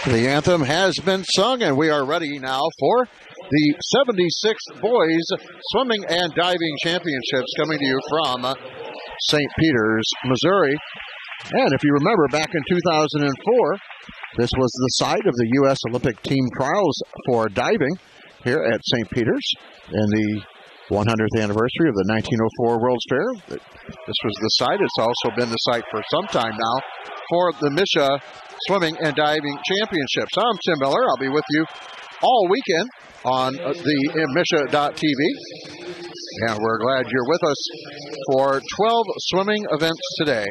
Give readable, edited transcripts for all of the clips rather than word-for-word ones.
The anthem has been sung, and we are ready now for the 76th Boys Swimming and Diving Championships coming to you from St. Peters, Missouri. And if you remember, back in 2004, this was the site of the U.S. Olympic team trials for diving here at St. Peters in the 100th anniversary of the 1904 World's Fair. This was the site. It's also been the site for some time now for the MSHSAA Swimming and Diving Championships. I'm Tim Miller. I'll be with you all weekend on the MSHSAA.tv. And we're glad you're with us for 12 swimming events today.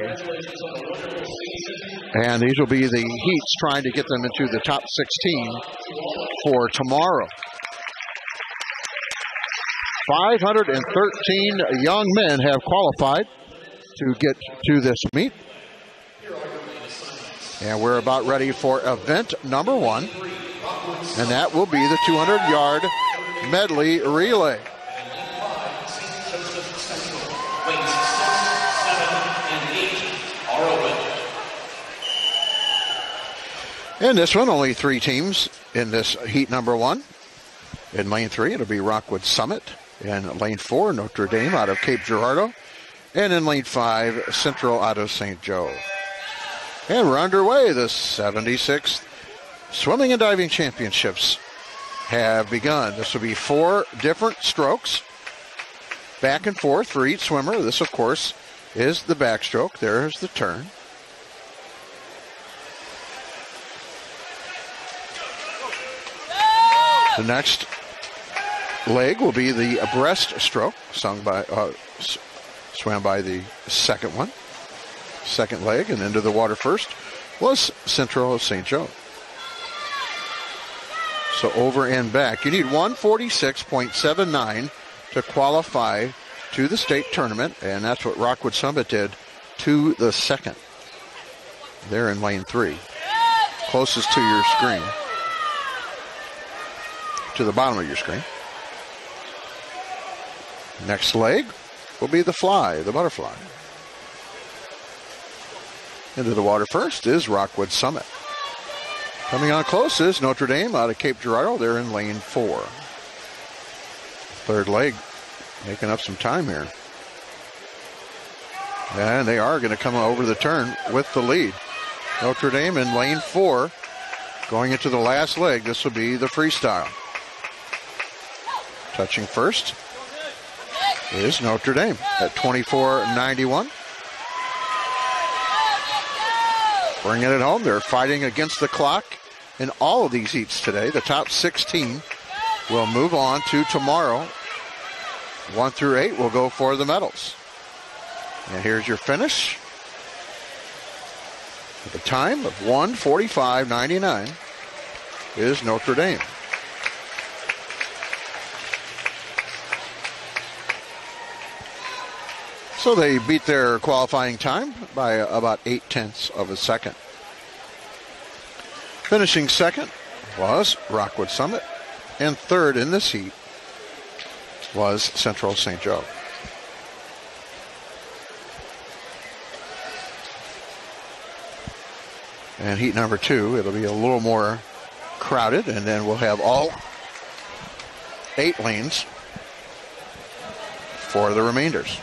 And these will be the heats trying to get them into the top 16 for tomorrow. 513 young men have qualified to get to this meet. And we're about ready for event number one. And that will be the 200-yard medley relay. In this one, only 3 teams in this heat number one. In lane 3, it'll be Rockwood Summit. In lane 4, Notre Dame out of Cape Girardeau. And in lane 5, Central out of St. Joe. And we're underway. The 76th Swimming and Diving Championships have begun. This will be 4 different strokes, back and forth for each swimmer. This, of course, is the backstroke. There's the turn. The next leg will be the breaststroke, swam by the second one. Second leg, and into the water first was Central of St. Joe. So over and back. You need 146.79 to qualify to the state tournament, and that's what Rockwood Summit did to the second. They're in lane 3, closest to your screen, to the bottom of your screen. Next leg will be the butterfly. Into the water first is Rockwood Summit. Coming on close is Notre Dame out of Cape Girardeau. They're in lane 4. Third leg, making up some time here. And they are going to come over the turn with the lead. Notre Dame in lane 4. Going into the last leg, this will be the freestyle. Touching first is Notre Dame at 24.91. Bringing it home. They're fighting against the clock in all of these heats today. The top 16 will move on to tomorrow. 1 through 8 will go for the medals. And here's your finish. At the time of 1:45.99 is Notre Dame. So they beat their qualifying time by about 0.8 of a second. Finishing second was Rockwood Summit, and third in this heat was Central St. Joe. And heat number 2, it'll be a little more crowded, and then we'll have all 8 lanes for the remainders.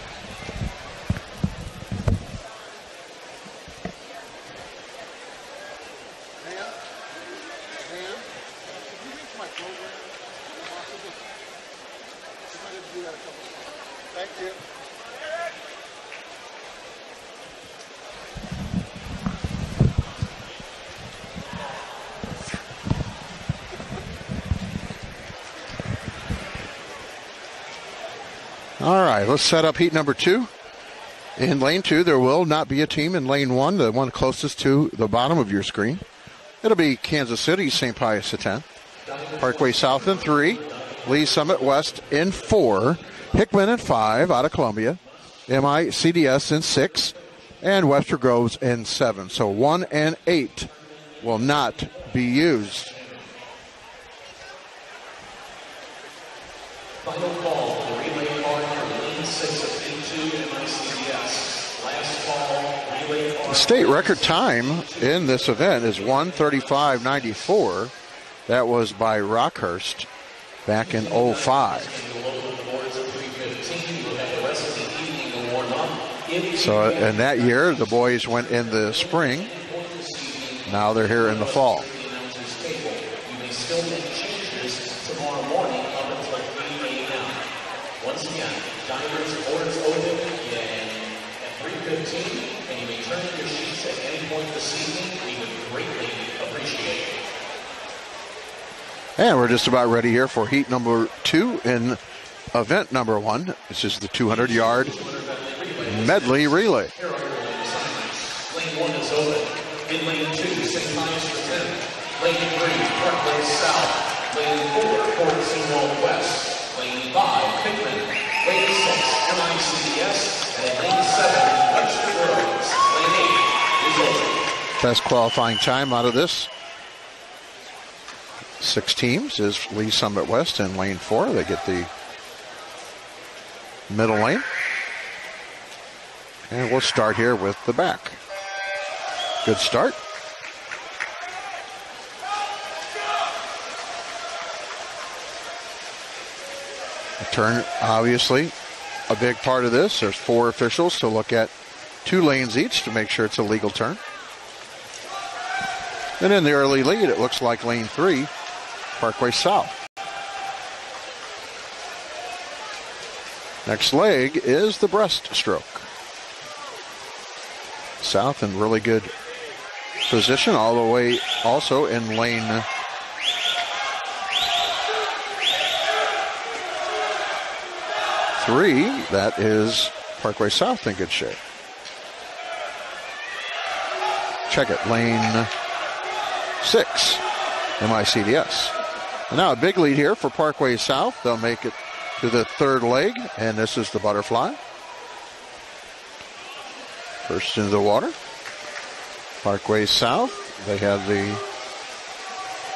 All right, let's set up heat number 2. In lane 2, there will not be a team. In lane 1, the one closest to the bottom of your screen, it'll be Kansas City, St. Pius X, Parkway South in 3, Lee Summit West in 4, Hickman in 5 out of Columbia, MICDS in 6, and Webster Groves in 7. So 1 and 8 will not be used. Final call, the relay card for lane 6 of Lane 2 MICDS. Last call, relay card. The state record time in this event is 1:35.94. That was by Rockhurst back in 05. So in that year, the boys went in the spring. Now they're here in the fall. Once again, divers boards open at 3:15, and you may turn in your sheets at any point this evening. We would greatly appreciate it. And we're just about ready here for heat number 2 in event number 1. This is the 200-yard medley relay. Here are your lane assignments. Lane 1 is open. In lane 2, St. Pius for 10. Lane 3, Parkway South. Lane 4, Fort Zumwalt West. Lane 5, Pickman. Lane 6, MICDS. And Lane 7, Webster Groves. Lane 8 is open. Best qualifying time out of this 6 teams is Lee Summit West in lane 4. They get the middle lane. And we'll start here with the back. Good start. A turn, obviously, a big part of this. There's 4 officials to look at 2 lanes each to make sure it's a legal turn. And in the early lead, it looks like lane 3, Parkway South. Next leg is the breaststroke. South in really good position all the way also in lane 3. That is Parkway South in good shape. Check it, lane 6, MICDS. And now a big lead here for Parkway South. They'll make it to the 3rd leg, and this is the butterfly. First into the water. Parkway South, they have the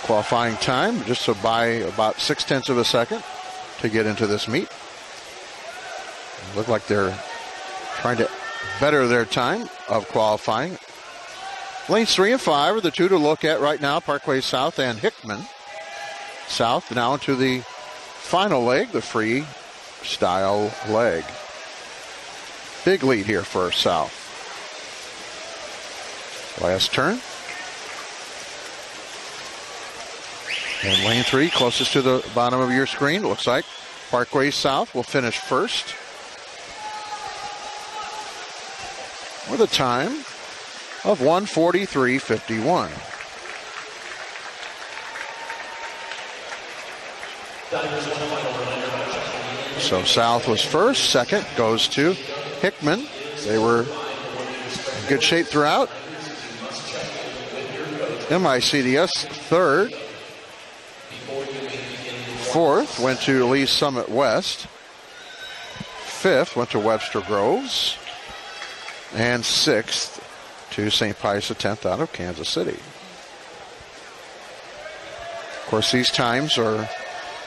qualifying time just by about 0.6 of a second to get into this meet. Look like they're trying to better their time of qualifying. Lanes 3 and 5 are the 2 to look at right now, Parkway South and Hickman. South now into the final leg, the free style leg. Big lead here for South. Last turn. And lane 3, closest to the bottom of your screen. It looks like Parkway South will finish first with a time of 1:43.51. So South was first. Second goes to Hickman. They were in good shape throughout. MICDS third. Fourth went to Lee Summit West. Fifth went to Webster Groves. And sixth to St. Pius X out of Kansas City. Of course, these times are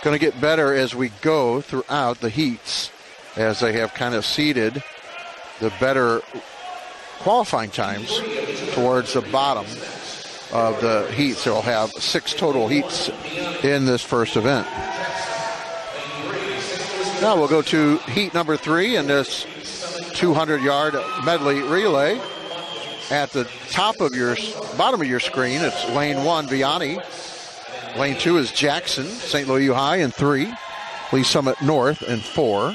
going to get better as we go throughout the heats, as they have kind of seeded the better qualifying times towards the bottom of the heats. They'll have 6 total heats in this first event. Now we'll go to heat number 3 in this 200-yard medley relay. At the bottom of your screen, it's lane 1, Vianney. Lane 2 is Jackson, St. Louis U High in 3. Lee Summit North in 4.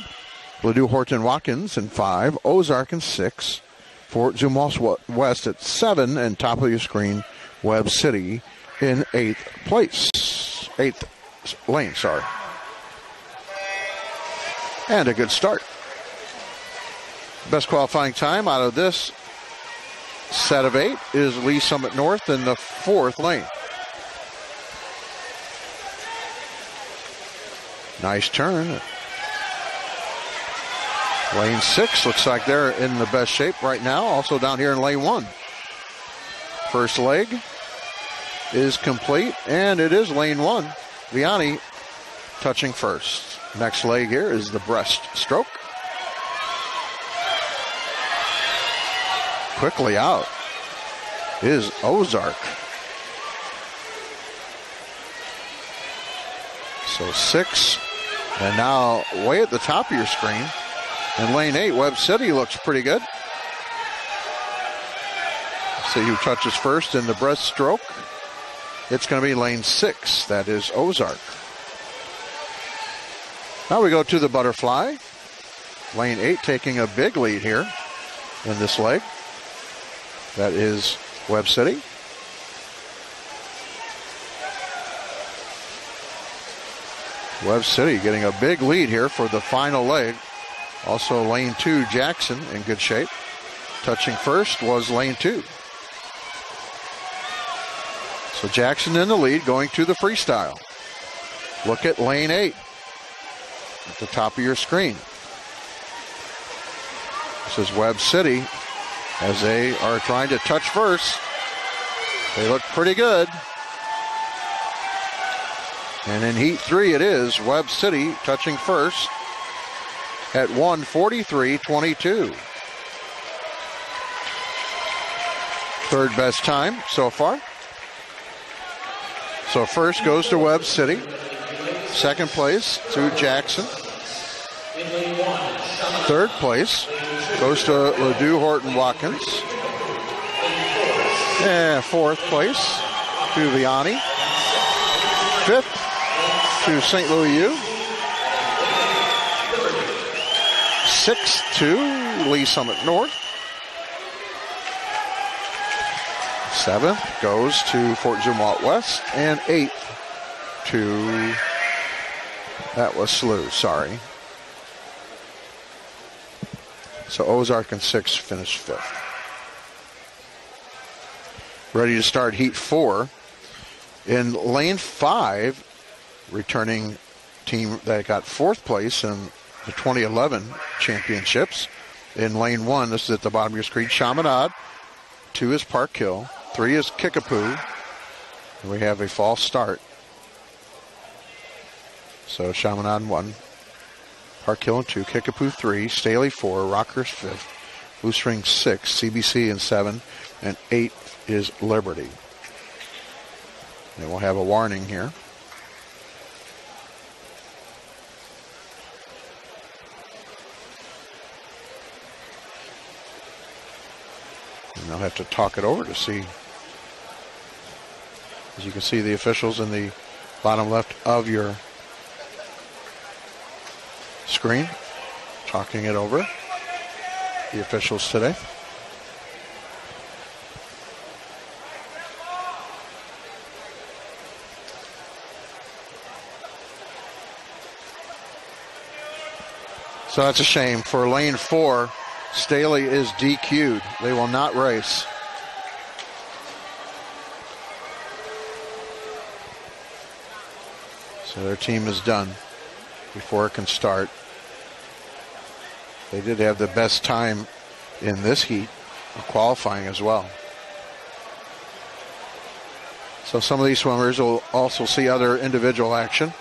Ladue Horton Watkins in 5. Ozark in 6. Fort Zumwalt West at 7. And top of your screen, Webb City in 8th place. 8th lane, sorry. And a good start. Best qualifying time out of this set of 8 is Lee Summit North in the 4th lane. Nice turn. Lane 6 looks like they're in the best shape right now. Also down here in lane 1. First leg is complete, and it is lane 1. Vianney touching first. Next leg here is the breaststroke. Quickly out. is Ozark. So 6. And now way at the top of your screen, in lane 8, Webb City looks pretty good. See who touches first in the breaststroke. It's going to be lane 6. That is Ozark. Now we go to the butterfly. Lane 8 taking a big lead here in this leg. That is Webb City. Webb City getting a big lead here for the final leg. Also lane 2, Jackson in good shape. Touching first was lane 2. So Jackson in the lead going to the freestyle. Look at lane 8 at the top of your screen. This is Webb City as they are trying to touch first. They look pretty good. And in heat 3 it is Webb City touching first at 1:43.22. Third best time so far. So first goes to Webb City. Second place to Jackson. Third place goes to Ladue Horton Watkins. And fourth place to Vianney. Fifth to St. Louis U. Sixth to Lee Summit North. Seventh goes to Fort Zumwalt West. And eighth to, that was SLU, sorry. So Ozark and 6 finished 5th. Ready to start heat 4. In lane 5, returning team that got 4th place in the 2011 championships. In lane 1, this is at the bottom of your screen, Chaminade. 2 is Park Hill. 3 is Kickapoo. And we have a false start. So Chaminade 1, Park Hill 2, Kickapoo 3, Staley 4, Rockhurst 5th, Blue String 6, CBC in 7, and 8 is Liberty. And we'll have a warning here. And they'll have to talk it over to see. As you can see, the officials in the bottom left of your screen talking it over. The officials today. So that's a shame. For lane 4, Staley is DQ'd. They will not race. So their team is done before it can start. They did have the best time in this heat of qualifying as well. So some of these swimmers will also see other individual action.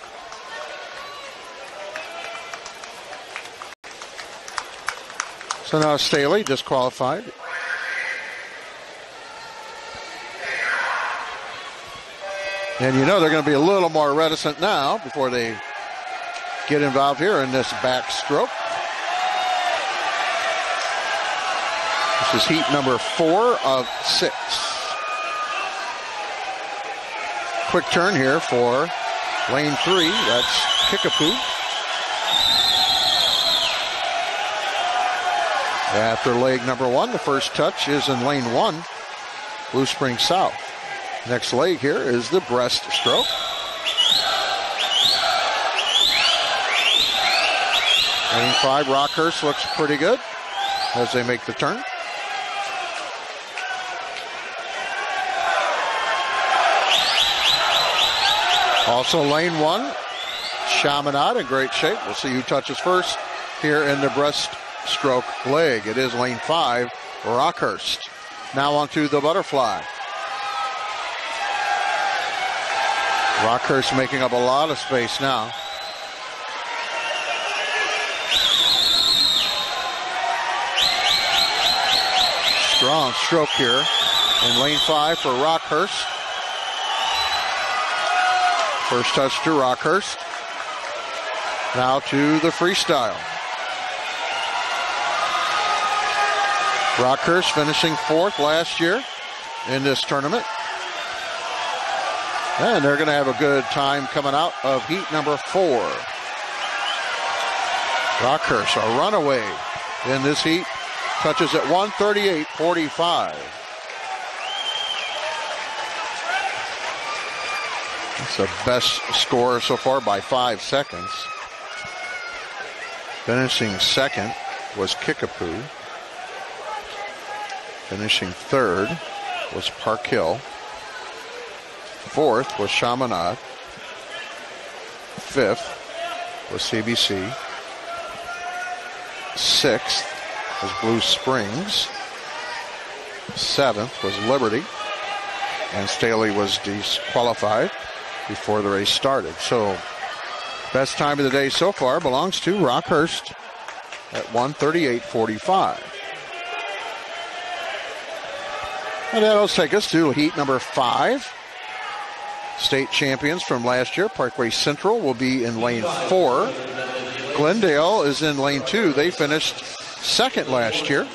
So now Staley disqualified. And you know they're going to be a little more reticent now before they get involved here in this backstroke. This is heat number 4 of 6. Quick turn here for lane 3. That's Kickapoo. After leg number 1, the first touch is in lane 1, Blue Spring South. Next leg here is the breaststroke. Lane 5, Rockhurst looks pretty good as they make the turn. Also lane 1, Chaminade in great shape. We'll see who touches first here in the breaststroke leg. It is lane 5, Rockhurst. Now onto the butterfly. Rockhurst making up a lot of space now. Strong stroke here in lane 5 for Rockhurst. First touch to Rockhurst. Now to the freestyle. Rockhurst finishing 4th last year in this tournament. And they're going to have a good time coming out of heat number 4. Rockhurst, a runaway in this heat, touches at 1:38.45. That's the best score so far by 5 seconds. Finishing second was Kickapoo. Finishing third was Park Hill. Fourth was Chaminade. Fifth was CBC. Sixth was Blue Springs. Seventh was Liberty. And Staley was disqualified before the race started. So, best time of the day so far belongs to Rockhurst at 1:38.45. And that'll take us to heat number 5. State champions from last year, Parkway Central, will be in lane 4. Glendale is in lane 2. They finished second last year.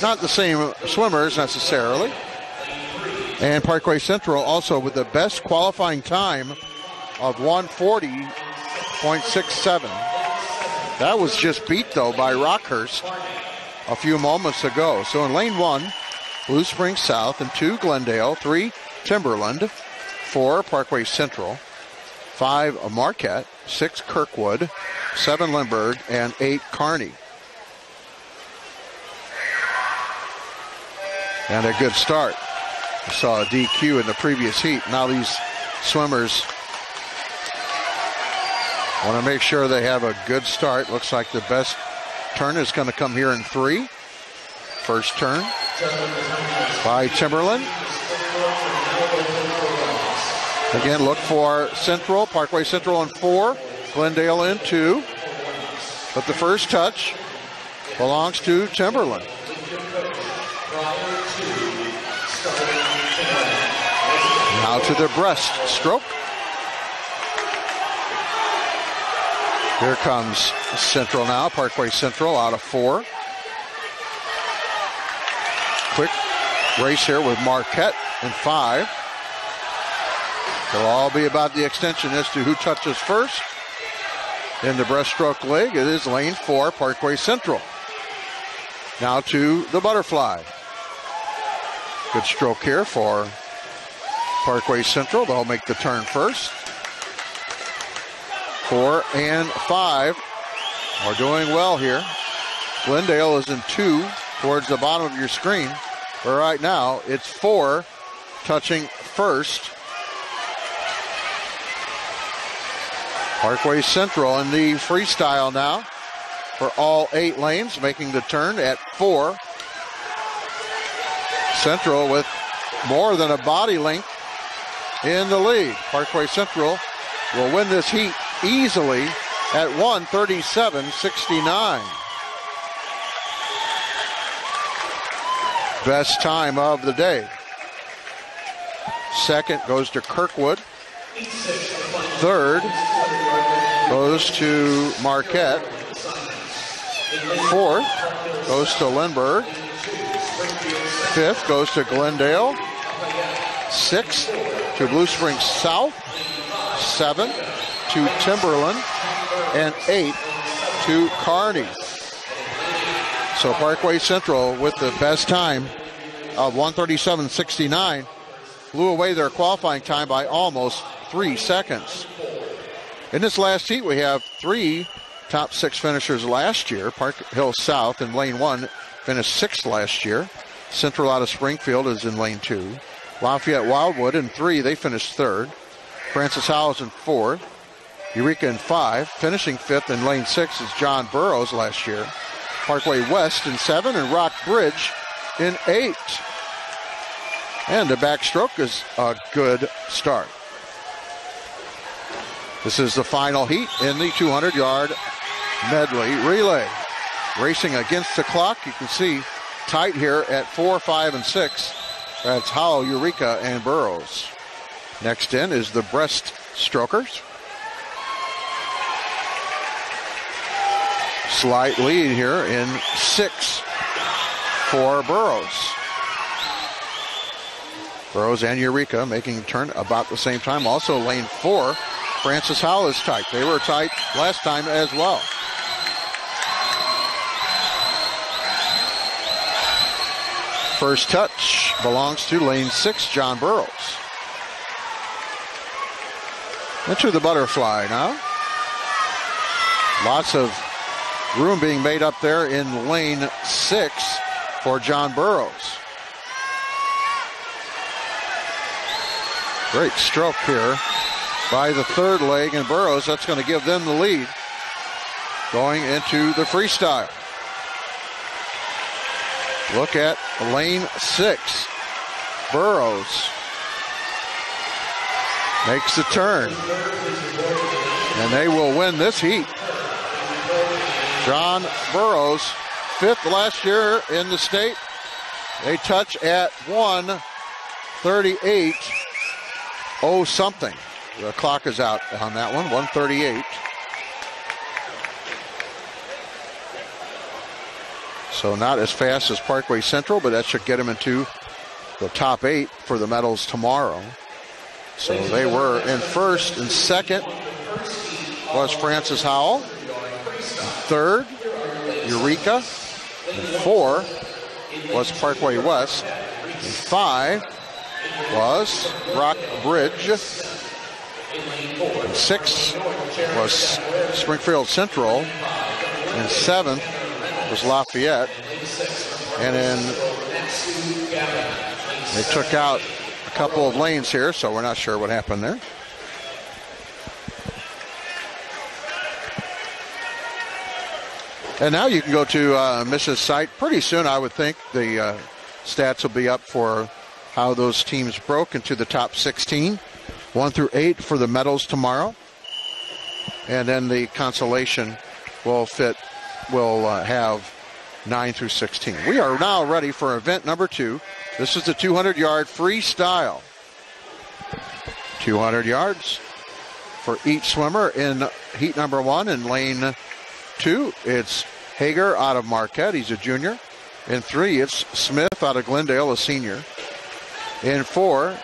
Not the same swimmers necessarily. And Parkway Central also with the best qualifying time of 1:40.67. That was just beat, though, by Rockhurst a few moments ago. So in lane 1, Blue Springs South, and 2, Glendale, 3, Timberland, 4, Parkway Central, 5, Marquette, 6, Kirkwood, 7, Lindbergh, and 8, Kearney. And a good start. We saw a DQ in the previous heat. Now these swimmers want to make sure they have a good start. Looks like the best turn is going to come here in 3. First turn by Timberland. Again, look for Central, Parkway Central in 4, Glendale in 2. But the first touch belongs to Timberland. Now to the breaststroke. Here comes Central now, Parkway Central out of 4. Quick race here with Marquette in 5. It'll all be about the extension as to who touches first. In the breaststroke leg, it is lane 4, Parkway Central. Now to the butterfly. Good stroke here for Parkway Central. They'll make the turn first. 4 and 5 are doing well here. Glendale is in 2 towards the bottom of your screen. But right now, it's 4 touching first. Parkway Central in the freestyle now for all 8 lanes, making the turn at 4. Central with more than a body length in the lead. Parkway Central will win this heat easily at 1:37.69. Best time of the day. Second goes to Kirkwood. Third goes to Marquette. Fourth goes to Lindbergh. Fifth goes to Glendale. Sixth to Blue Springs South. 7 to Timberland. And 8 to Kearney. So Parkway Central with the best time of 1:37.69 blew away their qualifying time by almost 3 seconds. In this last heat, we have 3 top 6 finishers last year. Park Hill South in lane 1 finished 6th last year. Central out of Springfield is in lane 2. Lafayette Wildwood in 3, they finished 3rd. Francis Howes in 4th. Eureka in 5. Finishing 5th in lane 6 is John Burroughs last year. Parkway West in 7 and Rock Bridge in 8. And the backstroke is a good start. This is the final heat in the 200-yard medley relay. Racing against the clock, you can see tight here at 4, 5, and 6. That's Howell, Eureka, and Burrows. Next in is the Breaststrokers. Slight lead here in 6 for Burrows. Burrows and Eureka making a turn about the same time. Also lane 4, Francis Howell is tight. They were tight last time as well. First touch belongs to lane 6, John Burrows. Into the butterfly now. Lots of room being made up there in lane 6 for John Burrows. Great stroke here by the third leg, and Burrows, that's going to give them the lead going into the freestyle. Look at lane 6. Burrows makes the turn, and they will win this heat. John Burrows, 5th last year in the state. They touch at 1:38. Oh, something. The clock is out on that one, 1:38. So not as fast as Parkway Central, but that should get them into the top 8 for the medals tomorrow. So they were in first, and second was Francis Howell. Third, Eureka. And 4 was Parkway West. And 5 was Rock Bridge. And 6 was Springfield Central. And 7th was Lafayette. And then they took out a couple of lanes here, so we're not sure what happened there. And now you can go to Mish's site pretty soon. I would think the stats will be up for how those teams broke into the top 16, 1 through 8 for the medals tomorrow. And then the consolation will have 9 through 16. We are now ready for event number 2. This is the 200-yard freestyle. 200 yards for each swimmer in heat number 1 in lane 2. It's Hager out of Marquette. He's a junior. In 3, it's Smith out of Glendale, a senior. In 4,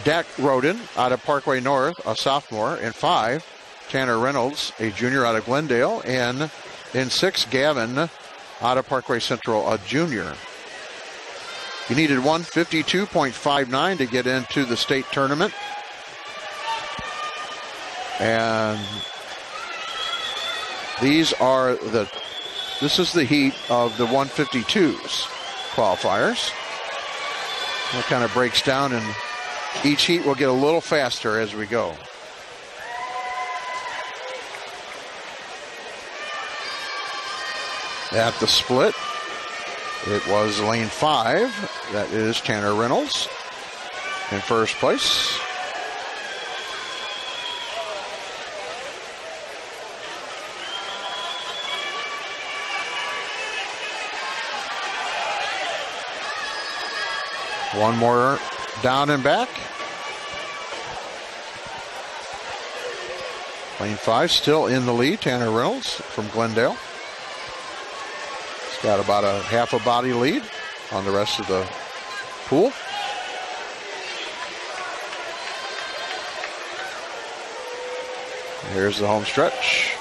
Dak Roden out of Parkway North, a sophomore. In 5, Tanner Reynolds, a junior out of Glendale. And in 6, Gavin out of Parkway Central, a junior. You needed 152.59 to get into the state tournament. And this is the heat of the 152s qualifiers. It kind of breaks down, and each heat will get a little faster as we go. At the split, it was lane 5. That is Tanner Reynolds in first place. One more down and back. Lane 5 still in the lead. Tanner Reynolds from Glendale. He's got about a half a body lead on the rest of the pool. Here's the home stretch.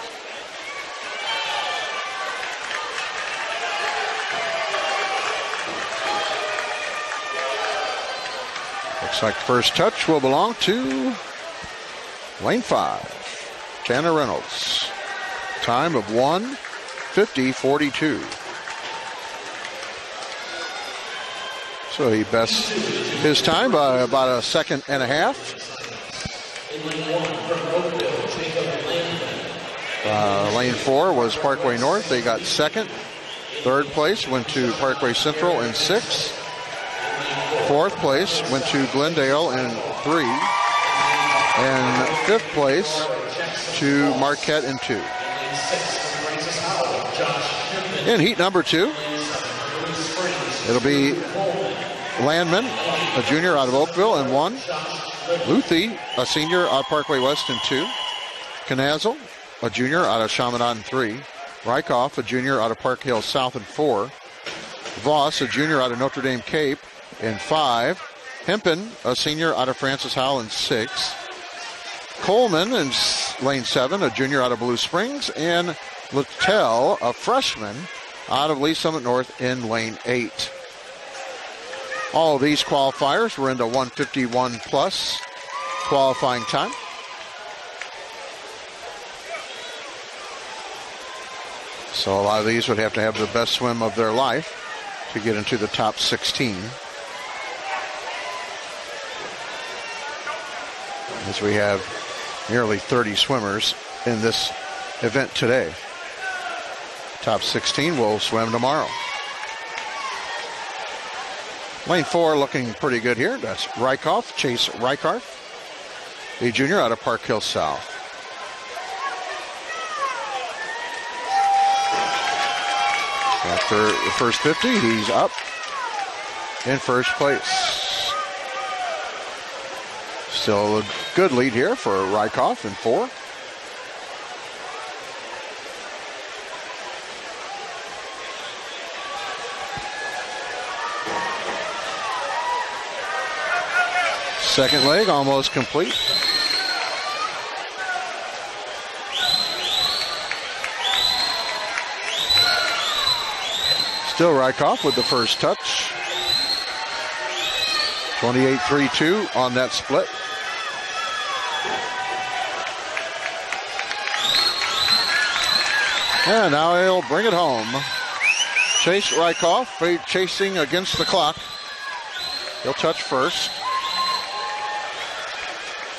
Looks like first touch will belong to lane 5, Tanner Reynolds. Time of 1:50.42. So he bests his time by about a second and a half. Lane 4 was Parkway North. They got second. Third place went to Parkway Central in 6. Fourth place went to Glendale in 3. And fifth place to Marquette in 2. In heat number 2, it'll be Landman, a junior out of Oakville, in 1. Luthi, a senior out of Parkway West, in 2. Knazel, a junior out of Chaminade, in 3. Rykoff, a junior out of Park Hill South, in 4. Voss, a junior out of Notre Dame Cape, in 5. Hempen, a senior out of Francis Howell, in 6. Coleman in lane 7, a junior out of Blue Springs, and Littell, a freshman out of Lee Summit North, in lane 8. All of these qualifiers were into 151 plus qualifying time. So a lot of these would have to have the best swim of their life to get into the top 16. As we have nearly 30 swimmers in this event today. Top 16 will swim tomorrow. Lane 4 looking pretty good here. That's Rykoff, Chase Rykoff, a junior out of Park Hill South. After the first 50, he's up in first place. Still a good lead here for Rykoff in 4. Second leg almost complete. Still Rykoff with the first touch. 28-3-2 on that split. And now he'll bring it home. Chase Rykoff chasing against the clock. He'll touch first.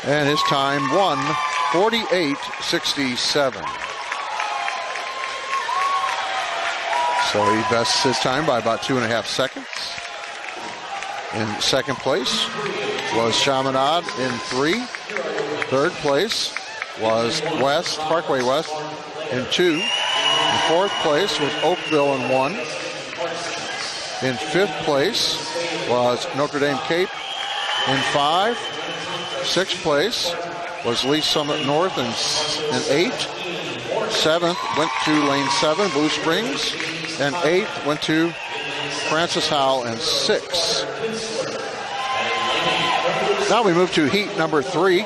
And his time 1:48.67. So he bests his time by about 2.5 seconds. In second place was Chaminade in 3. Third place was Parkway West in 2. In fourth place was Oakville in 1. In fifth place was Notre Dame Cape in 5. Sixth place was Lee Summit North in 8. Seventh went to lane 7, Blue Springs. And 8th went to Francis Howell in 6. Now we move to heat number 3.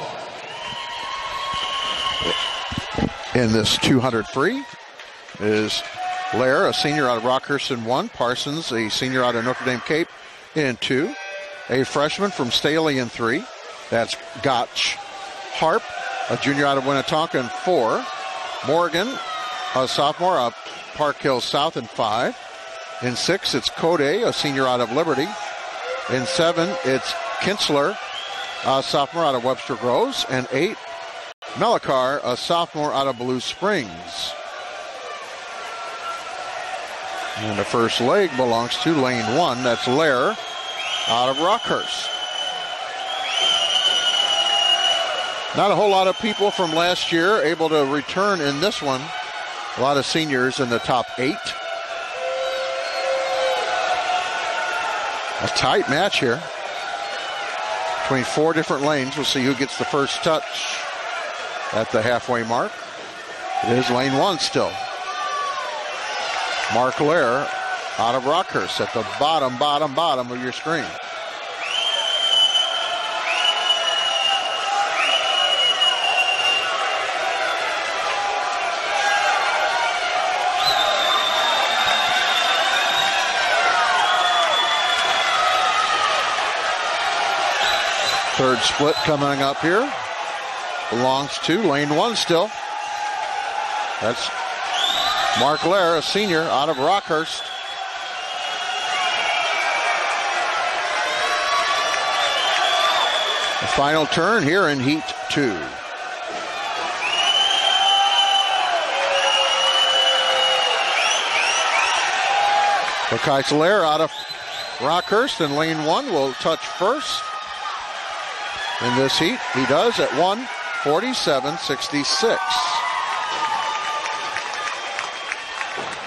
In this 200 free is Lair, a senior out of Rockhurst in 1. Parsons, a senior out of Notre Dame Cape, in 2. A freshman from Staley in 3. That's Gotch. Harp, a junior out of Winnetonka, in 4. Morgan, a sophomore out of Park Hill South, in 5. In 6, it's Code, a senior out of Liberty. In 7, it's Kinsler, a sophomore out of Webster Groves. And 8, Melikar, a sophomore out of Blue Springs. And the first leg belongs to lane 1. That's Lair out of Rockhurst. Not a whole lot of people from last year able to return in this one. A lot of seniors in the top 8. A tight match here between 4 different lanes. We'll see who gets the first touch at the halfway mark. It is lane 1 still. Mark Lair out of Rockhurst at the bottom of your screen. Third split coming up here. Belongs to lane 1 still. That's Mark Lair, a senior out of Rockhurst. The final turn here in heat 2. Keitz Lair out of Rockhurst in lane 1 will touch first. In this heat, he does at 1:47.66.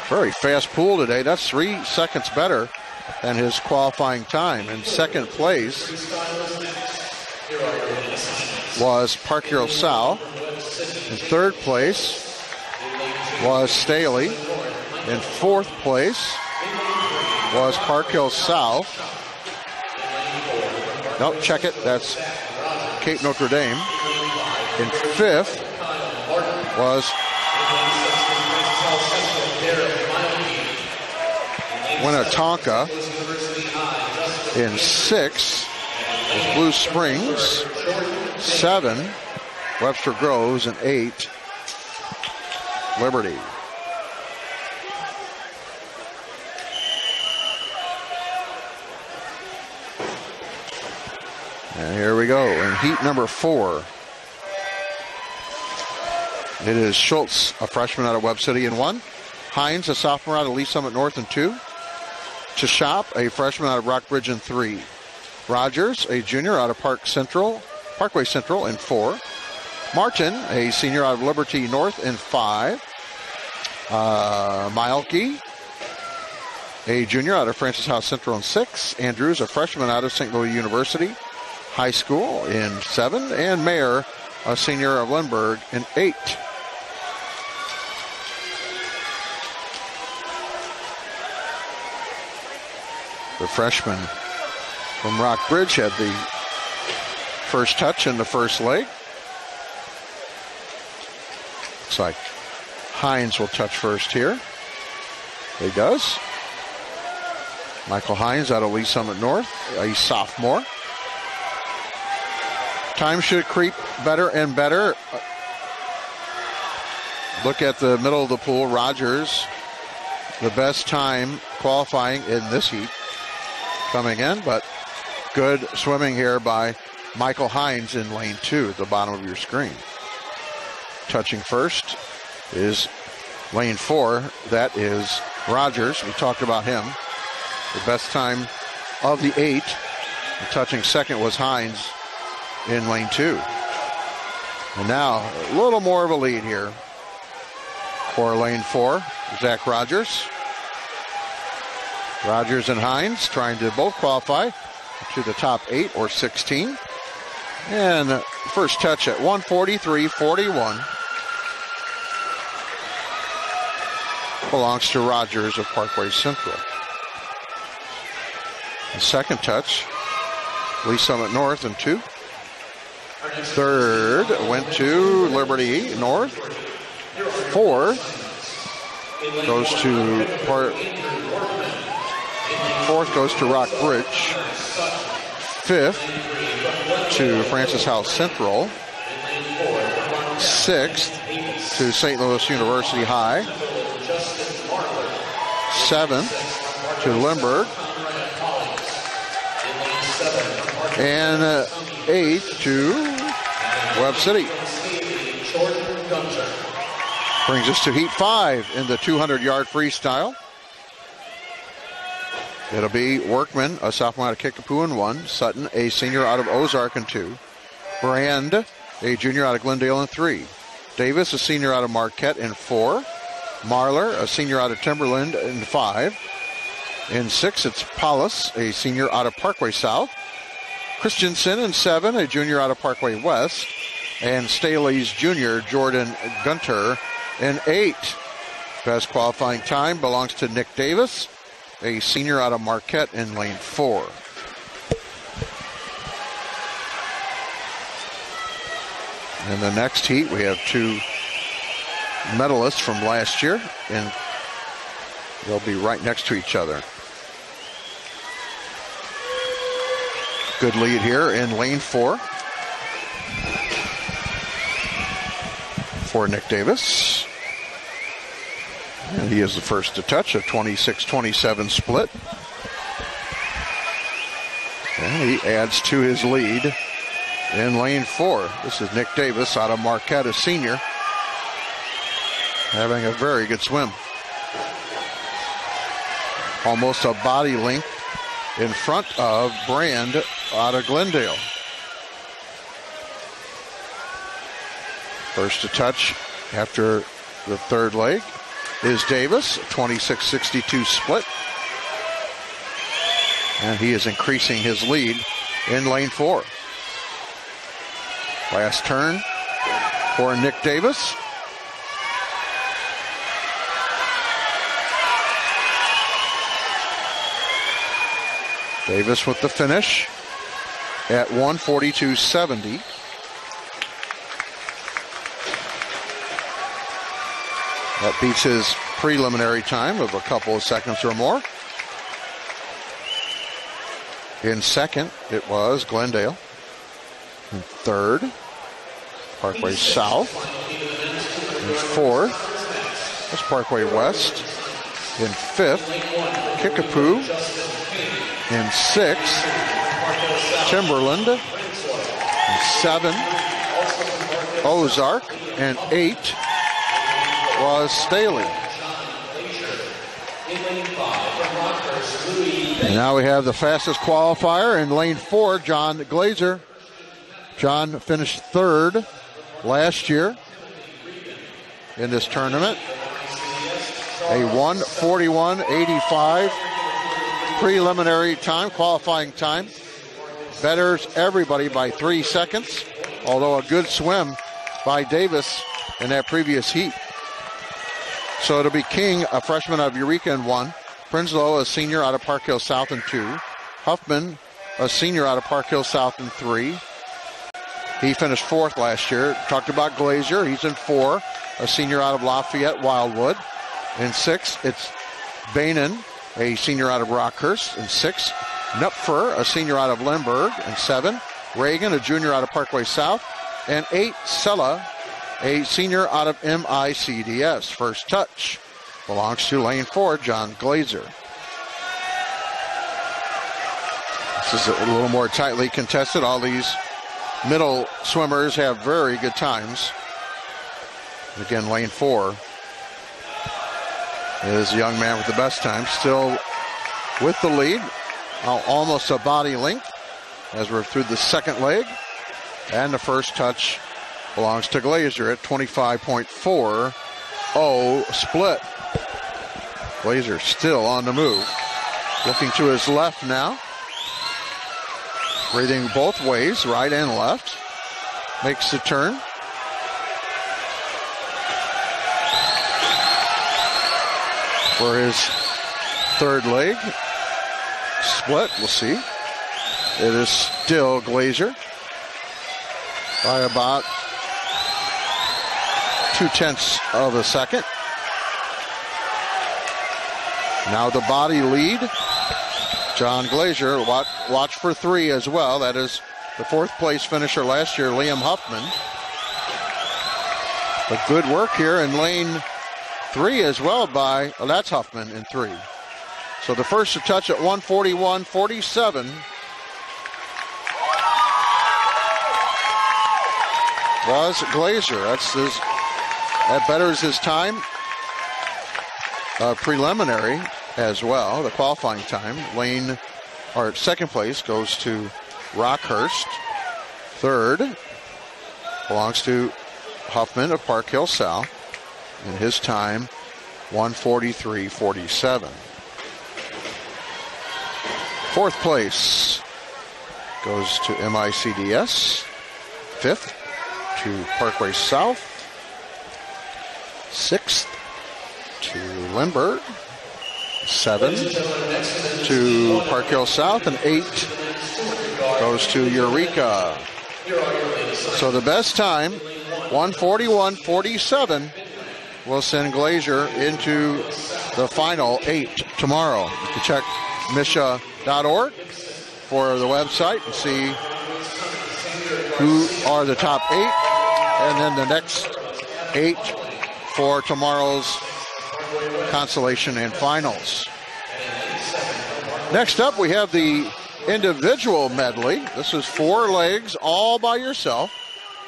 Very fast pool today. That's 3 seconds better and his qualifying time. In second place was Park Hill South. In third place was Staley. In fourth place was Park Hill South. Nope, check it. That's Cape Notre Dame. In fifth was Winnetonka. In sixth was Blue Springs. 7, Webster Groves. And 8, Liberty. And here we go in heat number 4. It is Schultz, a freshman out of Webb City, in 1. Hines, a sophomore out of Lee Summit North, in 2. Chishop, a freshman out of Rockbridge, in 3. Rogers, a junior out of Parkway Central, in 4. Martin, a senior out of Liberty North, in 5. Mielke, a junior out of Francis House Central, in 6. Andrews, a freshman out of St. Louis University High School, in 7. And Mayer, a senior of Lindbergh, in 8. The freshman from Rockbridge had the first touch in the first leg. Looks like Hines will touch first here. He does. Michael Hines out of Lee Summit North, a sophomore. Time should creep better and better. Look at the middle of the pool. Rogers, the best time qualifying in this heat, coming in, but good swimming here by Michael Hines in lane 2 at the bottom of your screen. Touching first is lane 4. That is Rogers. We talked about him. The best time of the 8. And touching second was Hines in lane 2. And now a little more of a lead here for lane 4, Zach Rogers. Rogers and Hines trying to both qualify to the top 8 or 16. And first touch at 1:43.41 belongs to Rogers of Parkway Central. The second touch, Lee Summit North in 2. Third went to Liberty North. Fourth goes to Rockbridge. Fifth to Francis House Central. Sixth to St. Louis University High. Seventh to Lindbergh. And eighth to Webb City. Brings us to heat 5 in the 200-yard freestyle. It'll be Workman, a sophomore out of Kickapoo, in 1. Sutton, a senior out of Ozark, in 2. Brand, a junior out of Glendale, in 3. Davis, a senior out of Marquette, in 4. Marler, a senior out of Timberland, in 5. In 6, it's Paulus, a senior out of Parkway South. Christensen in 7, a junior out of Parkway West. And Staley's junior, Jordan Gunter, in 8. Best qualifying time belongs to Nick Davis, a senior out of Marquette, in lane 4. In the next heat, we have 2 medalists from last year, and they'll be right next to each other. Good lead here in lane 4 for Nick Davis. And he is the first to touch, a 26-27 split. And he adds to his lead in lane 4. This is Nick Davis out of Marquette, a senior, having a very good swim. Almost a body length in front of Brand out of Glendale. First to touch after the third leg is Davis, 26-62 split. And he is increasing his lead in lane 4. Last turn for Nick Davis. Davis with the finish at 1:42.70. That beats his preliminary time of a couple of seconds or more. In second, it was Glendale. In third, Parkway South. In fourth, was Parkway West. In fifth, Kickapoo. In sixth, Timberland. In seven, Ozark. And 8 was Staley. And now we have the fastest qualifier in lane 4, John Glazer. John finished third last year in this tournament. A 1:41.85 preliminary time, qualifying time. Betters everybody by 3 seconds, although a good swim by Davis in that previous heat. So it'll be King, a freshman out of Eureka, in 1. Prinsloo, a senior out of Park Hill South, in 2. Huffman, a senior out of Park Hill South, in 3. He finished 4th last year. Talked about Glazer. He's in 4, a senior out of Lafayette Wildwood. In 6, it's Bainan, a senior out of Rockhurst. In 6, Knupfer, a senior out of Lindbergh. In 7, Reagan, a junior out of Parkway South. And 8, Sella, a senior out of MICDS. First touch belongs to lane 4, John Glazer. This is a little more tightly contested. All these middle swimmers have very good times. Again, lane 4 is a young man with the best time, still with the lead, almost a body length as we're through the second leg. And the first touch belongs to Glazer at 25.40 split. Glazer still on the move. Looking to his left now. Breathing both ways, right and left. Makes the turn. For his third leg. Split, we'll see. It is still Glazer by about 0.2 of a second. Now the body lead. John Glazer, watch for 3 as well. That is the 4th place finisher last year, Liam Huffman. But good work here in lane 3 as well by, that's Huffman in 3. So the first to touch at 1:41.47 was Glazer. That betters his time. Preliminary as well, the qualifying time. Second place goes to Rockhurst. Third belongs to Huffman of Park Hill South. And his time, 1:43.47. Fourth place goes to MICDS. 5th to Parkway South. 6th to Lindbergh. 7 to Park Hill South, and 8 goes to Eureka. So the best time, 1:41.47, will send Glazer into the final 8 tomorrow. You can check MSHSAA.org for the website and see who are the top 8, and then the next 8 for tomorrow's consolation and finals. Next up, we have the individual medley. This is 4 legs all by yourself.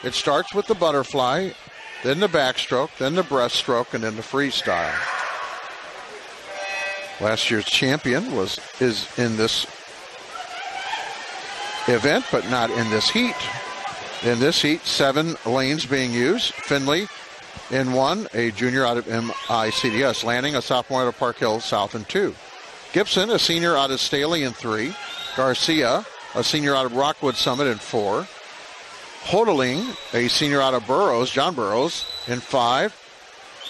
It starts with the butterfly, then the backstroke, then the breaststroke, and then the freestyle. Last year's champion is in this event, but not in this heat. In this heat, 7 lanes being used. Finley in 1, a junior out of MICDS. Lanning, a sophomore out of Park Hill South, in 2. Gibson, a senior out of Staley, in 3. Garcia, a senior out of Rockwood Summit, in 4. Hodeling, a senior out of Burroughs, John Burroughs, in 5.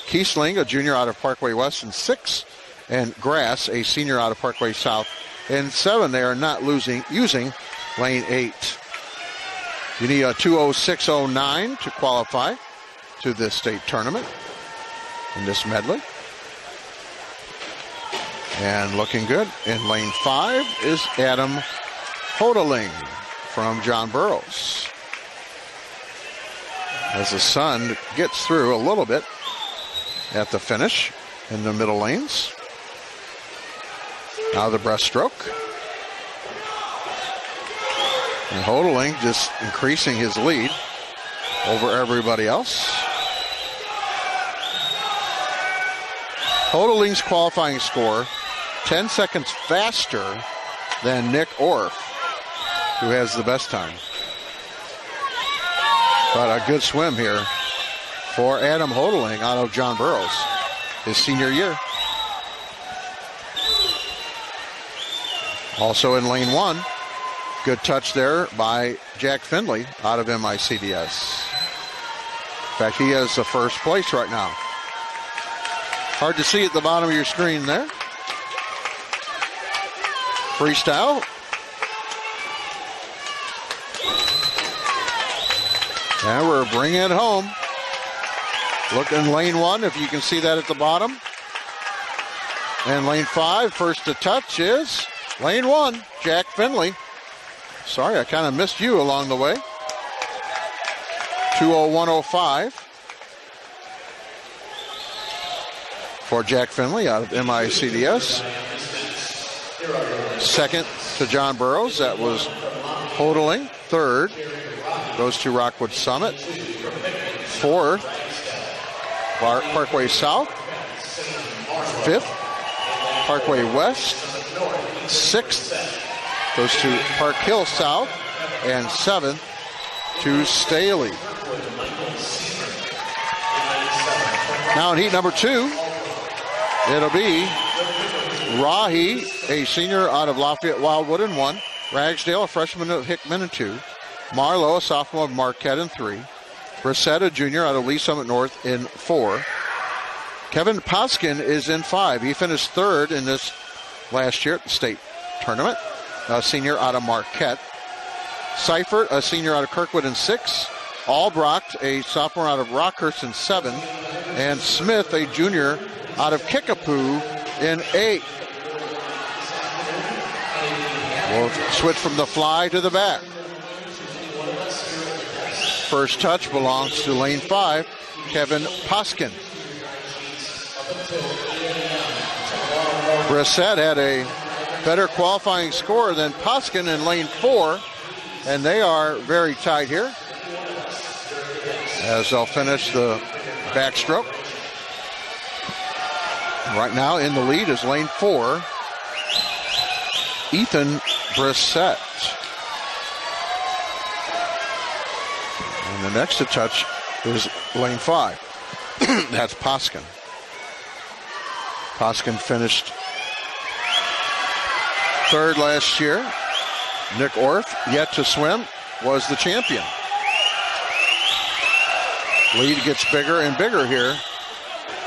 Kiesling, a junior out of Parkway West, in 6. And Grass, a senior out of Parkway South, in 7. They are not using lane 8. You need a 2:06.09 to qualify to this state tournament in this medley. And looking good in lane 5 is Adam Hodeling from John Burroughs. As the sun gets through a little bit at the finish in the middle lanes. Now the breaststroke. And Hodeling just increasing his lead over everybody else. Hodeling's qualifying score, 10 seconds faster than Nick Orff, who has the best time. But a good swim here for Adam Hodeling out of John Burroughs, his senior year. Also in lane 1, good touch there by Jack Findlay out of MICDS. In fact, he has the first place right now. Hard to see at the bottom of your screen there. Freestyle. And we're bringing it home. Look in lane 1, if you can see that at the bottom. And lane 5, first to touch is lane 1, Jack Findlay. Sorry, I kind of missed you along the way. 2:01.05 for Jack Findlay out of MICDS. Second to John Burroughs, that was Hodeling. Third goes to Rockwood Summit. Fourth, Parkway South. Fifth, Parkway West. Sixth goes to Park Hill South. And seventh to Staley. Now in heat number 2, it'll be Rahi, a senior out of Lafayette Wildwood, in 1. Ragsdale, a freshman of Hickman, in 2. Marlowe, a sophomore of Marquette, in 3. Brissett, a junior out of Lee Summit North, in 4. Kevin Poskin is in 5. He finished 3rd in this last year at the state tournament. A senior out of Marquette. Seifert, a senior out of Kirkwood, in 6. Albrocht, a sophomore out of Rockhurst, in 7. And Smith, a junior out of Kickapoo, in 8. We'll switch from the fly to the back. First touch belongs to lane 5, Kevin Poskin. Brissett had a better qualifying score than Poskin in lane 4, and they are very tight here as they'll finish the backstroke. Right now in the lead is lane 4, Ethan Brissett. And the next to touch is lane 5. That's Poskin. Poskin finished 3rd last year. Nick Orff, yet to swim, was the champion. Lead gets bigger and bigger here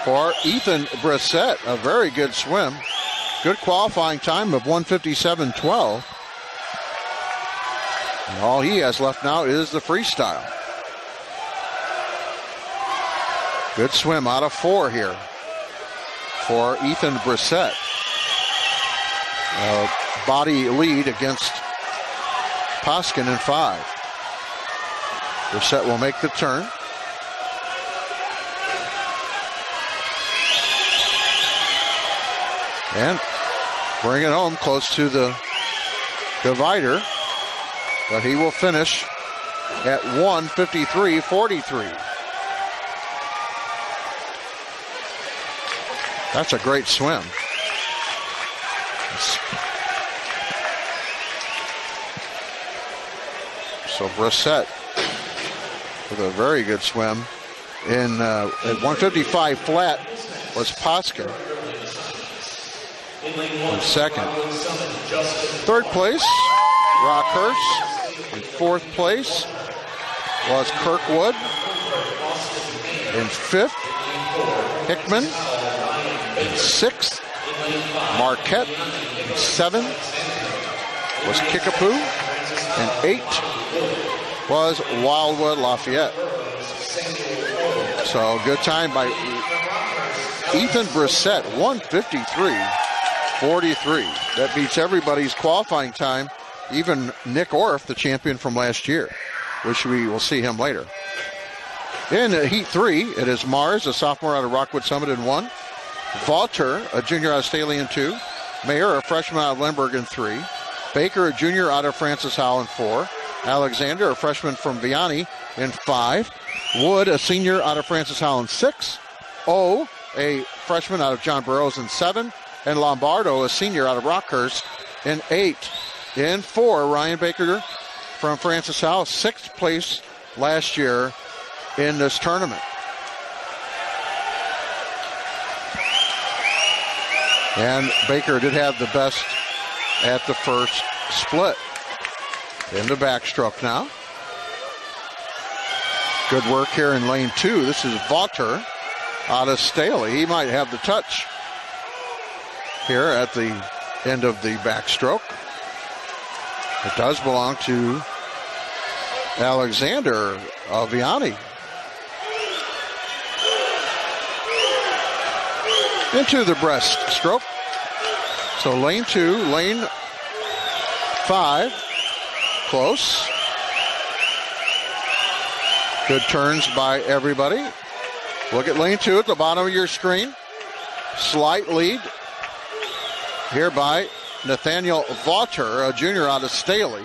for Ethan Brissett. A very good swim. Good qualifying time of 1:57.12. And all he has left now is the freestyle. Good swim out of 4 here for Ethan Brissett. Body lead against Poskin in 5. Brissett will make the turn. And bring it home close to the divider. But he will finish at 1:53.43. That's a great swim. So Brissett with a very good swim. At 1:55 flat was Poskin. in second. Third place, Rockhurst. In fourth place was Kirkwood. In fifth, Hickman. In sixth, Marquette. In seventh was Kickapoo. And eight was Wildwood Lafayette. So good time by Ethan Brissett, 153.43. That beats everybody's qualifying time, even Nick Orff, the champion from last year, which we will see him later. In Heat 3, it is Mars, a sophomore out of Rockwood Summit, in 1. Vaughter, a junior out of Staley, in 2. Mayer, a freshman out of Lindbergh, in 3. Baker, a junior out of Francis Howell, in 4. Alexander, a freshman from Vianney, in 5. Wood, a senior out of Francis Howell, in 6. O, a freshman out of John Burroughs, in 7. And Lombardo, a senior out of Rockhurst, in 8. In 4, Ryan Baker from Francis Howell, 6th place last year in this tournament. And Baker did have the best at the first split. In the backstroke now. Good work here in lane 2. This is Vaughter out of Staley. He might have the touch here at the end of the backstroke. It does belong to Alexander of Vianney. Into the breaststroke. So lane 2, lane 5, close. Good turns by everybody. Look at lane 2 at the bottom of your screen. Slight lead here by Nathaniel Vaughter, a junior out of Staley.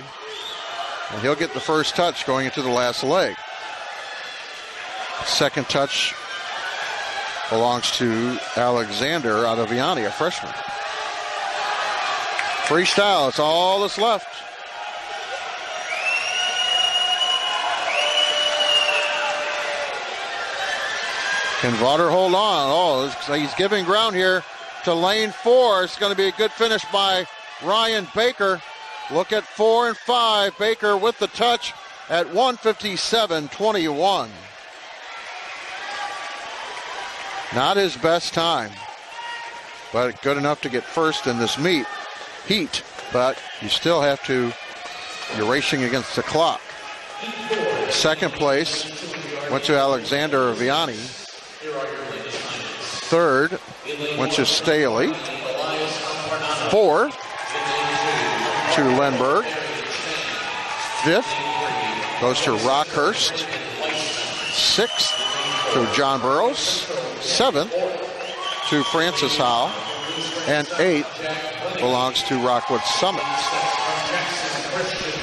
And he'll get the first touch going into the last leg. Second touch belongs to Alexander out of Vianney, a freshman. Freestyle, it's all that's left. Can Vaughter hold on? Oh, he's giving ground here to lane 4. It's going to be a good finish by Ryan Baker. Look at 4 and 5. Baker with the touch at 1:57.21. Not his best time, but good enough to get first in this heat. But you still have to, you're racing against the clock. Second place went to Alexander of Vianney. Third went to Staley. 4 to Lindbergh. 5th goes to Rockhurst. 6th to John Burroughs. 7th to Francis Howell. And 8th belongs to Rockwood Summit.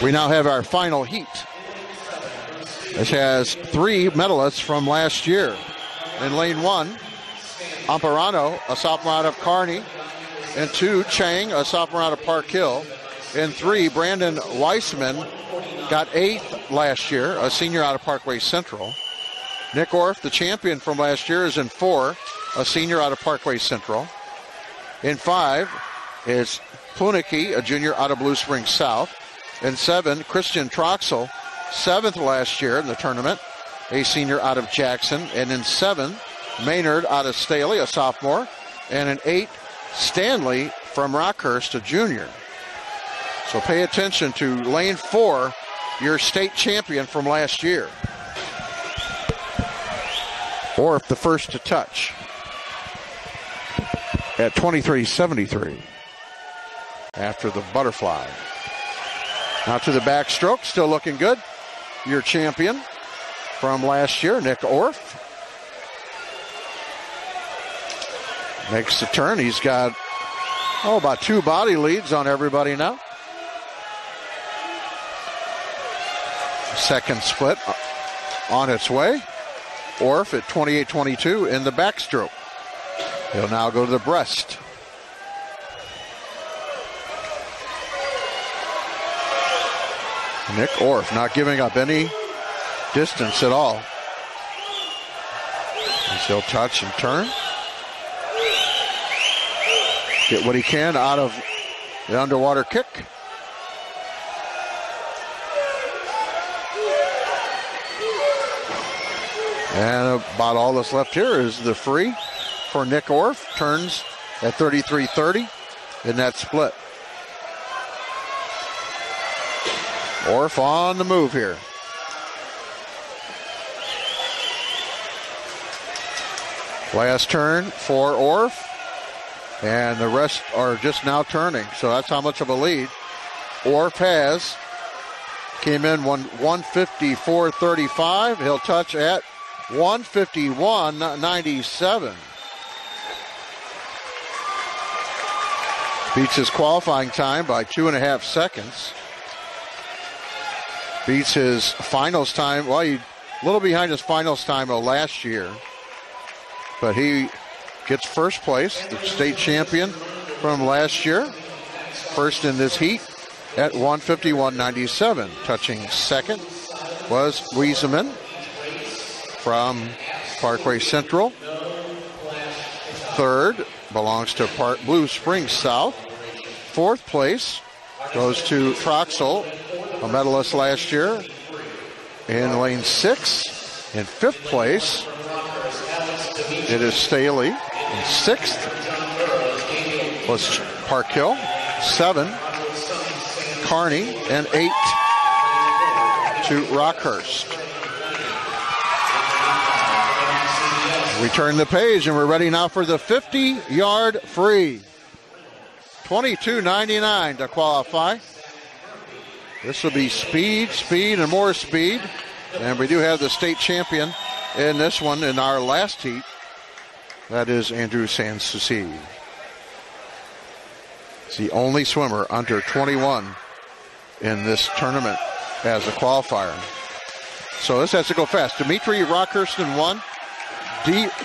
We now have our final heat. This has 3 medalists from last year. In lane 1, Amparano, a sophomore out of Kearney. In 2, Chang, a sophomore out of Park Hill. In 3, Brandon Weissman got 8th last year, a senior out of Parkway Central. Nick Orff, the champion from last year, is in 4, a senior out of Parkway Central. In 5 is Punicki, a junior out of Blue Springs South. In 7, Christian Troxel, 7th last year in the tournament, a senior out of Jackson. And in 7, Maynard out of Staley, a sophomore. And in 8, Stanley from Rockhurst, a junior. So pay attention to lane 4, your state champion from last year. Orff the first to touch at 23.73 after the butterfly. Now to the backstroke, still looking good. Your champion from last year, Nick Orff. Makes the turn. He's got, about 2 body leads on everybody now. Second split on its way. Orff at 28.22 in the backstroke. He'll now go to the breast. Nick Orff not giving up any distance at all. He'll touch and turn. get what he can out of the underwater kick. And about all that's left here is the free for Nick Orff. Turns at 33-30 in that split. Orff on the move here. Last turn for Orff. And the rest are just now turning. So that's how much of a lead Orff has. Came in 154.35. He'll touch at 151.97. Beats his qualifying time by 2.5 seconds. Beats his finals time. Well, he's a little behind his finals time of last year. But he gets first place, the state champion from last year. First in this heat at 151.97. Touching second was Wieseman from Parkway Central. Third belongs to Blue Springs South. Fourth place goes to Troxel, a medalist last year, in lane 6. In fifth place, it is Staley. In sixth was Park Hill. 7, Kearney. And 8 to Rockhurst. We turn the page and we're ready now for the 50-yard free. $22.99 to qualify. This will be speed, and more speed. And we do have the state champion in this one in our last heat. That is Andrew Sanssouci. He's the only swimmer under 21 in this tournament as a qualifier. So this has to go fast. Dimitri Rockhurst in 1.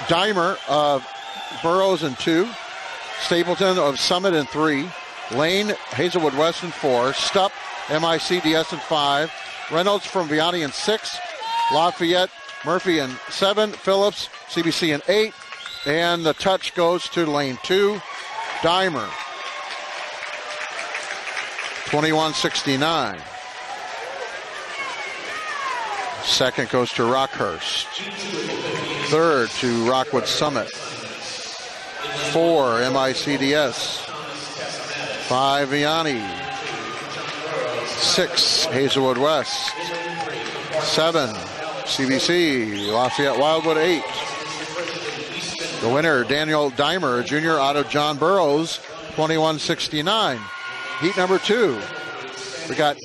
Dimer of Burroughs in 2. Stapleton of Summit in 3. Lane, Hazelwood West in 4. Stupp, MICDS in 5. Reynolds from Vianney in 6. Lafayette, Murphy in 7. Phillips, CBC in 8. And the touch goes to lane 2. Dimer. 21.69. Second goes to Rockhurst. Third to Rockwood Summit. 4, MICDS. 5, Vianney. 6, Hazelwood West. 7, CBC. Lafayette Wildwood 8. The winner, Daniel Dimer, a junior out of John Burroughs, 21.69. Heat number 2. We got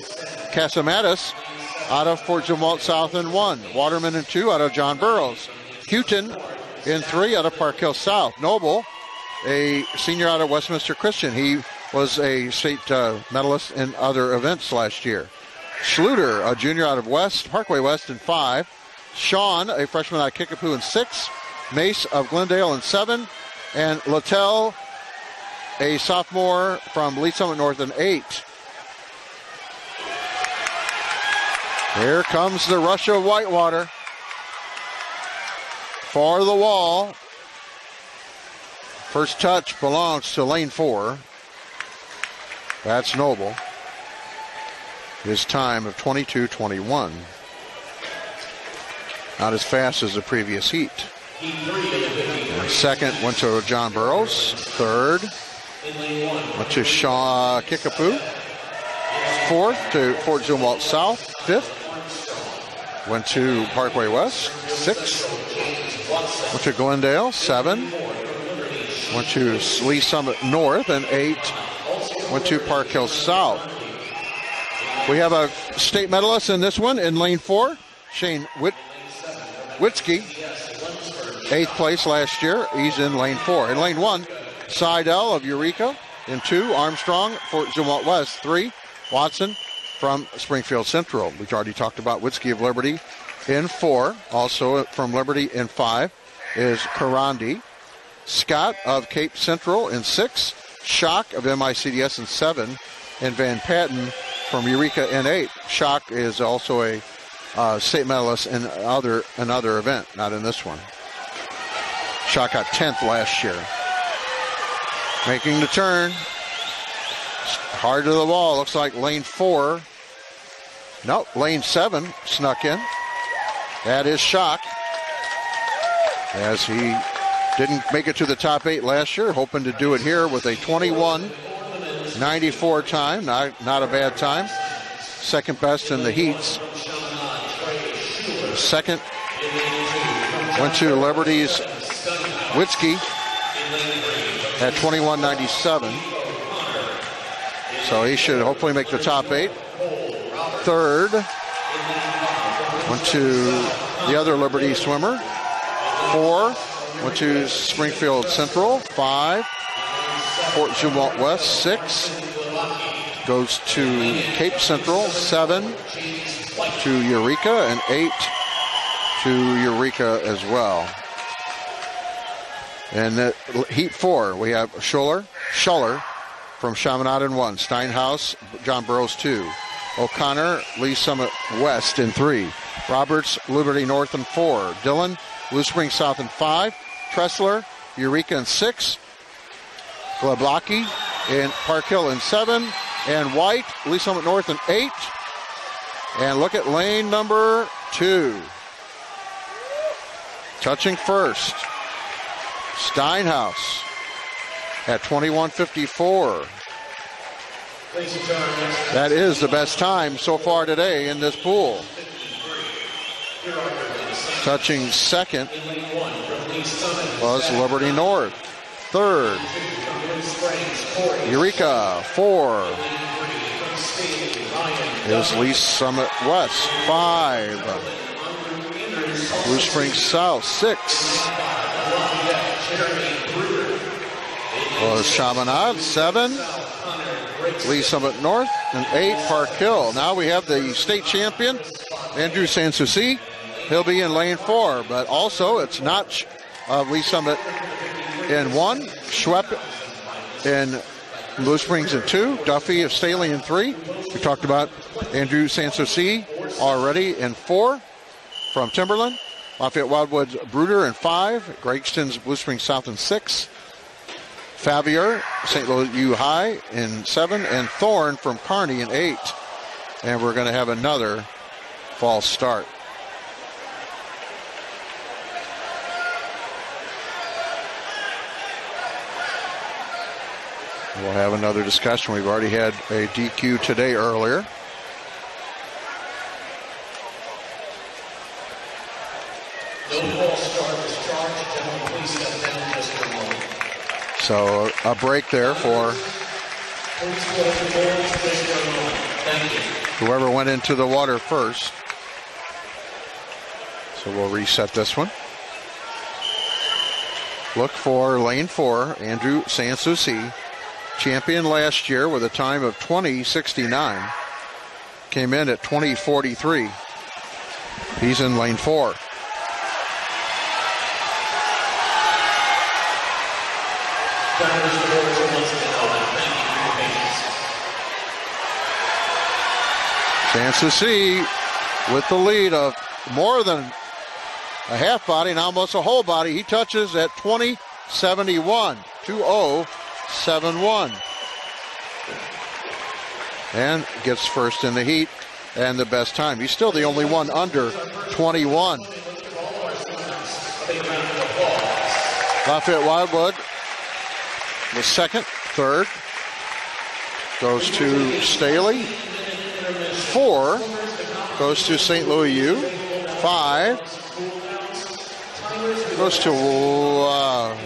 Casamatis out of Fort Zumwalt South in 1. Waterman in 2 out of John Burroughs. Houghton in 3 out of Park Hill South. Noble, a senior out of Westminster Christian. He was a state medalist in other events last year. Schluter, a junior out of Parkway West in 5. Sean, a freshman out of Kickapoo in 6. Mace of Glendale in 7. And Littell, a sophomore from Lee Summit North in 8. Here comes the rush of whitewater for the wall. First touch belongs to lane 4. That's Noble. His time of 22:21. Not as fast as the previous heat. And second went to John Burroughs. Third went to Shaw Kickapoo. Fourth to Fort Zumwalt South. Fifth went to Parkway West. Sixth went to Glendale. 7 went to Lee Summit North. And 8 went to Park Hill South. We have a state medalist in this one in lane 4, Shane Witzke. 8th place last year. He's in lane 4. In lane 1, Seidel of Eureka. In 2, Armstrong, Fort Zumwalt West. 3, Watson from Springfield Central. We've already talked about Witzke of Liberty in 4. Also from Liberty in 5 is Karandi. Scott of Cape Central in 6. Schock of MICDS in 7. And Van Patten from Eureka in 8. Schock is also a state medalist in another event, not in this one. Schock got 10th last year. Making the turn. Hard to the wall. Looks like lane 4. Nope, lane 7 snuck in. That is Shock, as he didn't make it to the top 8 last year, hoping to do it here with a 21:94 time. Not a bad time. Second best in the heats. Second went to Liberty's Witzke at 21:97. So he should hopefully make the top 8. Third went to the other Liberty swimmer. 4 went to Springfield Central. 5, Fort Zumwalt West. 6 goes to Cape Central. 7 to Eureka, and 8 to Eureka as well. And the heat 4, we have Schuller from Chaminade in 1, Steinhaus, John Burroughs 2, O'Connor, Lee Summit West in 3, Roberts, Liberty North in 4, Dillon, Blue Springs South in 5, Tressler, Eureka in 6, Glablaki in Park Hill in 7, and White, Lee Summit North in 8. And look at lane number 2. Touching first, Steinhaus at 21:54. That is the best time so far today in this pool. Touching second was Liberty North. Third, Eureka. 4 is Lee Summit West. 5, Blue Springs South. 6 was Chaminade. 7, Lee Summit North, and 8, Park Hill. Now we have the state champion, Andrew Sanssouci. He'll be in lane 4, but also it's Notch of Lee Summit in 1, Schwepp in Blue Springs in 2, Duffy of Staley in 3. We talked about Andrew Sanssouci already in 4 from Timberland. Lafayette Wildwood's Bruder in 5, Gregston's Blue Springs South in 6, Favier, St. Louis U High in 7, and Thorne from Kearney in 8. And we're going to have another false start. We'll have another discussion. We've already had a DQ today earlier. So a break there for whoever went into the water first. So we'll reset this one. Look for lane 4, Andrew Sanssouci. Champion last year with a time of 20:69. Came in at 20:43. He's in lane 4. Sanssouci with the lead of more than a half body and almost a whole body. He touches at 20:71. 20:71. And gets first in the heat and the best time. He's still the only one under 21. Lafayette Wildwood was second. Third goes to Staley. 4 goes to St. Louis U. 5 goes to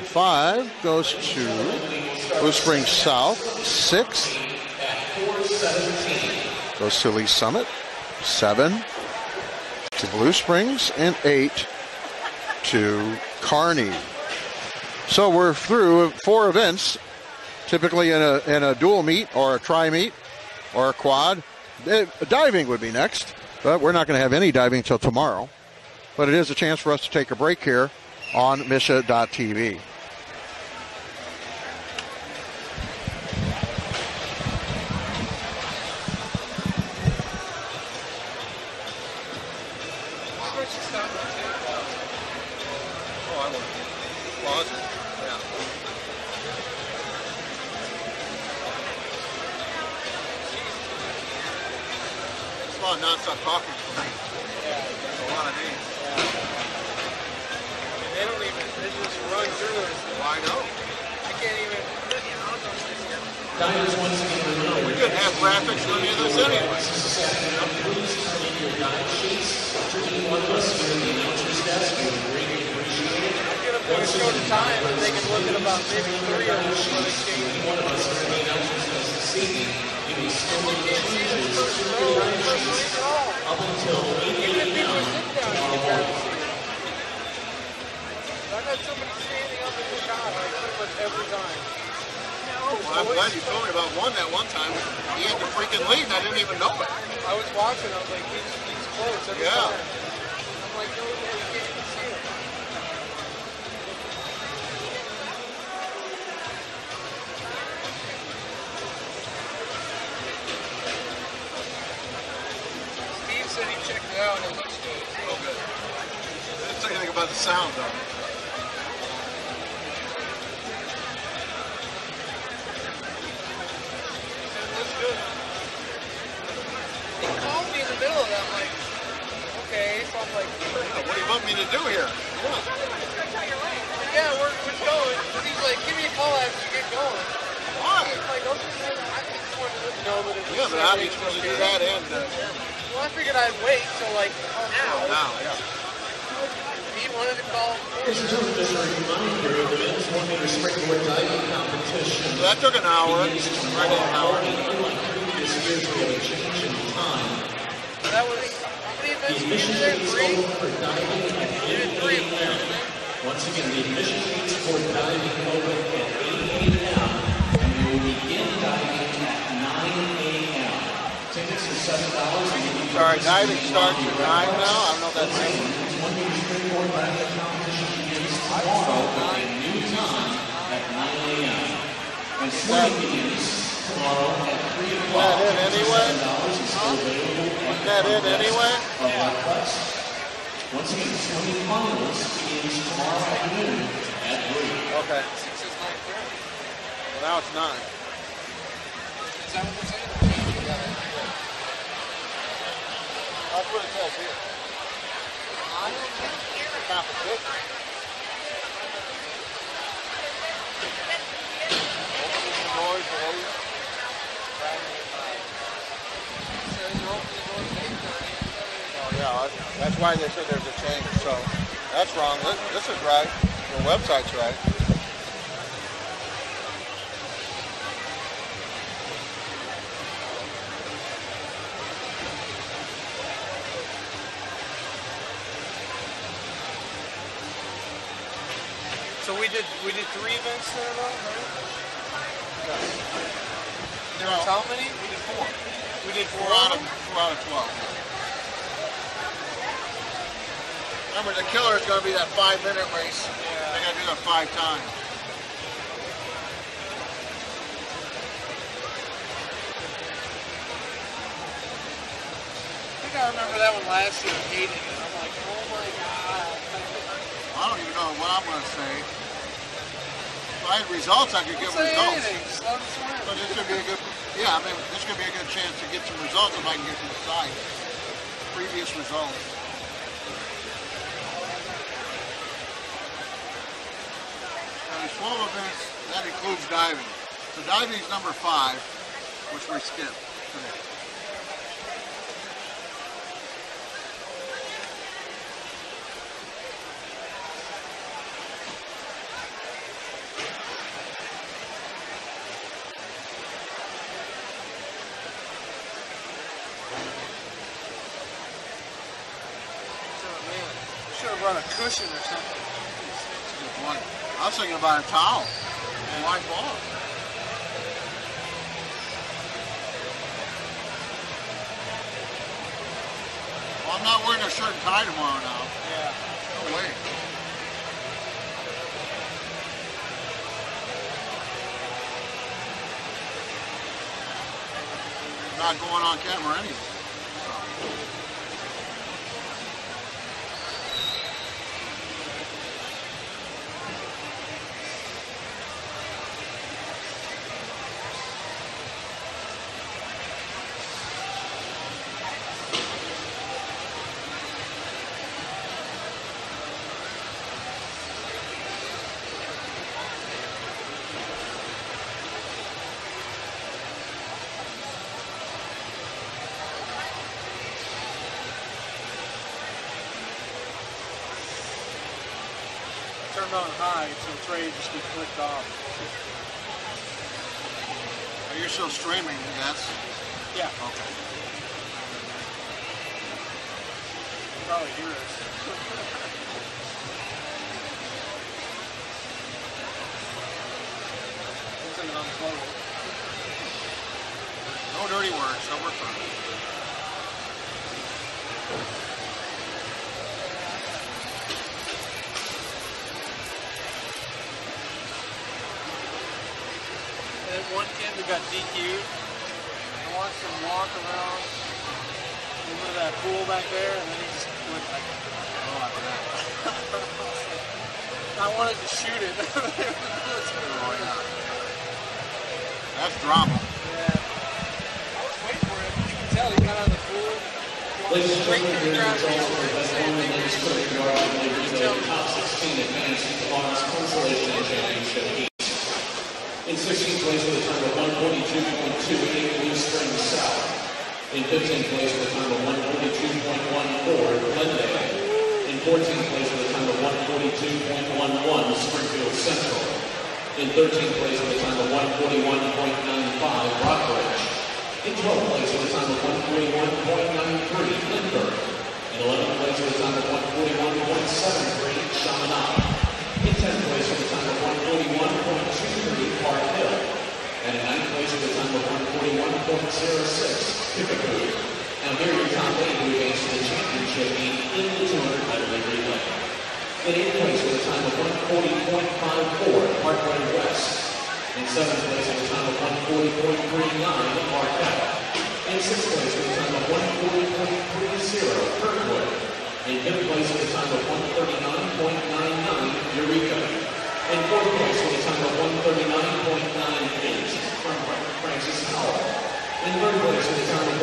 5 goes to Blue Springs South. 6 goes to Lee Summit. 7 to Blue Springs, and 8 to Kearney. So we're through 4 events. Typically in a dual meet or a tri-meet or a quad. Diving would be next, but we're not going to have any diving until tomorrow. But it is a chance for us to take a break here on MSHSAA.tv. lot of non-stop talking for me. Yeah. That's a lot of names. Yeah. I mean, they don't even, they just run through this. Well, I know. I can't even, Divers once again. We couldn't have graphics for any of this anyway. Please turn in your dive sheets to each one of us here at the announcer's desk. We would greatly appreciate it. I'm going to put a short time and they can look at about maybe 3 of them before they change. One of us here at the announcer's desk this evening, you may still You make can't see this changes first to row, your the dive first sheets league at all. up until 8 Even if people a.m. sit down, you can tomorrow barely morning. see it. I've had somebody standing up in the shot like pretty much every time. Well, I'm glad you told me about one that one time. He had the freaking lead and I didn't even know it. I was watching, I was like, he's close every Yeah. time. I'm like, no, you can't even see it. Steve said he checked it out and it looks good. Oh, good. I didn't say anything about the sound, though. It looks good. He called me in the middle of that. I'm like, okay. So I'm like, What do you want me to do here? yeah, we're going. But he's like, give me a call after you get going. Why? I'm like, okay, I just wanted to know that it was Yeah, but how do you supposed to do that and Well, I figured I'd wait till like now? Yeah. He wanted to call. Just a reminder, the men's 1-meter springboard diving competition. So that took an hour. Begins Right in an hour. Unlike previous years, we have a change in time. That was how many The events you admission did there? fees 3? open for diving at You did 3 of them. 8 a.m. Once again, the admission fees for diving open at 8 a.m. and we will begin diving at 9 a.m. Tickets are $7. Sorry, diving starts at 9 now. I don't know if that's it. 1-meter springboard diving competition begins tomorrow with a new time at 9 a.m. And swimming begins tomorrow at 3 o'clock. That it anyway? $7 is still available at That it anyway? of Rec-Plex. Once again, the swimming finals begins tomorrow afternoon at 3. Okay. 6 is 9:30. Well, now it's 9. Is that what they're saying? Yeah. That's what it says here. Competition. Opening the doors at 8. Oh, yeah, that's why they said there's a change. So that's wrong. This is right. Your website's right. So we did 3 events in a row, right? There was how many? We did 4. We did 4 4 out of 12. Remember, the killer is going to be that 5-minute race. Yeah. They got to do that 5 times. I think I remember that one last year. Hated it. I'm like, oh my god. I don't even know what I'm going to say. If I had results, I could give Say results. anything. Just let 'em swim. But this could be a good, yeah, I mean, this could be a good chance to get some results if I can get to the site. Previous results. Now, there's 12 events, that includes diving. So diving is number 5, which we skipped today. Should have run a cushion or something. Good point. I was thinking about a towel and white ball. Well, I'm not wearing a shirt and tie tomorrow now. Yeah. No way. I'm not going on camera anyway. turned on high, so Trey just gets flicked off. You're still streaming, yes? Yeah. Okay. You can probably hear us. Looks like it unplugged. No dirty words, no referring. And one kid that got DQ'd, I watched him walk around over that pool back there, and then he just went like, oh, after that. I wanted to shoot it. Oh, yeah. That's drama. Yeah. I was waiting for him. You can tell he got out of the pool. Ladies and Straight gentlemen, to the here grass. is also the best women in men's curling yard and ladies of the top 16 advanced to Mars Consolation Championship East. In 16th place with a time of 142.28, Blue Springs South. In 15th place with a time of 142.14, Glendale. In 14th place with a time of 142.11, Springfield Central. In 13th place with a time of 141.95, Rockbridge. In 12th place with a time of 141.93, Lindbergh. In 11th place with a time of 141.73, Chaminade. In 10th place with a time of 141.23, Park Hill. And in 9th place with a time of 141.06, Kickapoo. Now here are your top 8 who advance to the championship meet in the 200 meter relay. In 8th place with a time of 140.54, Parkway West. In 7th place with a time of 140.39, Marquette. In 6th place with a time of 140.30, Kirkwood. In 5th place with a time of 139.99, Eureka. In 4th place with a time of 139.98, Francis Howell. In 3rd place with a time of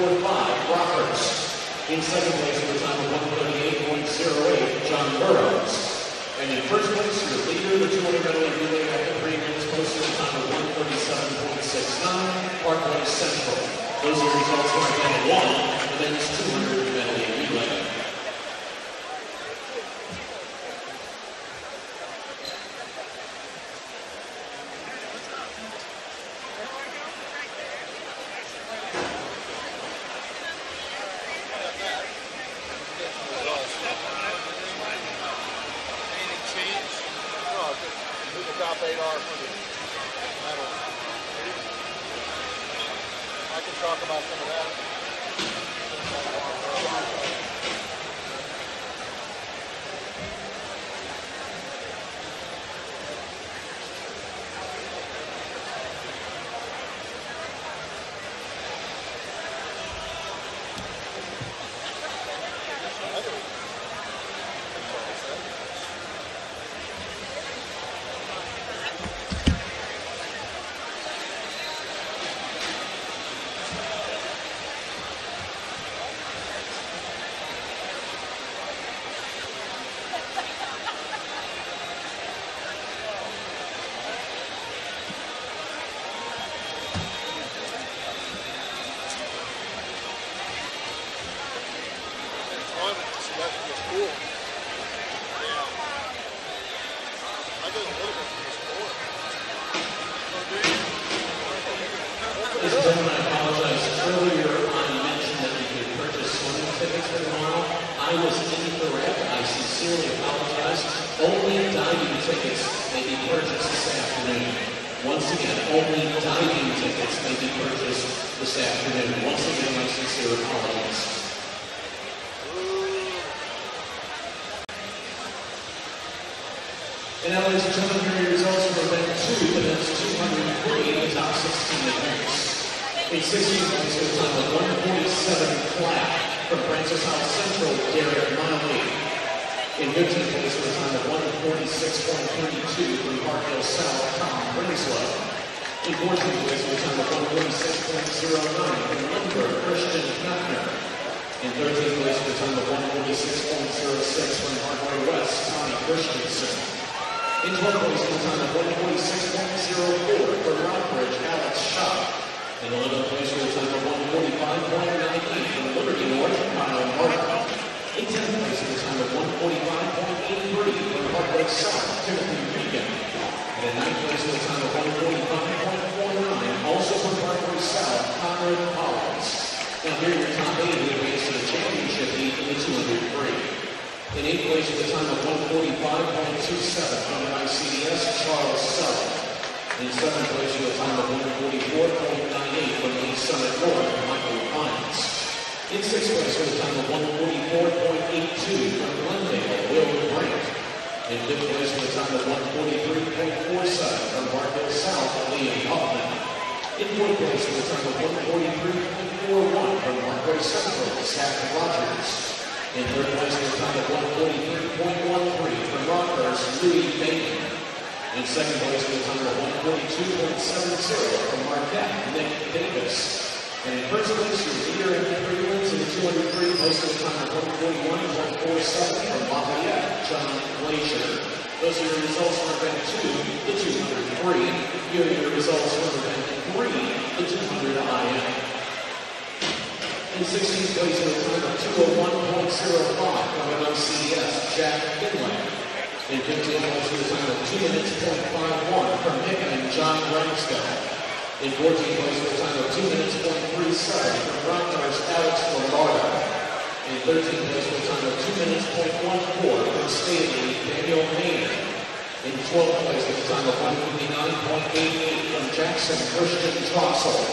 138.45, Rockhurst. In 2nd place with a time of 138.08, John Burroughs. And in 1st place, your leader of the 200 medley relay after 3 minutes posted a time of 137.69, Parkway Central. Those are the results for event 1 of the men's 200 medley relay. Talk about some of that. Ladies and gentlemen, I apologize. Earlier, I mentioned that you could purchase swimming tickets for tomorrow. I was incorrect. I sincerely apologize. Only diving tickets may be purchased this afternoon. Once again, only diving tickets may be purchased this afternoon. Once again, my sincere apologies. And now, ladies and gentlemen, here are your results for event 2, the men's 203, the top 16 advance. In 16th place with a time of 147 flat from Francis House Central, Derek Miley. In 15th place with a time of 146.32 from Parkhill South, Tom Brinslow. In 14th place with a time of 146.09 from Lindbergh, Christian Knappner. In 13th place with a time of 146.06 from Parkway West, Tommy Christensen. In 12th place with a time of 146.04 for Rockbridge, Alex Schott. In 11th place with a time of 145.98 from Liberty North, Kyle Martin. In 10th place with a time of 145.83 from In 8th place with a time of 1:45.27 from ICDS, Charles Sullivan. In 7th place with a time of 1:44.98 from East Summit North, Michael Hines. In 6th place with a time of 1:44.82 from Glendale, Will Grant. In 5th place with a time of 1:43.47 from Barkville South, Liam Hoffman. In 4th place with a time of 1:43.41 from Parkway Central, Zach Rogers. In 3rd place with a time of 1:43.13 from Rockhurst, Louis Bacon. In 2nd place with a time of 1:42.70 from Marquette, Nick Davis. And in 1st place, your leader in the prelims in the 200 free post with a time of 1:41.47 from Lafayette, John Glacier. Those are your results for event 2, the 200 free. Here are your results for event 3, the 200 IM. In 16th place with a time of 2:01.05 from MCS, Jack Finlay. In 15th place with a time of 2:01.51 from Hickman, John Ramsdale. In 14th place with a time of 2:37 from Rockhurst, Alex Lombardo. In 13th place with a time of 2:14 from Staley, Daniel Maynard. In 12th place with a time of 1:59.88 from Jackson, Christian Trossel.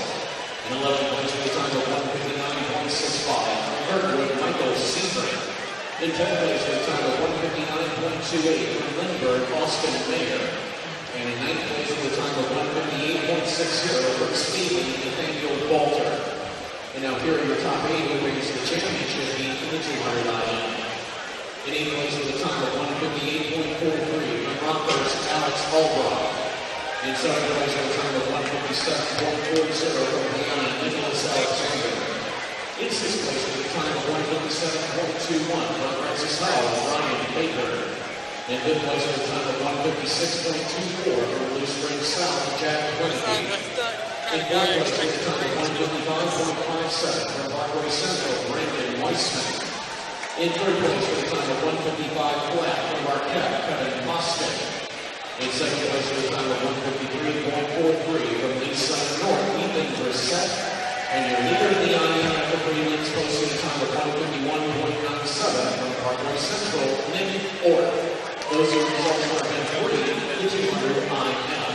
In 11th place with a time of 1:59.65 from Kirkwood, Michael Seabrand. In 10th place with a time of 1:59.28 from Lindbergh, Austin Mayer. And in 9th place with a time of 1:58.60 from Stephen, Nathaniel Balter. And now here are your top 8 who brings the championship heat in the 200 IM. In 8th place with a time of 1:58.43 from Rockhurst, Alex Albright. In 7th place with a time of 1:57.40 from Leon Nicholas Alexander. In 6th place with a time of 1:57.21 from Francis Howell, Ryan Baker. In 5th place with a time of 1:56.24 from Blue Springs South, Jack Quincy. In 4th place with a time of 1:55.57 from Parkway Central, Brandon Weissman. In 3rd place with a time of 1:55 flat from Marquette, Kevin Mostin. In 2nd place with a time of 1:53.43 from East Summit North, Ethan Brissett. And your leader in the IM after prelims posted a time of 1:51.97 from Parkway Central, Nick Orr. Those are the results for event 3, the 200 IM.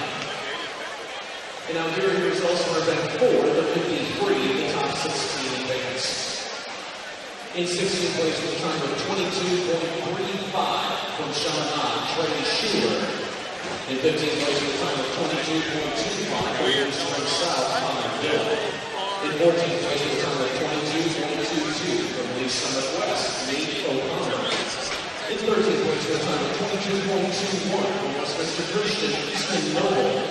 And now here are your results for event 4, the 50 free, the top 16 events. In 16th place with a time of 22.35 from Chaminade, Trey Schuler. In 15th place with a time of 22.25 from Blue Springs South, Connor Gill. In 14th place with a time of 22.22 from Lee Summit West, Nate O'Connor. In 13th place with a time of 22.21 from Westminster Christian, Easton Noble.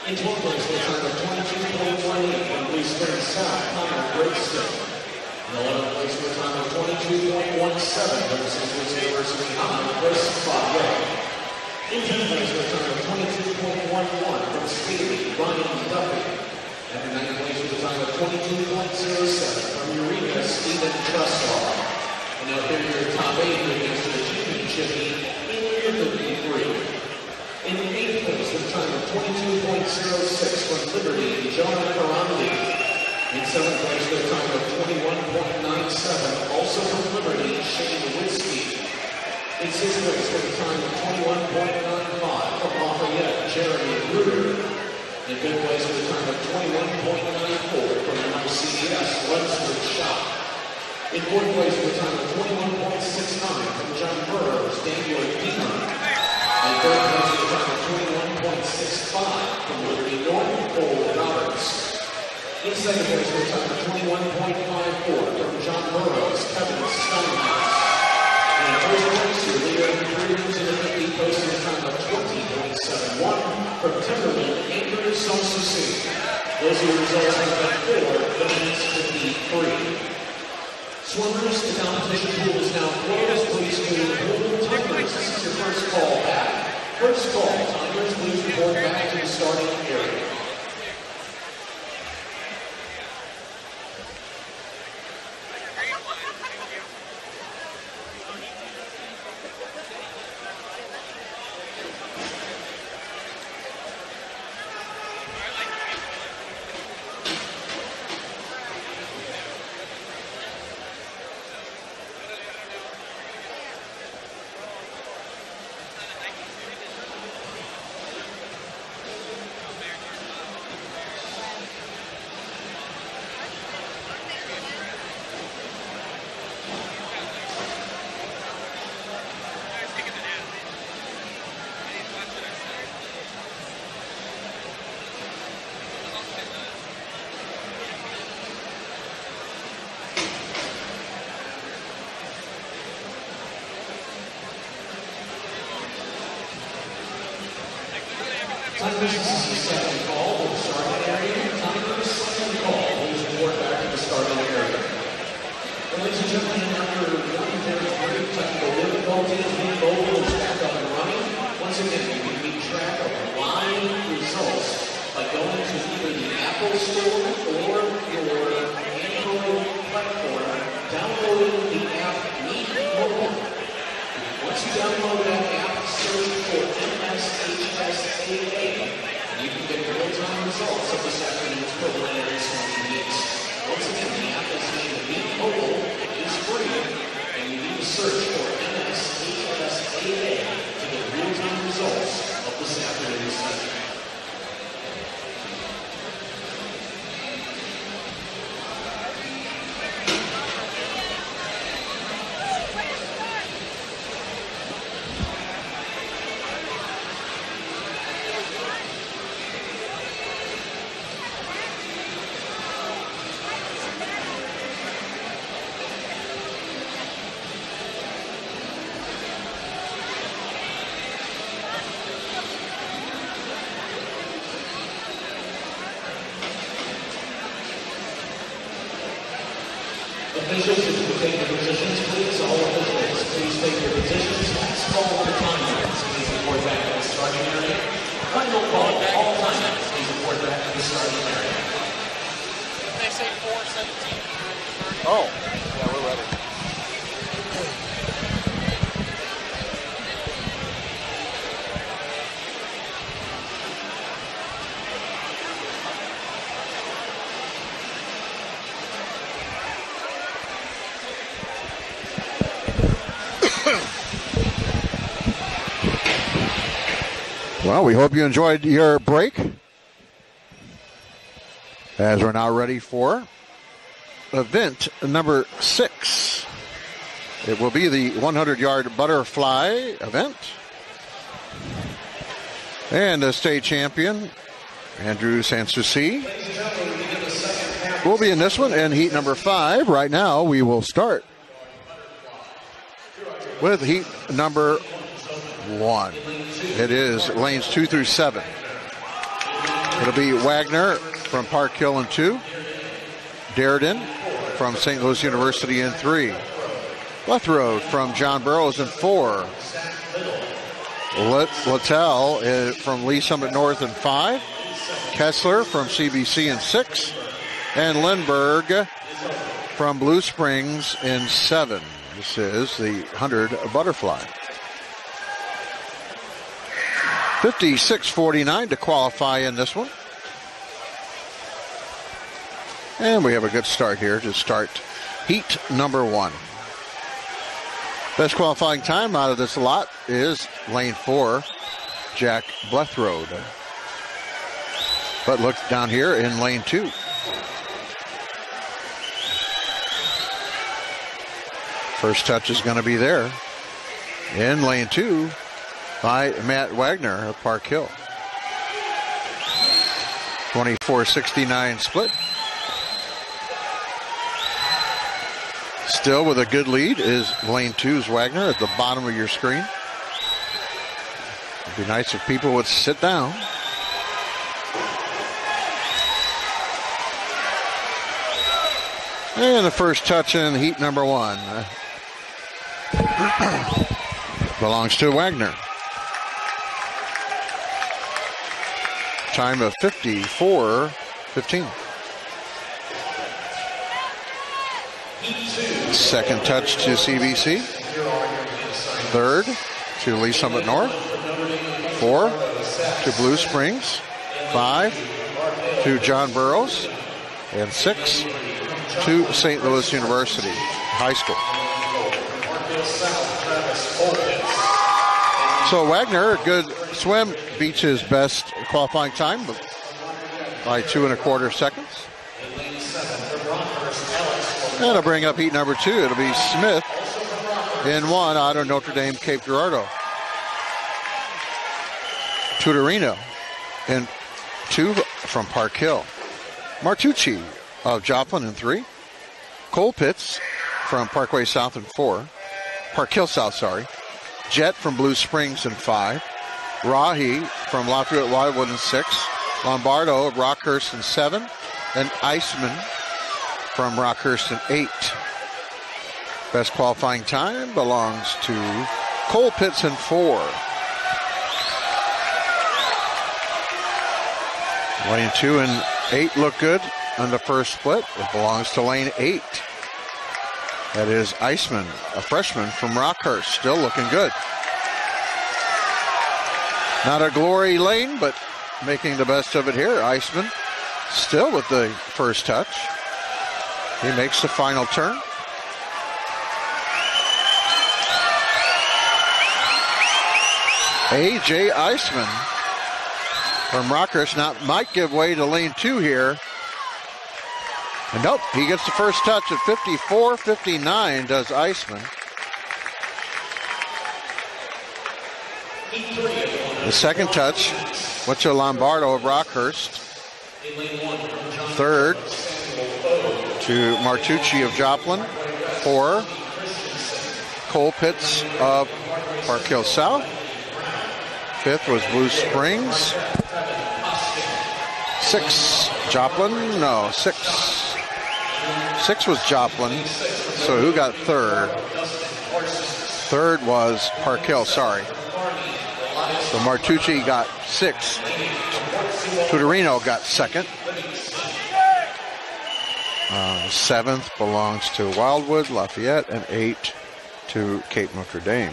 In 12th place with a time of 22.18 from Blue Springs South, Connor Gregston. In 11th place with a time of 22.17 from St. Louis University High, Chris Botway. In 10th place with a time of 22.11 from Staley, Ryan Duffy. And in 9th place with a time of 22.07 from Eureka, Stephen Trustlaw. And now here are your top 8 who advance to the championship heat in year 53. In 8th place with a time of 22.06 from Liberty, John Karandi. In 7th place with a time of 21.97, also from Liberty, Shane Winsky. In 6th place with a time of 21.95 from Lafayette, Jeremy Ruder. In 5th place with a time of 21.94 from MCDS, Lunsford Shop. In 4th place with a time of 21.69 from John Burroughs, Daniel Beamer. In 3rd place with a time of 21.65 from Liberty North, Cole Roberts. In 2nd place with a time of 21.54 from John Burroughs, Kevin Steinhaus. And in 1st place, your leader in the prelims in the 50 posted a time of 20.71 from Timberland, Andrew Soucy. Those are your results for event 4, the men's 53. Swimmers, the competition pool is now closed. Please move pool timers. This is your first call back. First call, timers, please report back to the starting area. Timers, this is the second call to the starting area. Timers, second call. Please report back to the starting area. Ladies and gentlemen, after one very brief technical difficulties, the mobile is back up and running. Once again, you can keep track of live results by going to either the Apple Store or your Android platform, downloading the app Meet Mobile. Once you download that app, search for MSHSAA, and you can get real-time results of this afternoon's preliminary swimming meets. Once again, the app is named Meet Mobile. It is free, and you need to search for MSHSAA to get real-time results of this afternoon's session. Officials, if you take your positions, please. All officials, please take your positions. Last call for timers. Please report back to the starting area. Final call, all timers. Please report back to the starting area. They say 4:17. Oh, yeah, we're ready. Well, we hope you enjoyed your break, as we're now ready for event number 6. It will be the 100-yard butterfly event. And the state champion, Andrew Sanssouci, will be in this one in heat number 5. Right now, we will start with heat number 1. It is lanes 2 through 7. It'll be Wagner from Park Hill in 2. Darden from St. Louis University in 3. Lethroad from John Burroughs in 4. Littell from Lee Summit North in 5. Kessler from CBC in 6. And Lindbergh from Blue Springs in 7. This is the 100 butterfly. 56:49 to qualify in this one. And we have a good start here to start heat number 1. Best qualifying time out of this lot is lane 4, Jack Blethroad. But look down here in lane 2. First touch is going to be there in lane 2 by Matt Wagner of Park Hill. 24:69 split. Still with a good lead is lane 2's Wagner at the bottom of your screen. It'd be nice if people would sit down. And the first touch in heat number 1 belongs to Wagner. Time of 54:15. Second touch to CBC. Third to Lee Summit North. 4 to Blue Springs. 5 to John Burroughs. And 6 to St. Louis University High School. So Wagner, good swim, beats his best qualifying time by 2 1/4 seconds. And it'll bring up heat number 2. It'll be Smith in 1 out of Notre Dame Cape Girardeau. Tutorino in 2 from Park Hill. Martucci of Joplin in 3. Cole Pitts from Parkway South in 4. Park Hill South, sorry. Jet from Blue Springs in 5. Rahi from Lafayette Wildwood in 6. Lombardo of Rockhurst in 7. And Iceman from Rockhurst in 8. Best qualifying time belongs to Cole Pitts in 4. Lane 2 and 8 look good on the first split. It belongs to lane 8. That is Iceman, a freshman from Rockhurst, still looking good. Not a glory lane, but making the best of it here. Iceman still with the first touch. He makes the final turn. A.J. Iceman from Rockhurst now might give way to lane 2 here. And nope, he gets the first touch at 54-59 does Iceman. The second touch went to Lombardo of Rockhurst. Third to Martucci of Joplin. 4, Cole Pitts of Park Hill South. 5th was Blue Springs. 6, Joplin. No, 6. 6 was Joplin. So who got 3rd? 3rd was Park Hill, sorry. So Martucci got 6th. Tutorino got 2nd. 7th belongs to Wildwood, Lafayette, and 8 to Cape Notre Dame.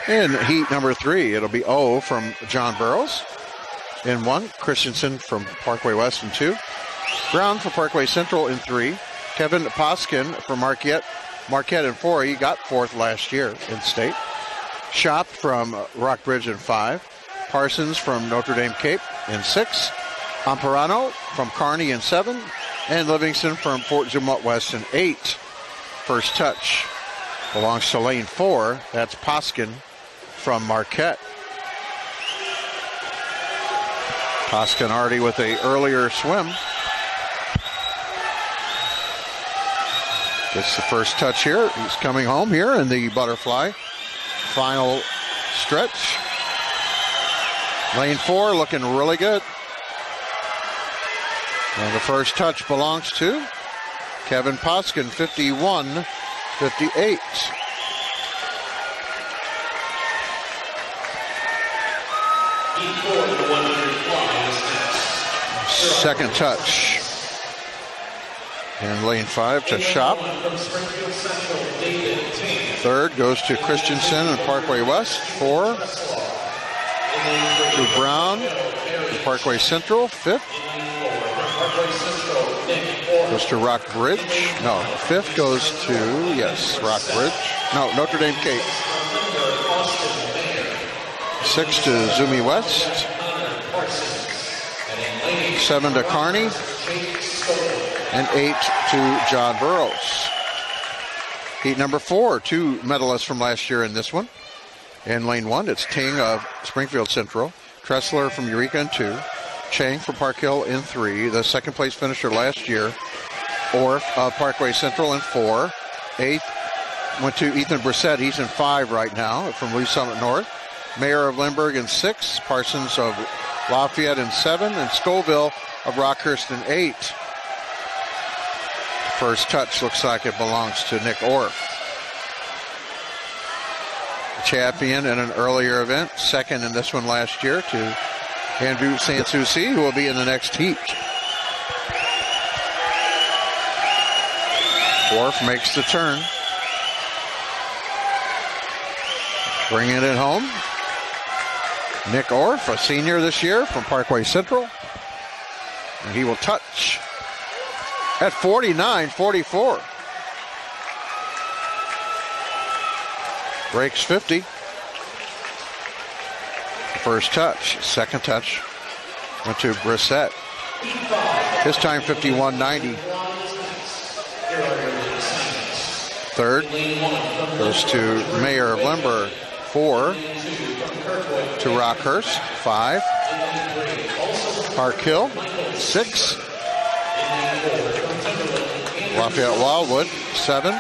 In heat number 3, it'll be O from John Burroughs. In 1, Christensen from Parkway West in 2. Brown for Parkway Central in 3. Kevin Poskin from Marquette in 4. He got 4th last year in state. Shop from Rockbridge in 5. Parsons from Notre Dame Cape in 6. Amparano from Kearney in 7. And Livingston from Fort Zumwalt West in 8. First touch belongs to lane 4. That's Poskin from Marquette. Poskin already with a earlier swim. Gets the first touch here. He's coming home here in the butterfly. Final stretch. Lane 4 looking really good. And the first touch belongs to Kevin Poskin, 51-58. Second touch. And lane 5 to Shop. Third goes to Christensen and Parkway West. 4 to Brown and Parkway Central. 5th goes to Rockbridge. No, 5th goes to, yes, Rockbridge. No, Notre Dame Cape. 6 to Zumi West. 7 to Kearney. And 8 to John Burroughs. Heat number 4, 2 medalists from last year in this one. In lane 1, it's Ting of Springfield Central. Tressler from Eureka in 2. Chang from Park Hill in 3. The second place finisher last year. Orff of Parkway Central in 4. 8th went to Ethan Brissett. He's in 5 right now from Lee Summit North. Mayor of Lindbergh in 6. Parsons of Lafayette in 7. And Scoville of Rockhurst in 8. First touch looks like it belongs to Nick Orff. Champion in an earlier event, second in this one last year to Andrew Sanssouci, who will be in the next heat. Orff makes the turn. Bringing it home. Nick Orff, a senior this year from Parkway Central. And he will touch at 49-44. Breaks 50. First touch, second touch went to Brissett. His time 51.90. Third goes to Mayor of Lindbergh. 4 to Rockhurst. 5 Park Hill. 6 Lafayette Wildwood. 7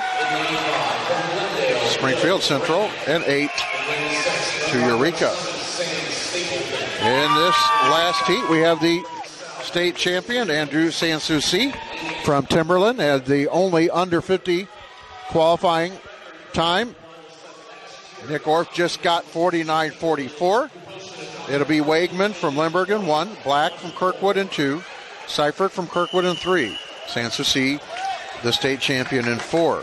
Springfield Central. And 8 to Eureka. In this last heat, we have the state champion, Andrew Sanssouci from Timberland, as the only under 50 qualifying time. Nick Orff just got 49.44. It'll be Wegman from Lindbergh in 1, Black from Kirkwood in 2, Seifert from Kirkwood in 3. Sanssouci, the state champion, in 4.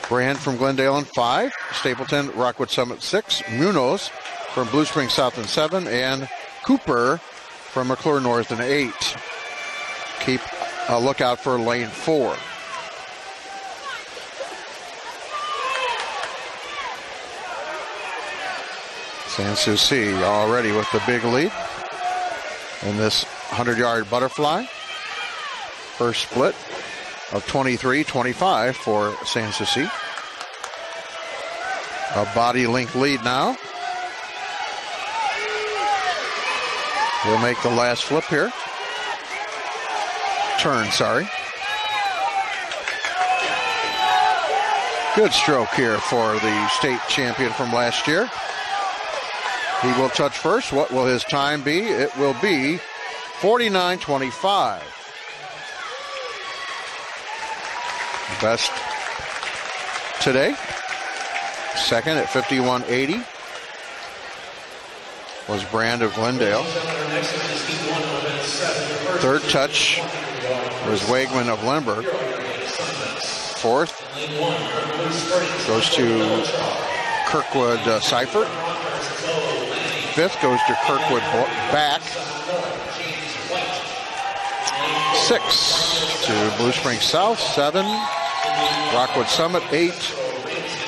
Brand from Glendale in 5, Stapleton, Rockwood Summit 6, Munoz from Blue Springs South in 7, and Cooper from McClure North in 8. Keep a lookout for lane 4. Sanssouci already with the big lead in this 100-yard butterfly. First split of 23-25 for Sanssouci. A body link lead now. He'll make the last flip here. Turn, sorry. Good stroke here for the state champion from last year. He will touch first. What will his time be? It will be 49.25. Best today. Second at 51.80 was Brand of Glendale. Third touch was Wegman of Lindbergh. Fourth goes to Kirkwood Seifert. Fifth goes to Kirkwood back. 6 to Blue Springs South. 7 Rockwood Summit. 8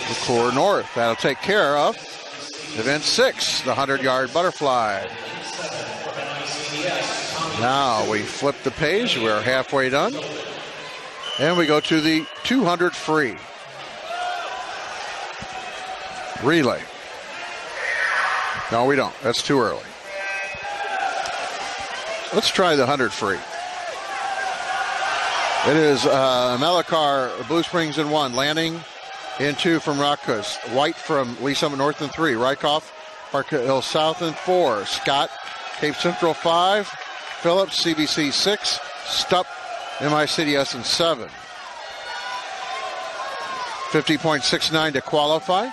McClure North. That'll take care of event 6, the 100-yard butterfly. Now we flip the page. We're halfway done. And we go to the 200 free relay. No, we don't. That's too early. Let's try the 100 free. It is Melikar, Blue Springs in 1, Lanning in 2 from Rockhurst, White from Lee Summit North in 3, Rykoff, Park Hill South in 4, Scott, Cape Central 5, Phillips, CBC 6, Stupp, MICDS in 7. 50.69 to qualify.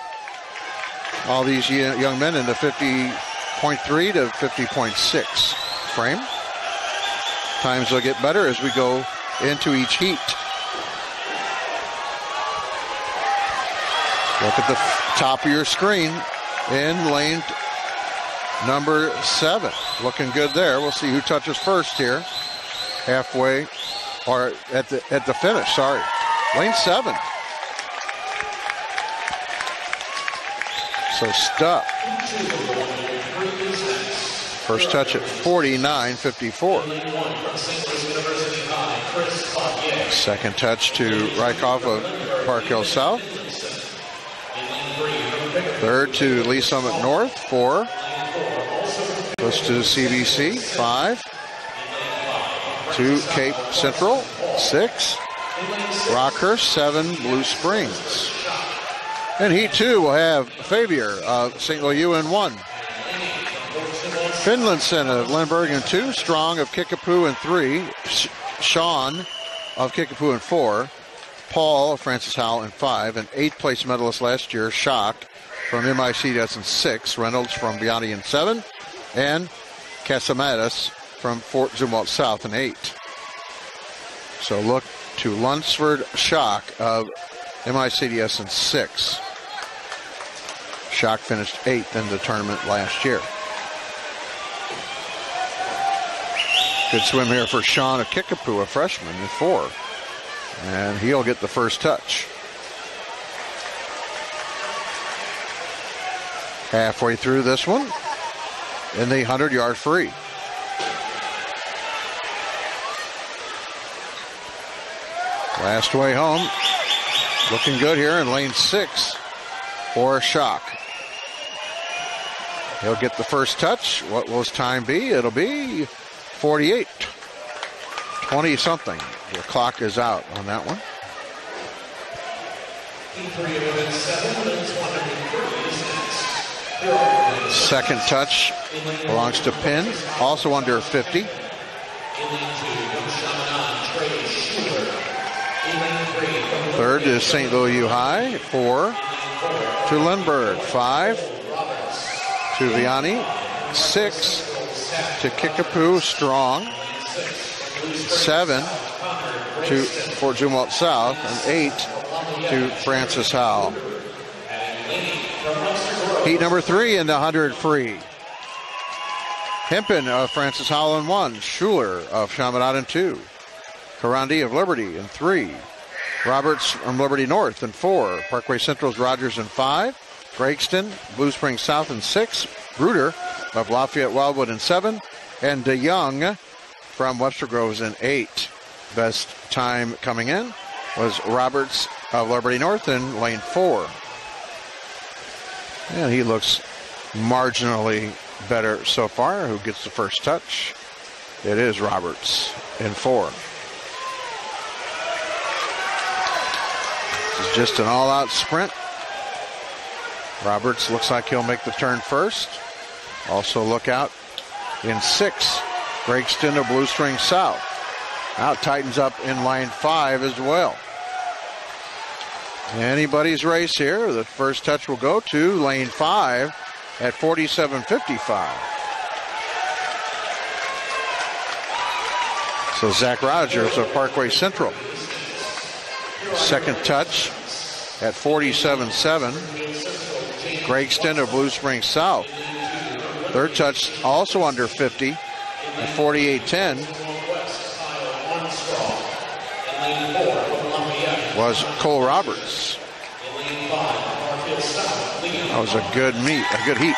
All these young men in the 50.3 to 50.6 frame. Times will get better as we go into each heat. Look at the top of your screen in lane number 7. Looking good there. We'll see who touches first here. Halfway, or at the finish, sorry. Lane 7. So Stupp. First touch at 49.54. Second touch to Rykoff of Park Hill South. Third to Lee Summit North. 4 goes to CBC. 5 to Cape Central. 6 Rockhurst. 7 Blue Springs. And Heat 2 will have Favier of St. Louis U in 1. Finlayson of Lindbergh in 2. Strong of Kickapoo in 3. Sean of Kickapoo in 4. Paul of Francis Howell in 5. And 8th place medalist last year, Schock from MICDS in 6. Reynolds from Vianney in 7. And Casamadas from Fort Zumwalt South in 8. So look to Lunsford, Schock of MICDS in 6. Schock finished 8th in the tournament last year. Good swim here for Sean of Kickapoo, a freshman in 4. And he'll get the first touch. Halfway through this one in the 100-yard free. Last way home. Looking good here in lane 6 for Schock. He'll get the first touch. What will his time be? It'll be 48. 20-something. The clock is out on that one. Second touch belongs to Penn, also under 50. Third is St. Louis U High. 4 to Lindbergh. 5 to Vianney. 6 to Kickapoo Strong. 7 to Fort Zumwalt South. And 8 to Francis Howell. Heat number 3 in the 100 free. Hempen of Francis Howell in 1. Schuler of Chaminade in 2. Karandi of Liberty in 3. Roberts from Liberty North in 4. Parkway Central's Rogers in 5. Gregston, Blue Springs South in 6. Bruder of Lafayette Wildwood in 7. And DeYoung from Webster Groves in 8. Best time coming in was Roberts of Liberty North in lane 4. And he looks marginally better so far. Who gets the first touch? It is Roberts in 4. This is just an all-out sprint. Roberts looks like he'll make the turn first. Also look out in 6. Gregston of Blue Springs South. Now it tightens up in line 5 as well. Anybody's race here. The first touch will go to lane 5 at 47.55. So Zach Rogers of Parkway Central. Second touch at 47.7. Gregston of Blue Springs South. Third touch also under 50 at 48.10. Was Cole Roberts. That was a good heat.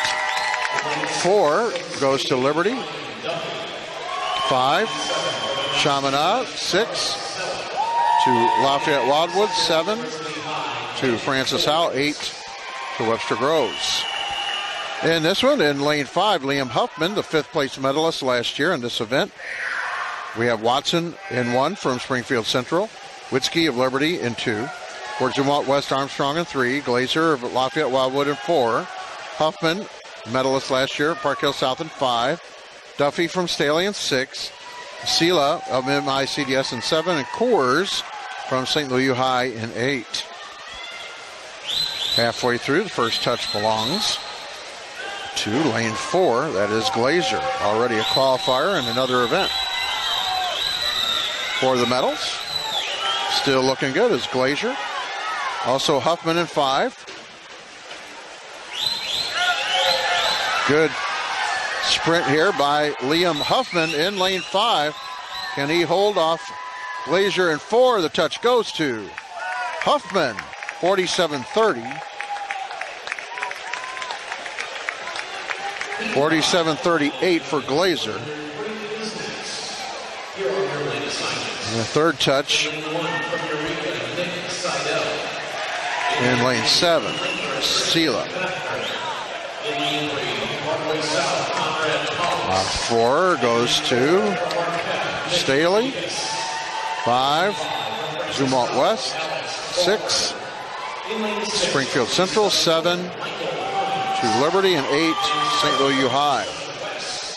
4 goes to Liberty. 5, Chaminade. 6 to Lafayette Wildwood. 7 to Francis Howell. 8 to Webster Groves. In this one, in lane 5, Liam Huffman, the 5th place medalist last year in this event. We have Watson in 1 from Springfield Central. Witzke of Liberty in 2. Fort Zumwalt West Armstrong in 3. Glazer of Lafayette Wildwood in 4. Huffman, medalist last year, Park Hill South in 5. Duffy from Staley in 6. Sela of MICDS in 7. And Coors from St. Louis U High in 8. Halfway through, the first touch belongs to lane 4. That is Glazer, already a qualifier in another event. For the medals, still looking good is Glazer. Also Huffman in 5. Good sprint here by Liam Huffman in lane 5. Can he hold off Glazer in 4? The touch goes to Huffman, 47.30. 47.38 for Glazer. And the third touch in lane 7, Sela. 4 goes to Staley. 5, Zumwalt West. 6, Springfield Central. 7 to Liberty. And 8, St. Louis U High.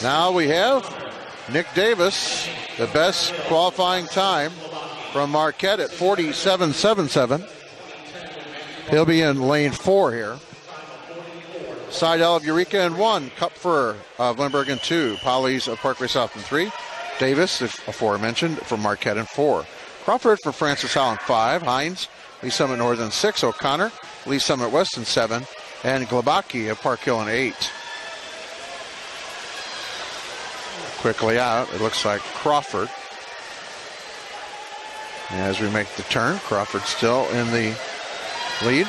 Now we have Nick Davis, the best qualifying time from Marquette at 47.77. He'll be in lane 4 here. Seidel of Eureka in 1. Kupfer of Lindbergh in 2. Polly's of Parkway South in 3. Davis, if aforementioned, from Marquette in 4. Crawford for Francis Howell in 5. Hines, Lee Summit North in 6. O'Connor, Lee Summit West in 7. And Glabaki of Park Hill in 8. Quickly out, it looks like Crawford. As we make the turn, Crawford still in the lead.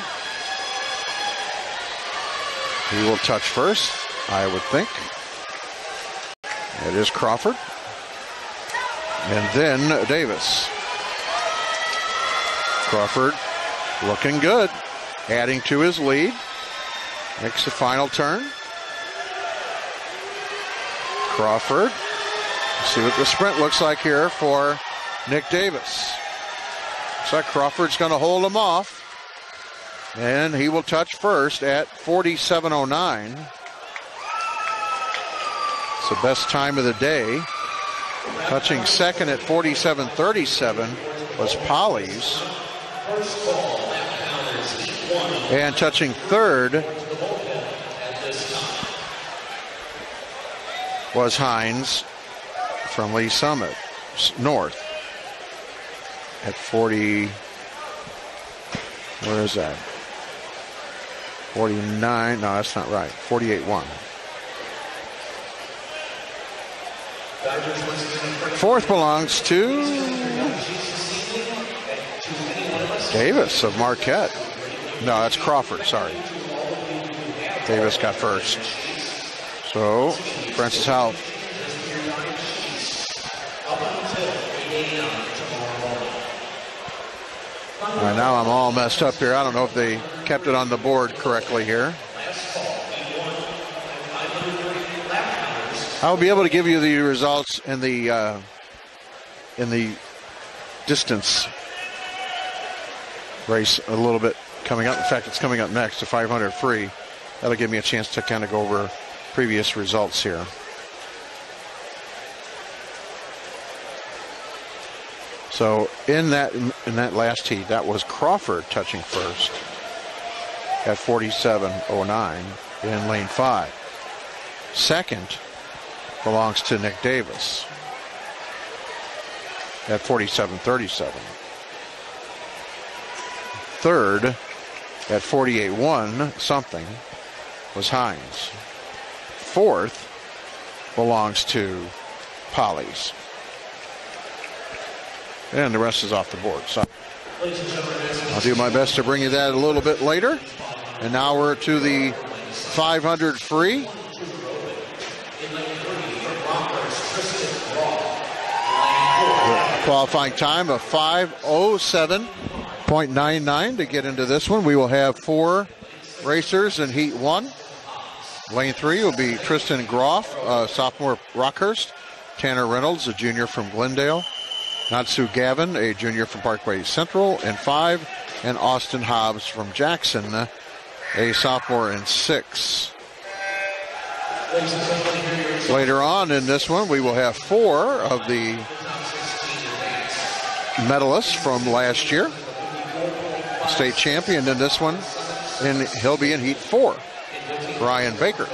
He will touch first, I would think. It is Crawford. And then Davis. Crawford looking good, adding to his lead. Makes the final turn. Crawford. Let's see what the sprint looks like here for Nick Davis. Looks like Crawford's going to hold him off. And he will touch first at 47:09. It's the best time of the day. Touching second at 47:37 was Polly's. And touching third was Hines from Lee Summit North at 40. Where is that? 49. No, that's not right. 48-1. Fourth belongs to Davis of Marquette. No, that's Crawford, sorry. Davis got first. So, Francis Howell. All right, now I'm all messed up here. I don't know if they kept it on the board correctly here. I'll be able to give you the results in the distance race a little bit coming up. In fact, it's coming up next, the 500 free. That'll give me a chance to kind of go over previous results here. So in that last heat, that was Crawford touching first at 47:09 in lane 5. Second belongs to Nick Davis at 47:37. Third at 48:1 something was Hines. Fourth belongs to Polly's. And the rest is off the board. So I'll do my best to bring you that a little bit later. And now we're to the 500 free. The qualifying time of 5:07.99 to get into this one. We will have 4 racers in heat 1. Lane 3 will be Tristan Groff, sophomore Rockhurst. Tanner Reynolds, a junior from Glendale. Natsu Gavin, a junior from Parkway Central in 5. And Austin Hobbs from Jackson, a sophomore in 6. Later on in this one, we will have 4 of the medalists from last year. State champion in this one, and he'll be in heat 4. Brian Baker.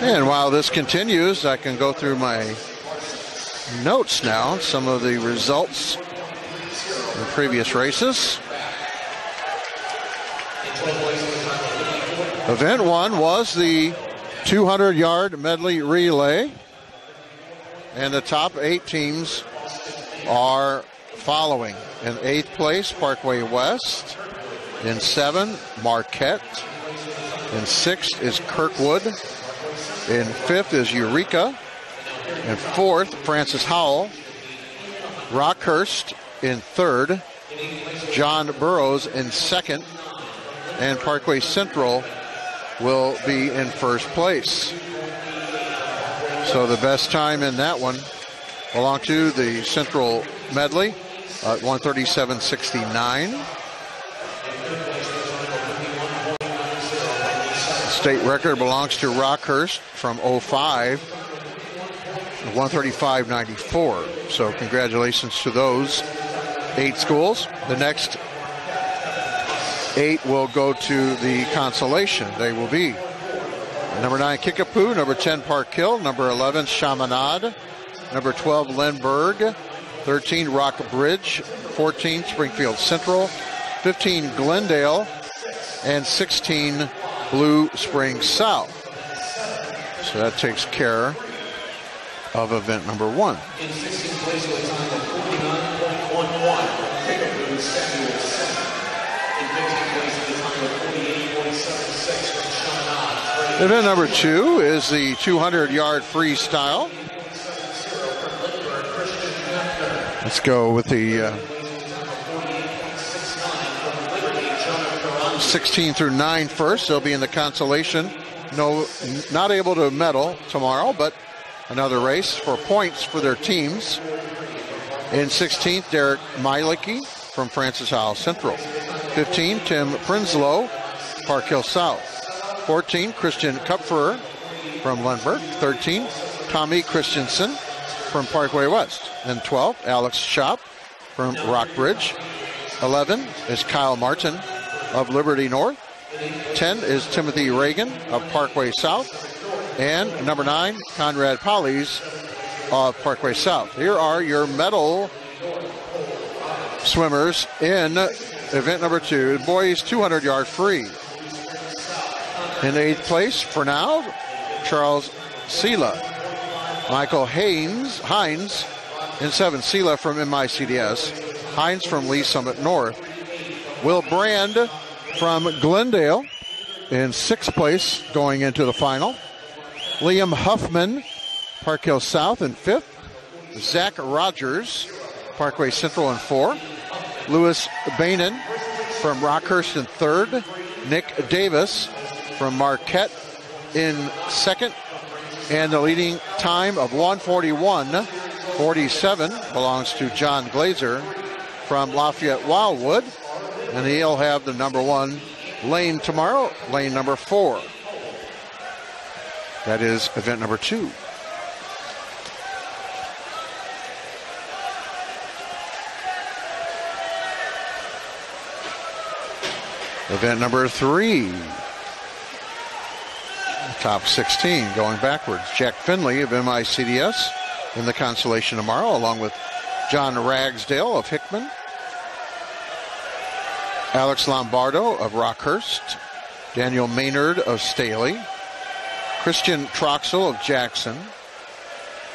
And while this continues, I can go through my notes now, some of the results in previous races. Event 1 was the 200-yard medley relay, and the top 8 teams are following. In 8th place, Parkway West. In 7, Marquette. In 6th is Kirkwood. In 5th is Eureka. In 4th, Francis Howell. Rockhurst in 3rd. John Burroughs in 2nd. And Parkway Central will be in 1st place. So the best time in that one belonged to the Central medley at 1:37.69. State record belongs to Rockhurst from 05, 1:35.94. So congratulations to those 8 schools. The next 8 will go to the consolation. They will be number 9, Kickapoo, number 10, Park Hill, number 11, Chaminade, number 12, Lindbergh, 13, Rock Bridge, 14, Springfield Central, 15, Glendale, and 16, Blue Springs South. So that takes care of event number 1. In 16th place with a time of 49.11, Kickapoo Samuel Center. In 15th place with a time of 48.76 from Chaminade. Event number 2 is the 200-yard freestyle. Let's go with the 16 through 9 first. They'll be in the consolation. No, not able to medal tomorrow, but another race for points for their teams. In 16th, Derek Mielicki from Francis Howell Central. 15, Tim Prinsloo, Park Hill South. 14, Christian Kupferer from Lindbergh. 13, Tommy Christensen from Parkway West. And 12, Alex Schopp from Rockbridge. 11 is Kyle Martin of Liberty North. 10 is Timothy Reagan of Parkway South. And number 9, Conrad Pollies of Parkway South. Here are your medal swimmers in event number 2, boys 200-yard free. In 8th place for now, Charles Sela. Michael Hines in 7th, Sela from MICDS. Hines from Lee Summit North. Will Brand from Glendale in 6th place going into the final. Liam Huffman, Park Hill South in 5th. Zach Rogers, Parkway Central in 4th. Lewis Bainan from Rockhurst in 3rd. Nick Davis from Marquette in 2nd. And the leading time of 1:41.47 belongs to John Glazer from Lafayette Wildwood. And he'll have the number 1 lane tomorrow, lane number 4. That is event number 2. Event number 3. Top 16 going backwards. Jack Finley of MICDS in the consolation tomorrow, along with John Ragsdale of Hickman. Alex Lombardo of Rockhurst. Daniel Maynard of Staley. Christian Troxel of Jackson.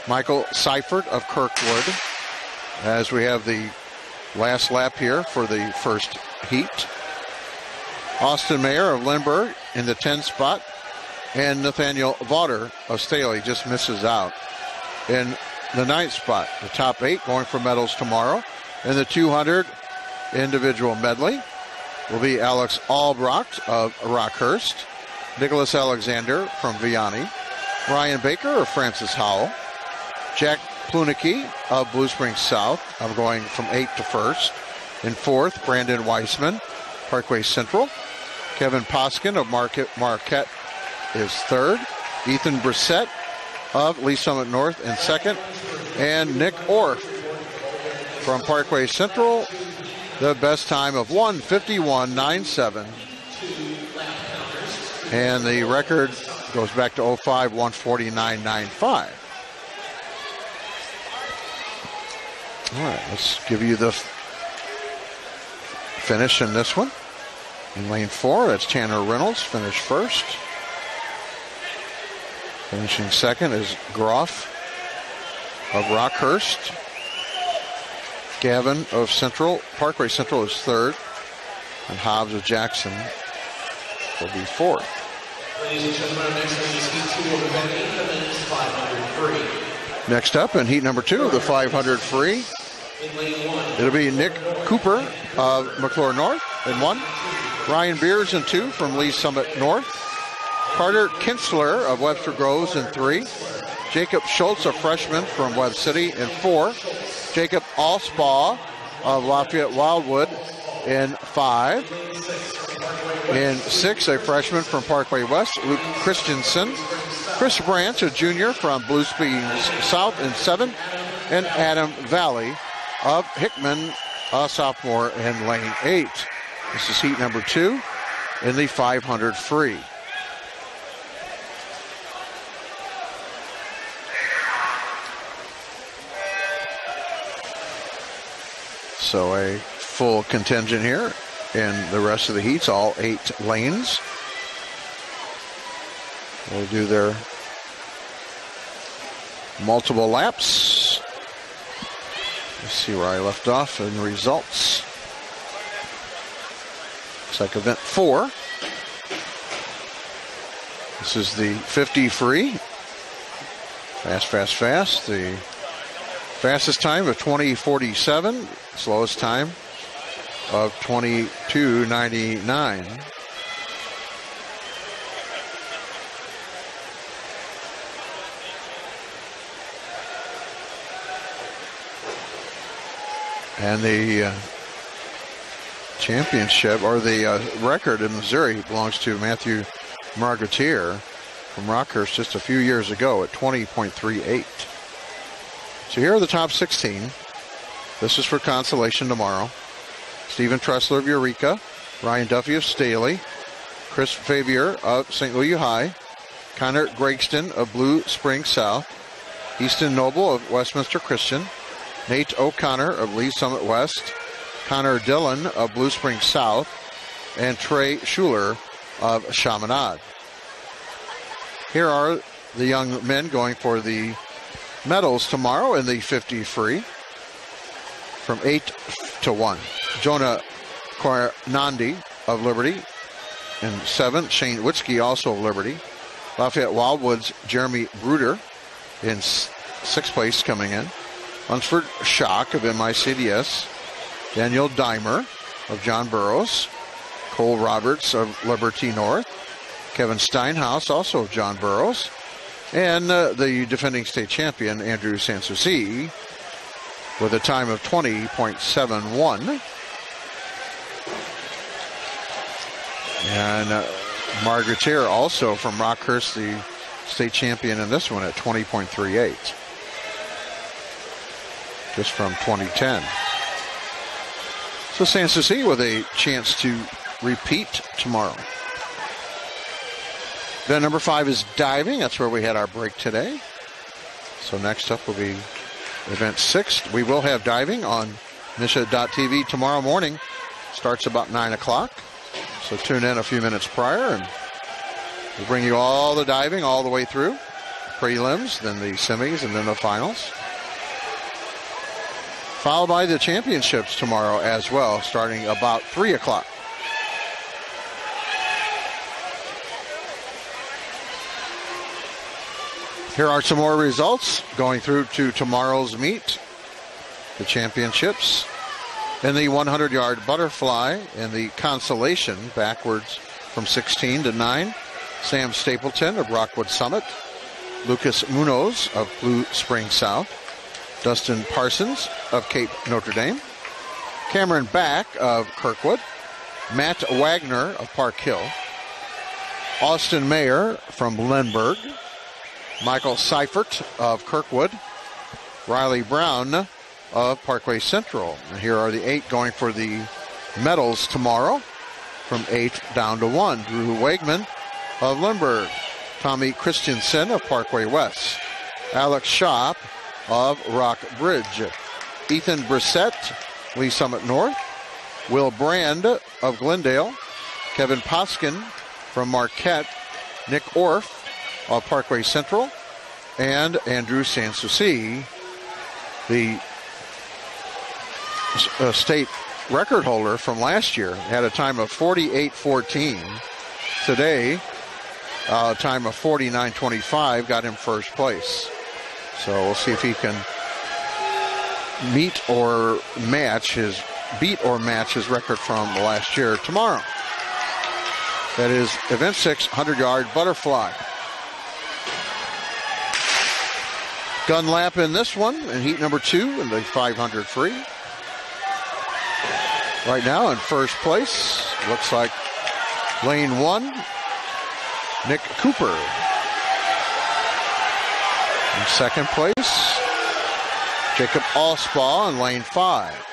Michael Seifert of Kirkwood. As we have the last lap here for the first heat. Austin Mayer of Lindbergh in the 10th spot. And Nathaniel Vaughter of Staley just misses out in the 9th spot. The top 8 going for medals tomorrow. In the 200 individual medley will be Alex Albrocht of Rockhurst. Nicholas Alexander from Vianney. Ryan Baker of Francis Howell. Jack Plunicki of Blue Springs South. I'm going from 8th to 1st. In 4th, Brandon Weissman, Parkway Central. Kevin Poskin of Marquette is 3rd. Ethan Brissett of Lee Summit North in 2nd. And Nick Orff from Parkway Central, the best time of 1:51.97. And the record goes back to 05, 1:49.95. All right, let's give you the finish in this one. In lane 4, that's Tanner Reynolds, finished first. Finishing second is Groff of Rockhurst. Gavin of Parkway Central is 3rd. And Hobbs of Jackson will be 4th. Ladies and gentlemen, next lane is heat 2 of event 8, the men's 500 free. Next up in heat number 2 of the 500 free, In lane 1, it'll be Nick Cooper of McClure North in 1. Ryan Beers in 2 from Lee Summit North. Carter Kinsler of Webster Groves in 3. Jacob Schultz, a freshman from Webb City, in 4. Jacob Allspaw of Lafayette Wildwood in 5. In 6, a freshman from Parkway West, Luke Christensen. Chris Branch, a junior from Blue Springs South, in 7. And Adam Valley of Hickman, a sophomore, in lane 8. This is heat number 2 in the 500 free. So a full contingent here in the rest of the heats, all 8 lanes. They'll do their multiple laps. Let's see where I left off in the results. Looks like event 4. This is the 50 free. Fast, fast, fast. The fastest time of 20:47. Slowest time of 22:99. And the championship, or the record in Missouri, belongs to Matthew Margatier from Rockhurst just a few years ago at 20.38. So here are the top 16. This is for consolation tomorrow. Stephen Tressler of Eureka, Ryan Duffy of Staley, Chris Favier of St. Louis High, Connor Gregston of Blue Spring South, Easton Noble of Westminster Christian, Nate O'Connor of Lee Summit West, Connor Dillon of Blue Spring South, and Trey Schuler of Chaminade. Here are the young men going for the medals tomorrow in the 50 free from 8 to 1. Jonah Kornandi of Liberty in 7th. Shane Witzke also of Liberty. Lafayette Wildwood's Jeremy Bruder in 6th place coming in. Hunsford Schock of MICDS. Daniel Dimer of John Burroughs. Cole Roberts of Liberty North. Kevin Steinhaus also of John Burroughs. And the defending state champion, Andrew Sanssouci, with a time of 20.71. And Margatier also from Rockhurst, the state champion in this one at 20.38. Just from 2010. So Sanssouci with a chance to repeat tomorrow. Then number 5 is diving. That's where we had our break today. So next up will be event 6. We will have diving on MSHSAA.tv tomorrow morning. Starts about 9 o'clock. So tune in a few minutes prior and we'll bring you all the diving all the way through. Prelims, then the semis, and then the finals. Followed by the championships tomorrow as well, starting about 3 o'clock. Here are some more results going through to tomorrow's meet. The championships. In the 100-yard butterfly in the consolation, backwards from 16 to 9, Sam Stapleton of Rockwood Summit, Lucas Munoz of Blue Spring South, Dustin Parsons of Cape Notre Dame, Cameron Back of Kirkwood, Matt Wagner of Park Hill, Austin Mayer from Blenberg, Michael Seifert of Kirkwood, Riley Brown of Parkway Central. And here are the 8 going for the medals tomorrow from 8 down to 1. Drew Wegman of Lindbergh, Tommy Christensen of Parkway West, Alex Schopp of Rock Bridge, Ethan Brissett, Lee Summit North, Will Brand of Glendale, Kevin Poskin from Marquette, Nick Orff of Parkway Central, and Andrew Sanssouci, the state record holder from last year, had a time of 48.14. Today, a time of 49.25 got him first place. So we'll see if he can beat or match his record from last year tomorrow. That is event 6, 100-yard butterfly. Gun lap in this one in heat number 2 in the 500 free. Right now in first place, looks like lane 1, Nick Cooper. In second place, Jacob Allspaw in lane 5.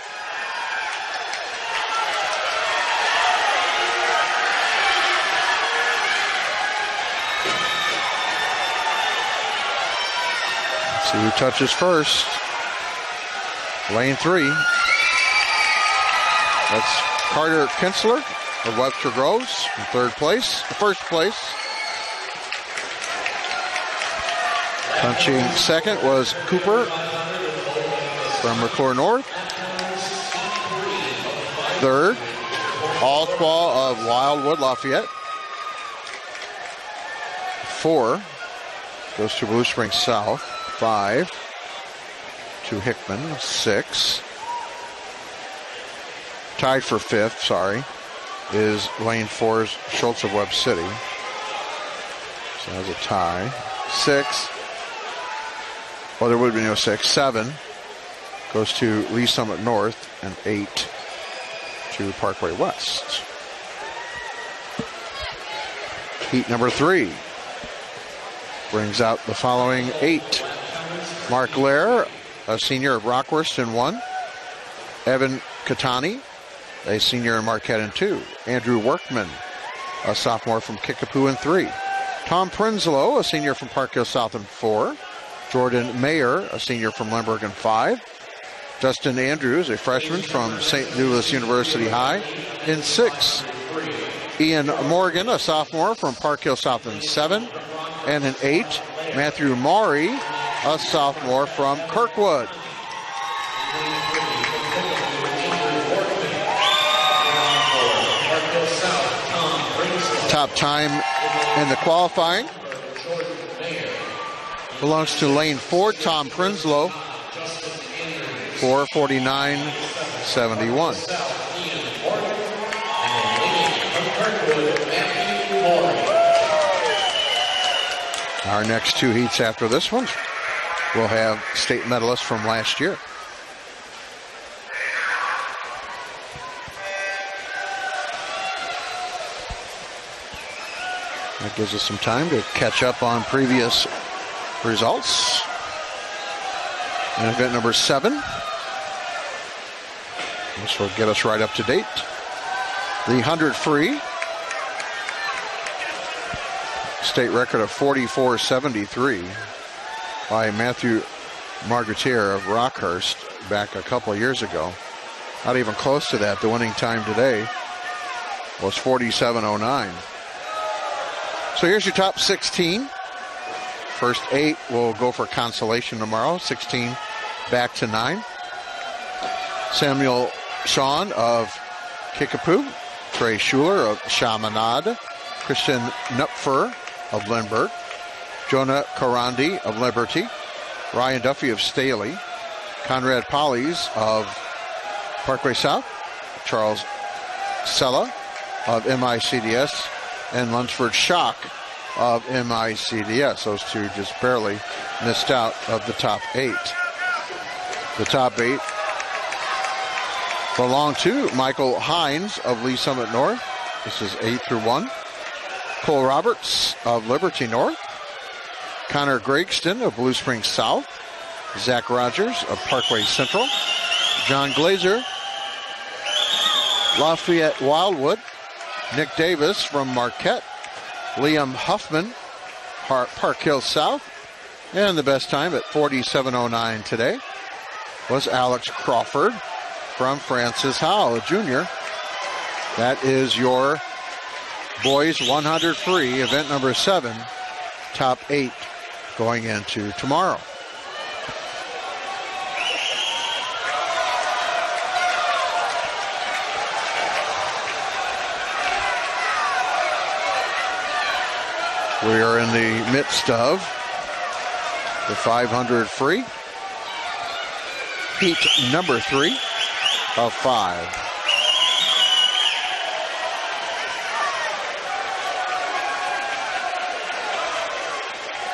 See who touches first. Lane 3. That's Carter Kinsler of Webster Groves in first place. Punching second was Cooper from McClure North. Third, Allspaw of Wildwood Lafayette. 4 goes to Blue Spring South. 5 to Hickman. 6. Tied for 5th, is lane 4's Schultz of Webb City. So that's a tie. 6. Well, there would be no 6. 7 goes to Lee Summit North, and 8 to Parkway West. Heat number 3 brings out the following 8. Mark Lair, a senior of Rockhurst, in 1. Evan Katani, a senior in Marquette, in 2. Andrew Workman, a sophomore from Kickapoo, in 3. Tom Prinsloo, a senior from Park Hill South, in 4. Jordan Mayer, a senior from Limburg, in 5. Justin Andrews, a freshman from St. Louis University High, in 6. Ian Morgan, a sophomore from Park Hill South, in 7. And in 8, Matthew Maury, a sophomore from Kirkwood. Top time in the qualifying belongs to lane 4, Tom Prinsloo, 4:49.71. Our next 2 heats after this one will have state medalists from last year. That gives us some time to catch up on previous results. And event number 7. This will get us right up to date. The 100 free. State record of 44.73 by Matthew Margutier of Rockhurst back a couple of years ago. Not even close to that. The winning time today was 47.09. So here's your top 16. First 8 will go for consolation tomorrow. 16 back to 9. Samuel Sean of Kickapoo. Trey Schuler of Chaminade. Christian Knupfer of Lindbergh. Jonah Karandi of Liberty. Ryan Duffy of Staley. Conrad Pollies of Parkway South. Charles Sella of MICDS. And Lunsford Schock of MICDS. Those 2 just barely missed out of the top 8. The top 8 belong to Michael Hines of Lee Summit North. This is 8 through 1. Cole Roberts of Liberty North. Connor Gregston of Blue Springs South. Zach Rogers of Parkway Central. John Glazer, Lafayette Wildwood. Nick Davis from Marquette. Liam Huffman, Park Hill South. And the best time at 47.09 today was Alex Crawford from Francis Howell, Jr. That is your boys 100 free, event number 7, top 8 going into tomorrow. We are in the midst of the 500 free. Heat number 3 of 5.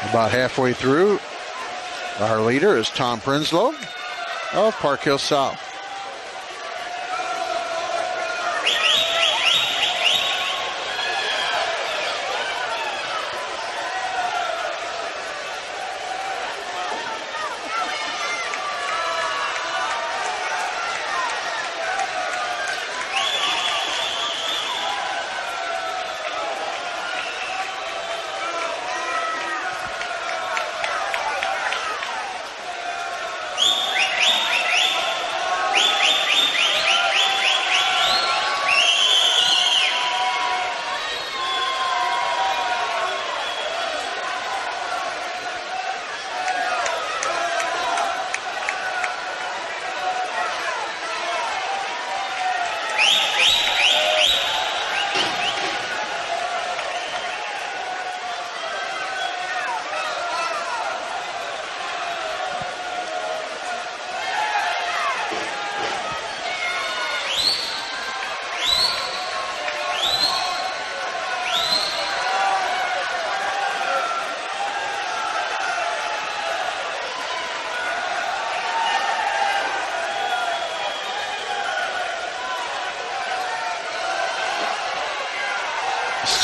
About halfway through, our leader is Tom Prinsloo of Park Hill South.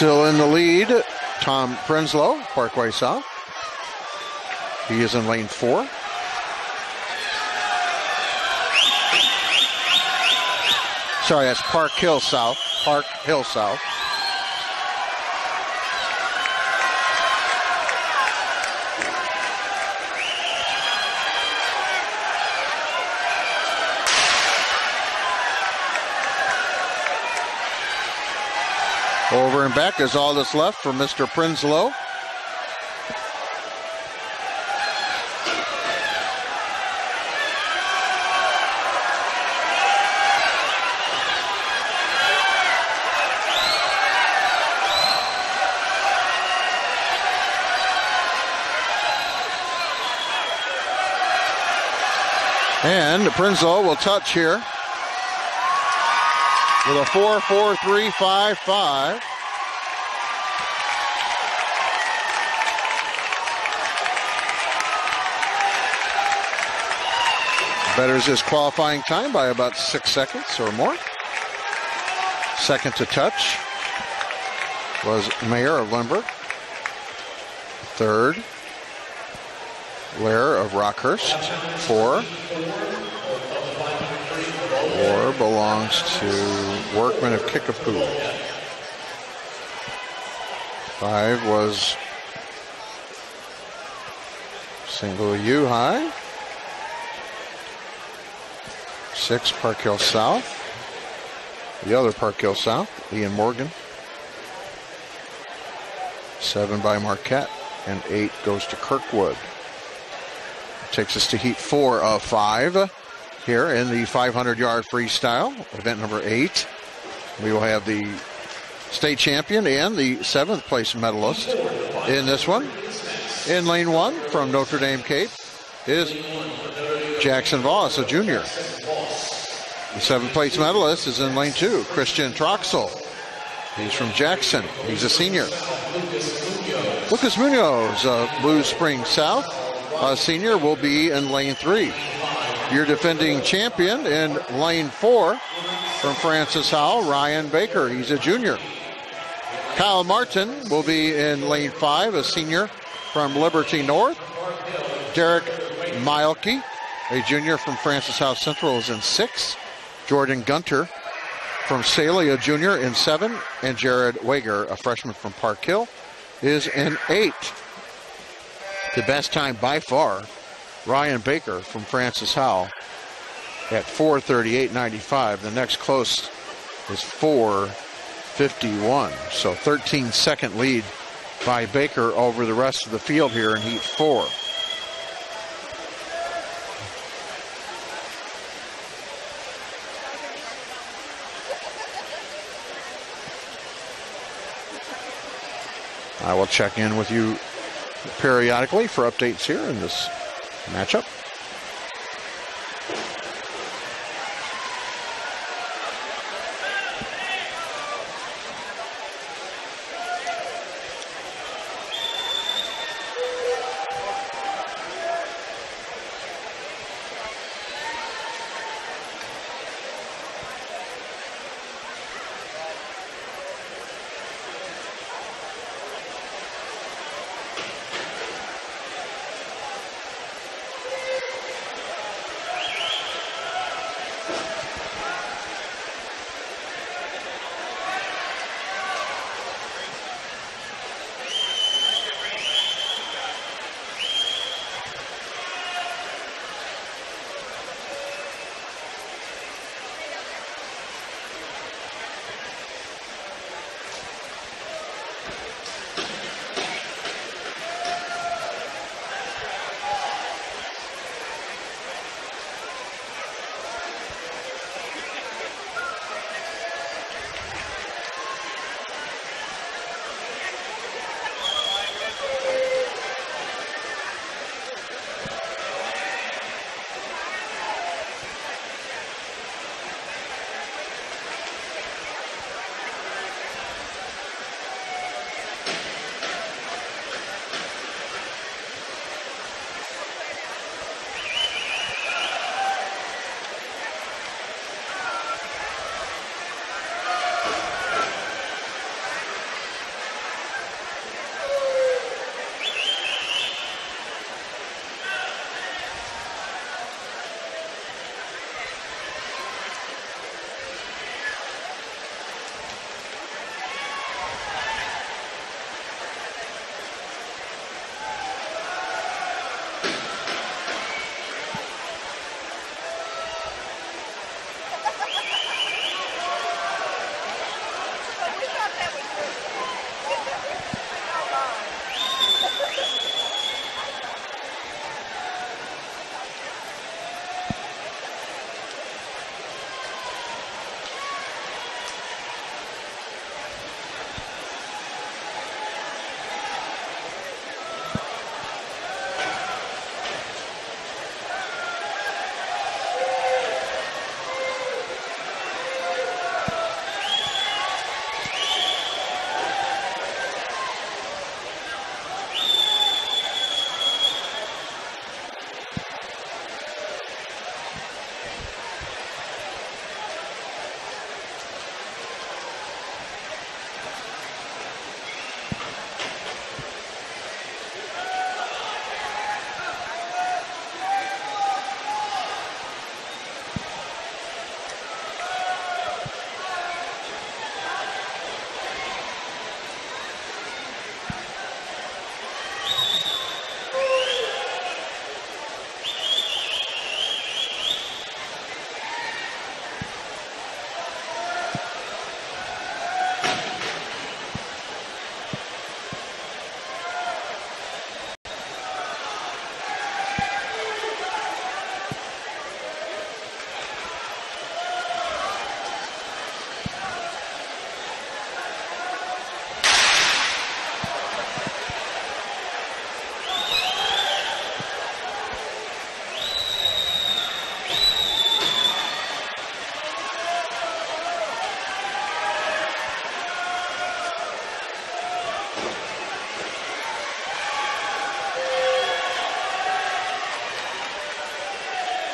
Still in the lead, Tom Prenslow, Parkway South. He is in lane 4. Sorry, that's Park Hill South. Park Hill South. Over and back is all that's left for Mr. Prenslow. And Prenslow will touch here with a 4.43.55. Betters his qualifying time by about 6 seconds or more. Second to touch was Mayer of Limburg. Third, Lair of Rockhurst. 4 belongs to Workman of Kickapoo. 5 was St. Louis U High. 6, Park Hill South. The other Park Hill South, Ian Morgan. 7 by Marquette. And 8 goes to Kirkwood. Takes us to heat 4 of 5 here in the 500-yard freestyle, event number 8. We will have the state champion and the 7th place medalist in this one. In lane 1 from Notre Dame Cape is Jackson Voss, a junior. The 7th place medalist is in lane 2, Christian Troxel. He's from Jackson. He's a senior. Lucas Munoz of Blue Springs South, a senior, will be in lane 3. Your defending champion in lane 4 from Francis Howell, Ryan Baker. He's a junior. Kyle Martin will be in lane 5, a senior from Liberty North. Derek Mielke, a junior from Francis Howell Central, is in 6. Jordan Gunter from Saley, a junior, in 7. And Jared Wager, a freshman from Park Hill, is in 8. The best time by far, Ryan Baker from Francis Howell at 4:38.95. The next close is 4:51. So 13-second lead by Baker over the rest of the field here in heat 4. I will check in with you periodically for updates here in this matchup.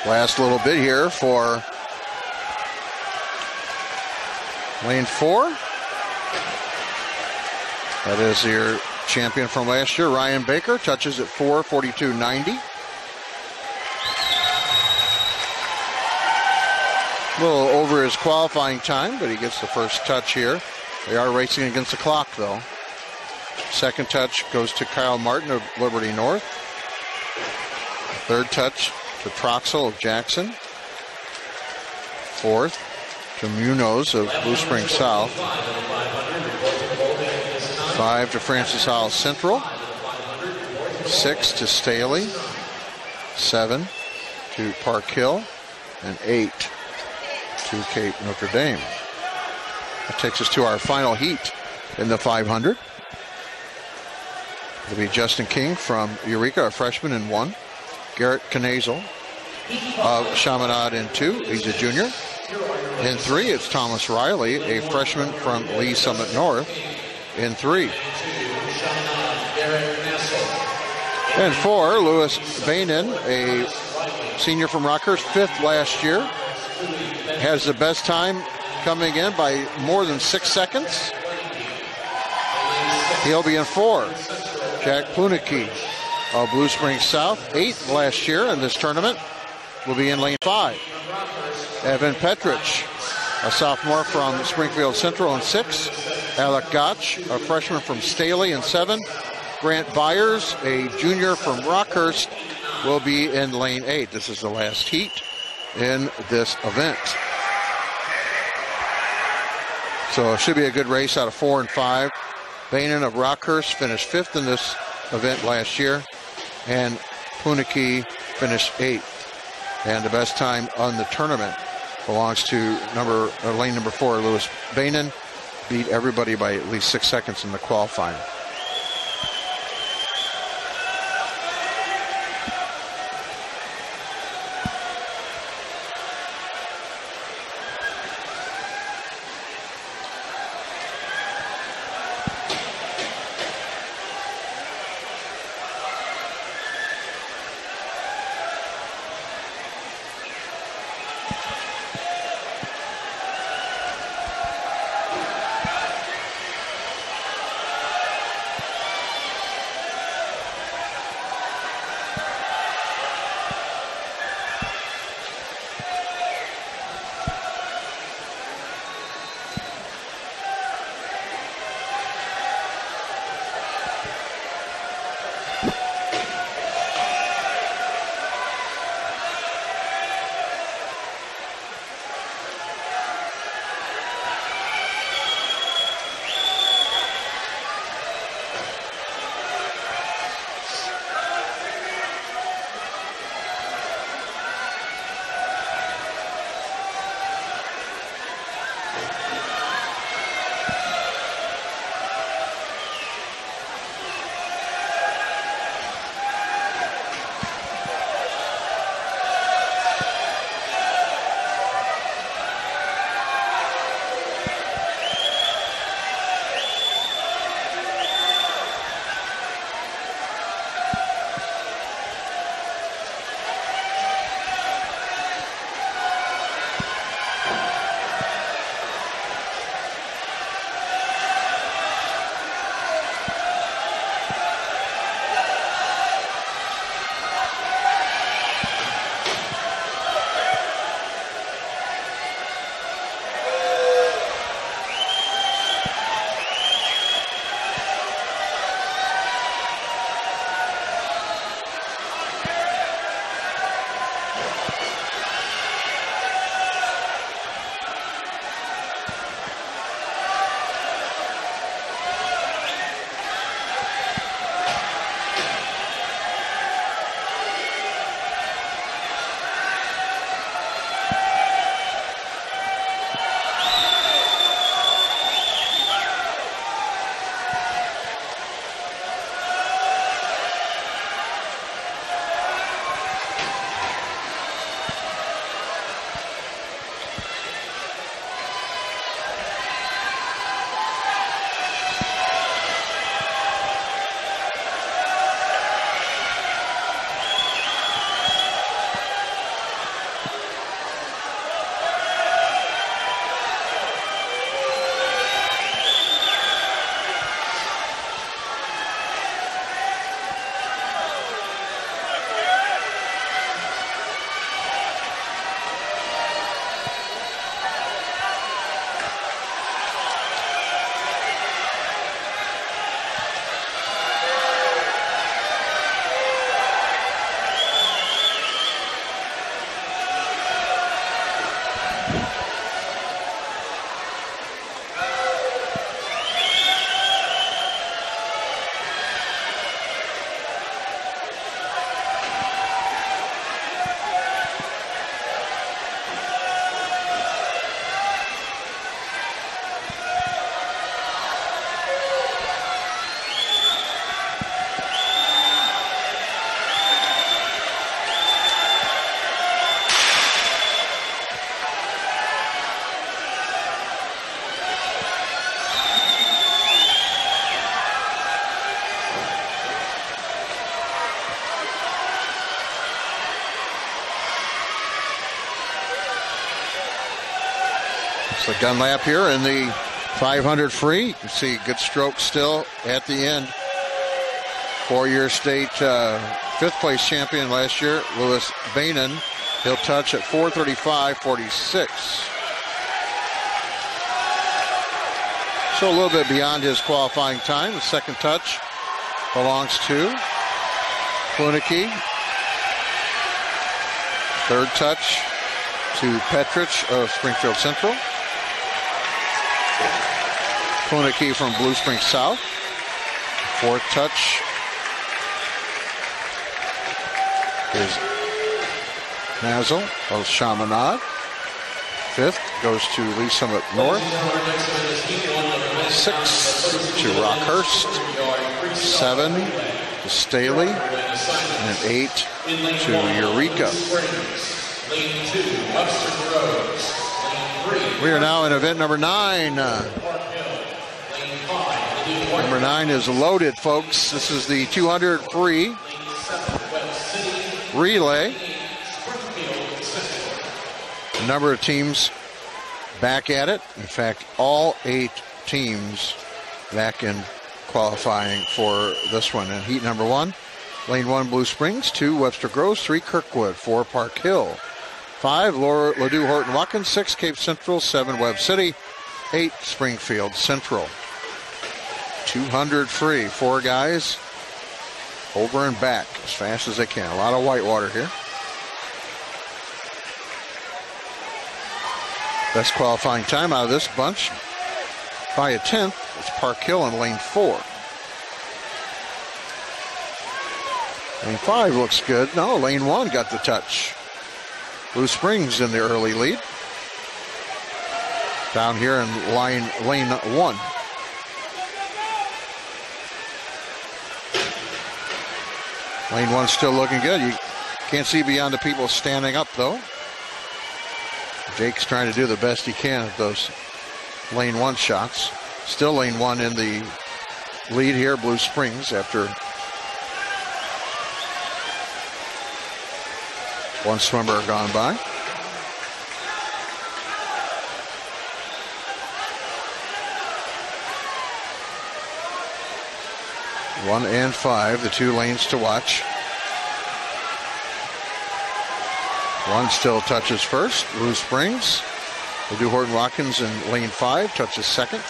Last little bit here for lane 4. That is your champion from last year, Ryan Baker. Touches at 4:42.90. A little over his qualifying time, but he gets the first touch here. They are racing against the clock, though. Second touch goes to Kyle Martin of Liberty North. Third touch to Troxel of Jackson. Fourth to Munoz of Blue Springs South. 5 to Francis Howell Central. 6 to Staley. 7 to Park Hill. And 8 to Cape Notre Dame. That takes us to our final heat in the 500. It'll be Justin King from Eureka, a freshman in 1. Garrett Knazel of Chaminade in 2. He's a junior. In 3, it's Thomas Riley, a freshman from Lee Summit North, in 3. And 4, Lewis Bainan, a senior from Rockhurst, 5th last year. Has the best time coming in by more than 6 seconds. He'll be in 4. Jack Plunicky of Blue Springs South, 8th last year in this tournament, will be in lane 5. Evan Petrich, a sophomore from Springfield Central, in 6. Alec Gotch, a freshman from Staley, in 7. Grant Byers, a junior from Rockhurst, will be in lane 8. This is the last heat in this event. So it should be a good race out of 4 and 5. Bainan of Rockhurst finished 5th in this event last year, and Plunicky finished 8th. And the best time on the tournament belongs to lane number 4, Lewis Bainan. Beat everybody by at least 6 seconds in the qualifying. It's the gun lap here in the 500 free. You can see good stroke still at the end. 4-year state 5th place champion last year, Lewis Bainan. He'll touch at 4:35.46. So a little bit beyond his qualifying time. The second touch belongs to Klunicky. Third touch to Petrich of Springfield Central. Klunicky from Blue Springs South. Fourth touch is Mazel of Chaminade. Fifth goes to Lee Summit North. 6 to Rockhurst. 7 to Staley. And 8 to Eureka. We are now in event number 9. Number 9 is loaded, folks. This is the 200 free relay. A number of teams back at it. In fact, all 8 teams back in qualifying for this one. In heat number 1, lane 1, Blue Springs. 2, Webster Groves. 3, Kirkwood. 4, Park Hill. 5, Ladue Horton Watkins. 6, Cape Central. 7, Webb City. 8, Springfield Central. 200 free. 4 guys over and back as fast as they can. A lot of whitewater here. Best qualifying time out of this bunch by a 10th. It's Park Hill in lane 4. Lane 5 looks good. No, lane 1 got the touch. Blue Springs in the early lead. Down here in lane 1. Lane 1 still looking good. You can't see beyond the people standing up, though. Jake's trying to do the best he can at those lane 1 shots. Still lane 1 in the lead here, Blue Springs, after one swimmer gone by. One and 5, the 2 lanes to watch. 1 still touches first, Blue Springs. Ladue Horton Watkins in lane 5 touches second.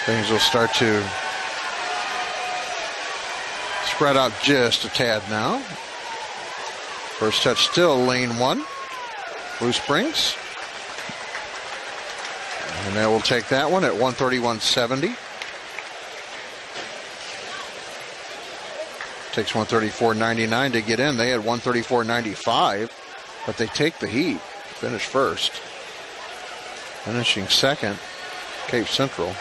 Things will start to spread out just a tad now. First touch still lane 1, Blue Springs. And they will take that one at 131.70. Takes 134.99 to get in. They had 134.95, but they take the heat. Finish first. Finishing second, Cape Central.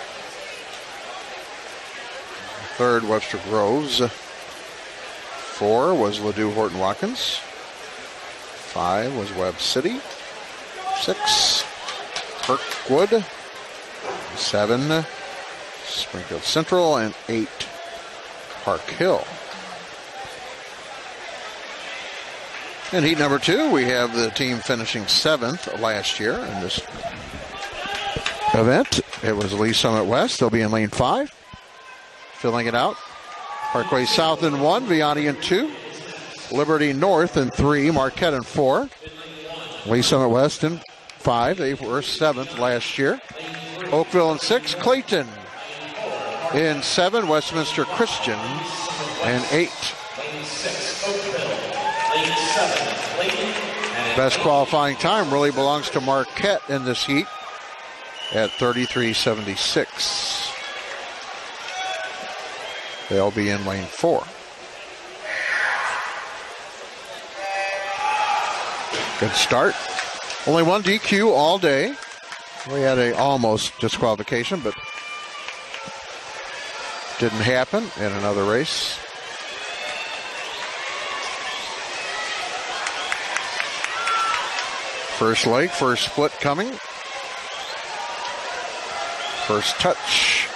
Third, Webster Groves. 4 was Ladue Horton Watkins. 5 was Webb City. 6, Kirkwood. 7, Springfield Central. And 8, Park Hill. In heat number 2, we have the team finishing 7th last year in this event. It was Lee Summit West. They'll be in lane 5. Filling it out. Parkway South in 1, Vianney in 2. Liberty North in 3, Marquette in 4. Lee Summit West in 5. They were 7th last year. Oakville in 6, Clayton in 7, Westminster Christian in 8. Best qualifying time really belongs to Marquette in this heat at 33.76. They'll be in lane 4. Good start. Only 1 DQ all day. We had a almost disqualification, but didn't happen in another race. First leg, first split coming. First touch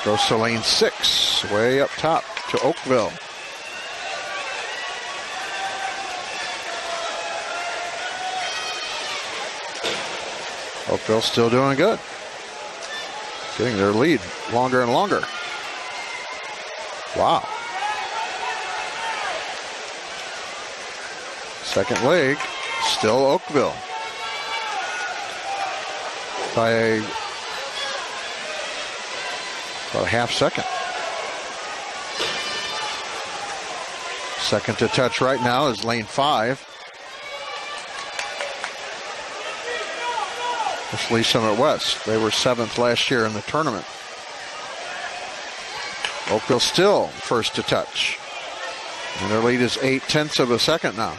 goes to lane 6, way up top. to Oakville. Oakville still doing good. Getting their lead longer and longer. Wow. Second leg, still Oakville. By about a half second. Second to touch right now is lane 5. It's Lee Summit West. They were 7th last year in the tournament. Oakville still first to touch. And their lead is 0.8 of a second now.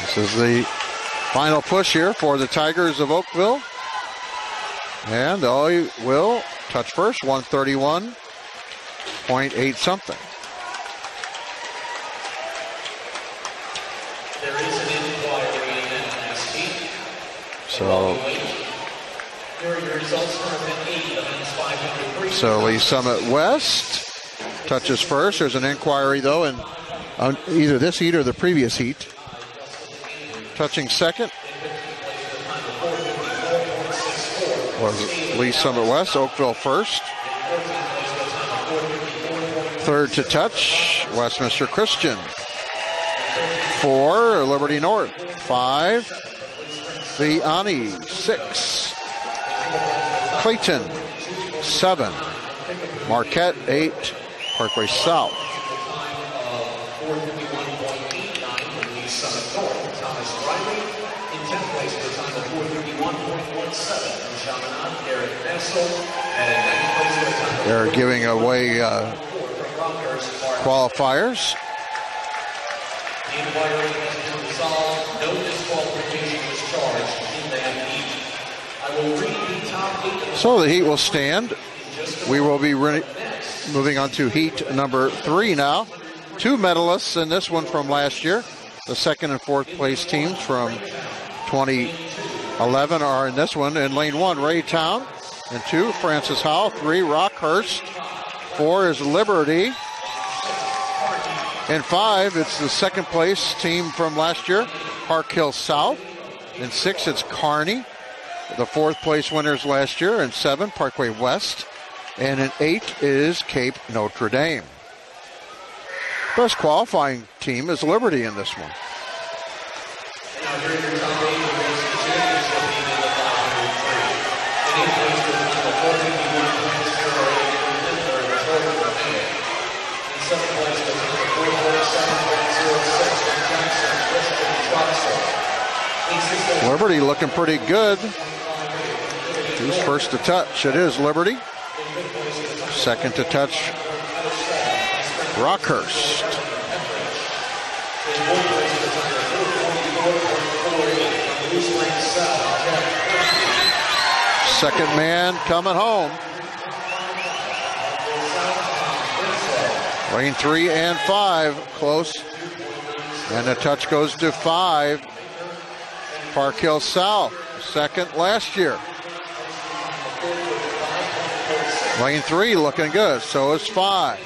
This is the final push here for the Tigers of Oakville. And they will touch first, 131.8 something. There is an inquiry in ST. So Here are your results from event 8, events 500. So Lee Summit West touches first. There's an inquiry, though, in either this heat or the previous heat. Touching second was Lee Summit West. Oakville first. Third to touch, Westminster Christian. 4, Liberty North. 5, Vianney. 6, Clayton. 7, Marquette. 8, Parkway South. They're giving away qualifiers. The inquiry has been resolved. No disqualification was charged in that heat. I will read the top 8. So the heat will stand. We will be moving on to heat number 3 now. 2 medalists in this one from last year. The second and fourth place teams from 2011 are in this one. In lane 1, Raytown. And 2, Francis Howell. 3, Rockhurst. 4 is Liberty. In 5, it's the second place team from last year, Park Hill South. In 6, it's Kearney, the fourth place winners last year. In 7, Parkway West. And in 8 is Cape Notre Dame. Best qualifying team is Liberty in this one. Now here are your top 8 who race the championship heat in the 503. In 8th place was number 451, Prince Harry, in 5th place was Jordan. In 7th place was number 447.06 from Jackson, Christian Troxel. In 6th place, Liberty looking pretty good. Who's first to touch? It is Liberty. Second to touch, Rockhurst. Second man coming home. Lane 3 and 5, close. And the touch goes to 5. Park Hill South, second last year. Lane 3 looking good, so is 5.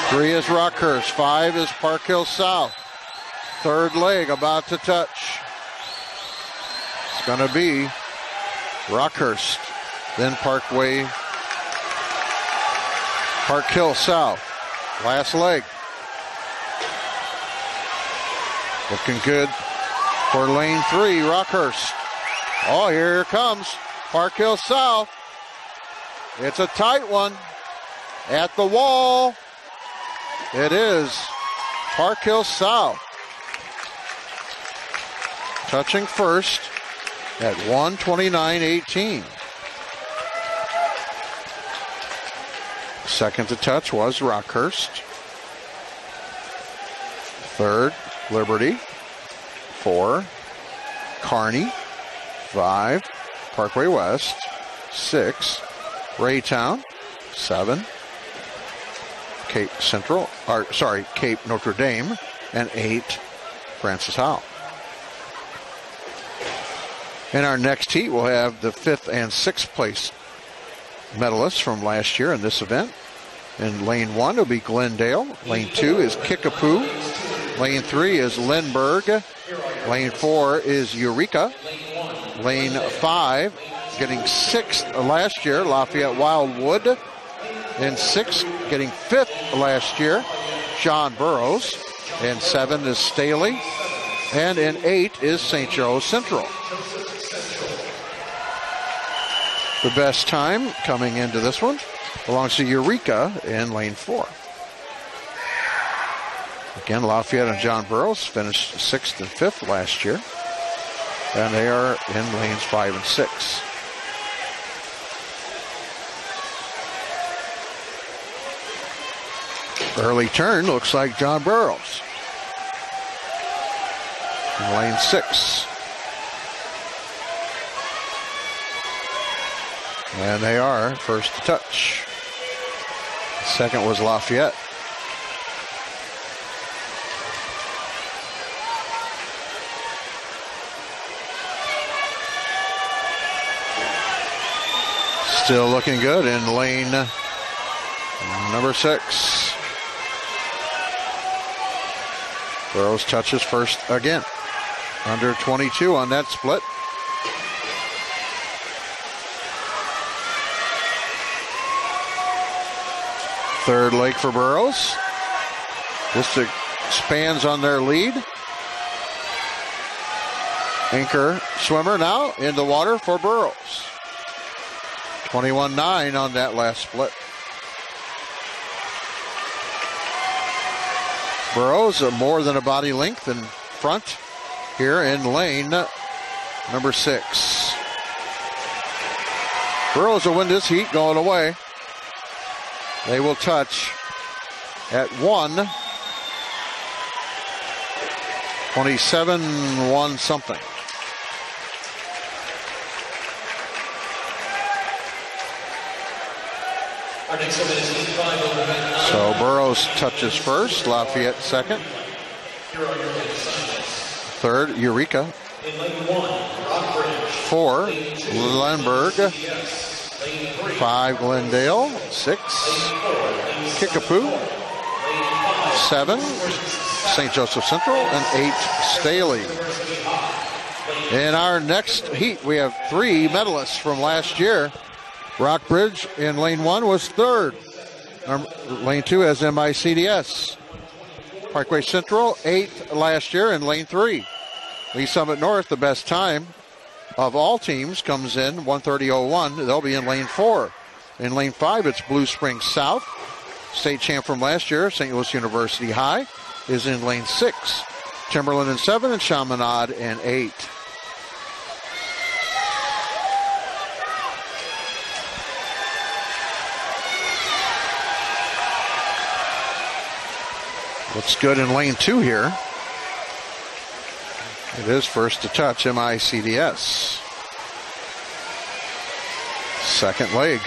3 is Rockhurst, 5 is Park Hill South. Third leg about to touch. It's going to be Rockhurst, then Park Hill South. Last leg. Looking good for lane 3, Rockhurst. Oh, here it comes. Park Hill South. It's a tight one. At the wall. It is Park Hill South. Touching first at 129.18. Second to touch was Rockhurst. Third, Liberty. 4, Kearney. 5, Parkway West. 6, Raytown. 7, Cape Notre Dame. and 8, Francis Howell. In our next heat, we'll have the 5th and 6th place medalists from last year in this event. In lane 1 will be Glendale. Lane 2 is Kickapoo. Lane 3 is Lindbergh. Lane 4 is Eureka. Lane 5, getting 6th last year, Lafayette Wildwood. In 6th, getting 5th last year, John Burroughs. In 7 is Staley. And in 8 is St. Joe Central. The best time coming into this one belongs to Eureka in lane 4. Again, Lafayette and John Burroughs finished 6th and 5th last year. And they are in lanes 5 and 6. Early turn looks like John Burroughs in lane 6. And they are first to touch. Second was Lafayette. Still looking good in lane number 6. Burroughs touches first again. Under 22 on that split. Third leg for Burroughs. This expands on their lead. Anchor swimmer now in the water for Burroughs. 21-9 on that last split. Burroughs more than a body length in front here in lane number 6. Burroughs will win this heat going away. They will touch at 1:27.1 something. Our next event is heat 5 over event 9. So Burroughs touches first, Lafayette second. Here are your assignments. Third, Eureka. In lane 1, Rockbridge. 4, Lindbergh. Yes. Lane 3. 5, Glendale. 6, Kickapoo. 7, St. Joseph Central. And 8, Staley. In our next heat, we have 3 medalists from last year. Rockbridge in lane 1 was 3rd. Lane 2 has MICDS. Parkway Central, 8th last year in lane 3. Lee Summit North, the best time of all teams, comes in 1:30.01. They'll be in lane 4. In lane 5, it's Blue Springs South. State champ from last year, St. Louis University High, is in lane 6. Timberland in 7 and Chaminade in 8. Looks good in lane 2 here. It is first to touch, MICDS. Second leg.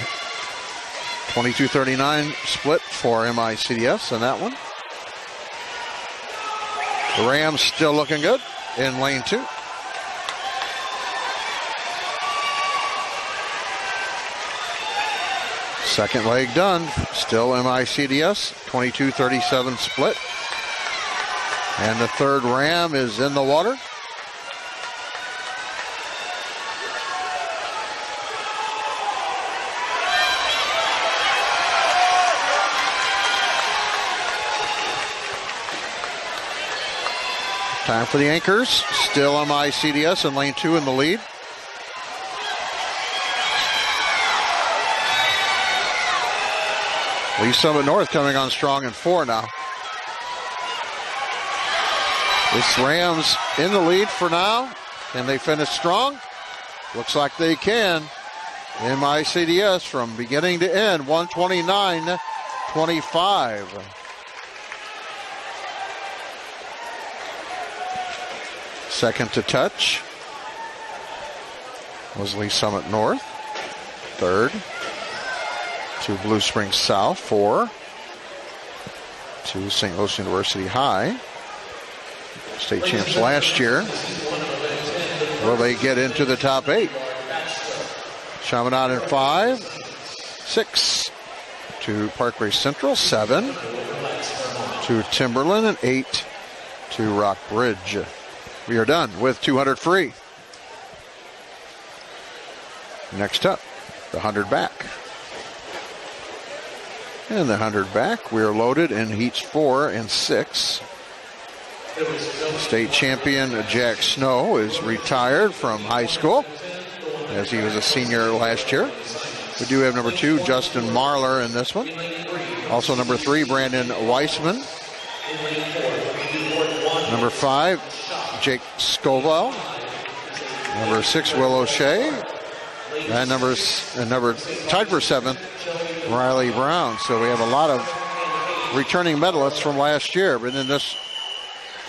22:39 split for MICDS in that one. The Rams still looking good in lane 2. Second leg done. Still MICDS. 22:37 split. And the third Ram is in the water. Time for the anchors. Still MICDS in lane 2 in the lead. Lee Summit North coming on strong in 4 now. This Rams in the lead for now. Can they finish strong? Looks like they can. MICDS from beginning to end, 129.25. Second to touch was Lee Summit North. Third to Blue Springs South. 4 to St. Louis University High. State champs last year. Will they get into the top 8? Chaminade in 5, 6 to Parkway Central, 7 to Timberland, and 8 to Rockbridge. We are done with 200 free. Next up, the 100 back. And the 100 back, we are loaded in heats 4 and 6. State champion Jack Snow is retired from high school as he was a senior last year. We do have number 2, Justin Marler, in this one. Also number 3, Brandon Weissman. Number 5, Jake Scoville. Number 6, Will O'Shea. And number tied for 7th, Riley Brown. So we have a lot of returning medalists from last year. But in this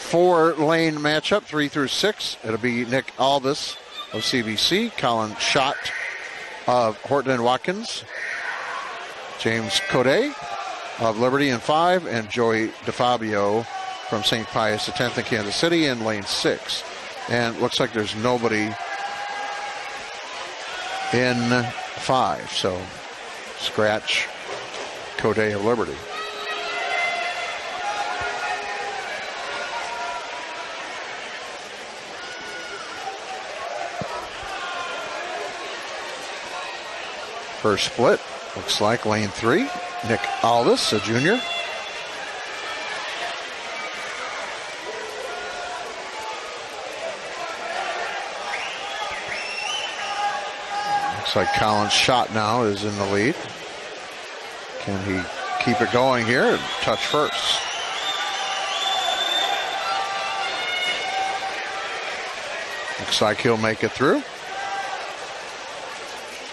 4-lane matchup, 3 through 6, it'll be Nick Alvis of CBC, Colin Schott of Horton and Watkins, James Code of Liberty in 5, and Joey DeFabio from St. Pius X in Kansas City in lane 6. And it looks like there's nobody in 5, so scratch Code of Liberty. First split, looks like lane 3, Nick Alvis, a junior. Looks like Colin Schott now is in the lead. Can he keep it going here and touch first? Looks like he'll make it through.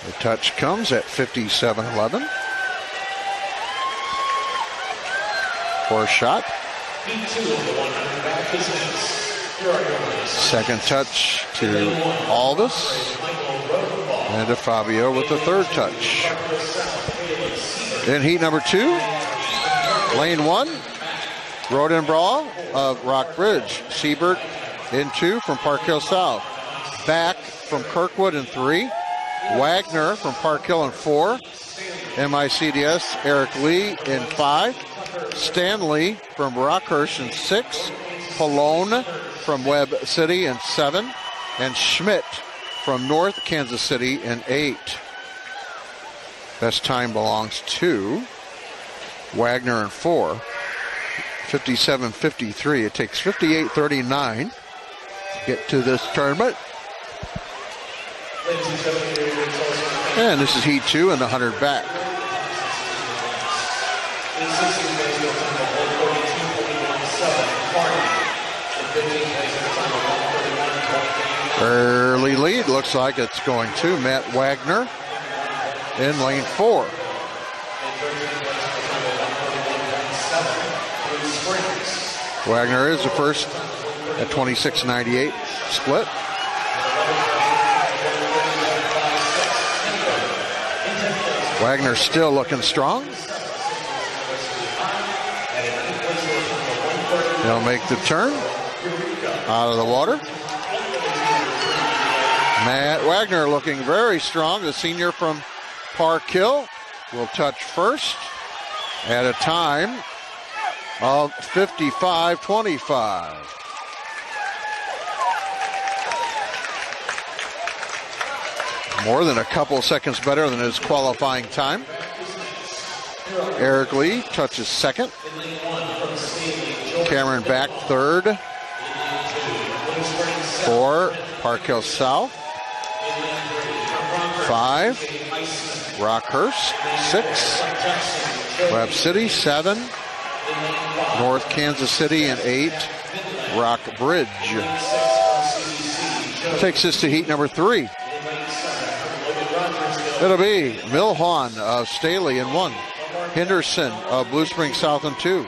The touch comes at 57.11. For Schott. Second touch to Alvis. And to Fabio with the third touch. In heat number 2, lane 1, Roden Brawl of Rockbridge. Siebert in 2 from Park Hill South. Back from Kirkwood in 3. Wagner from Park Hill in 4. MICDS Eric Lee in 5. Stanley from Rockhurst in 6. Pallone from Webb City in 7. And Schmidt from North Kansas City in 8. Best time belongs to Wagner in 4. 57.53. It takes 58.39 to get to this tournament. And this is heat 2 and the 100 back. Early lead, looks like it's going to Matt Wagner in lane 4. Wagner is the first at 26.98 split. Wagner still looking strong. He'll make the turn out of the water. Matt Wagner looking very strong. The senior from Park Hill will touch first at a time of 55.25. More than a couple seconds better than his qualifying time. Eric Lee touches second. Cameron Back third. For Park Hill South. 5. Rockhurst. 6. Webb City. 7. North Kansas City. And 8. Rockbridge. Takes us to heat number 3. It'll be Milhon of Staley in 1. Henderson of Blue Springs South in 2.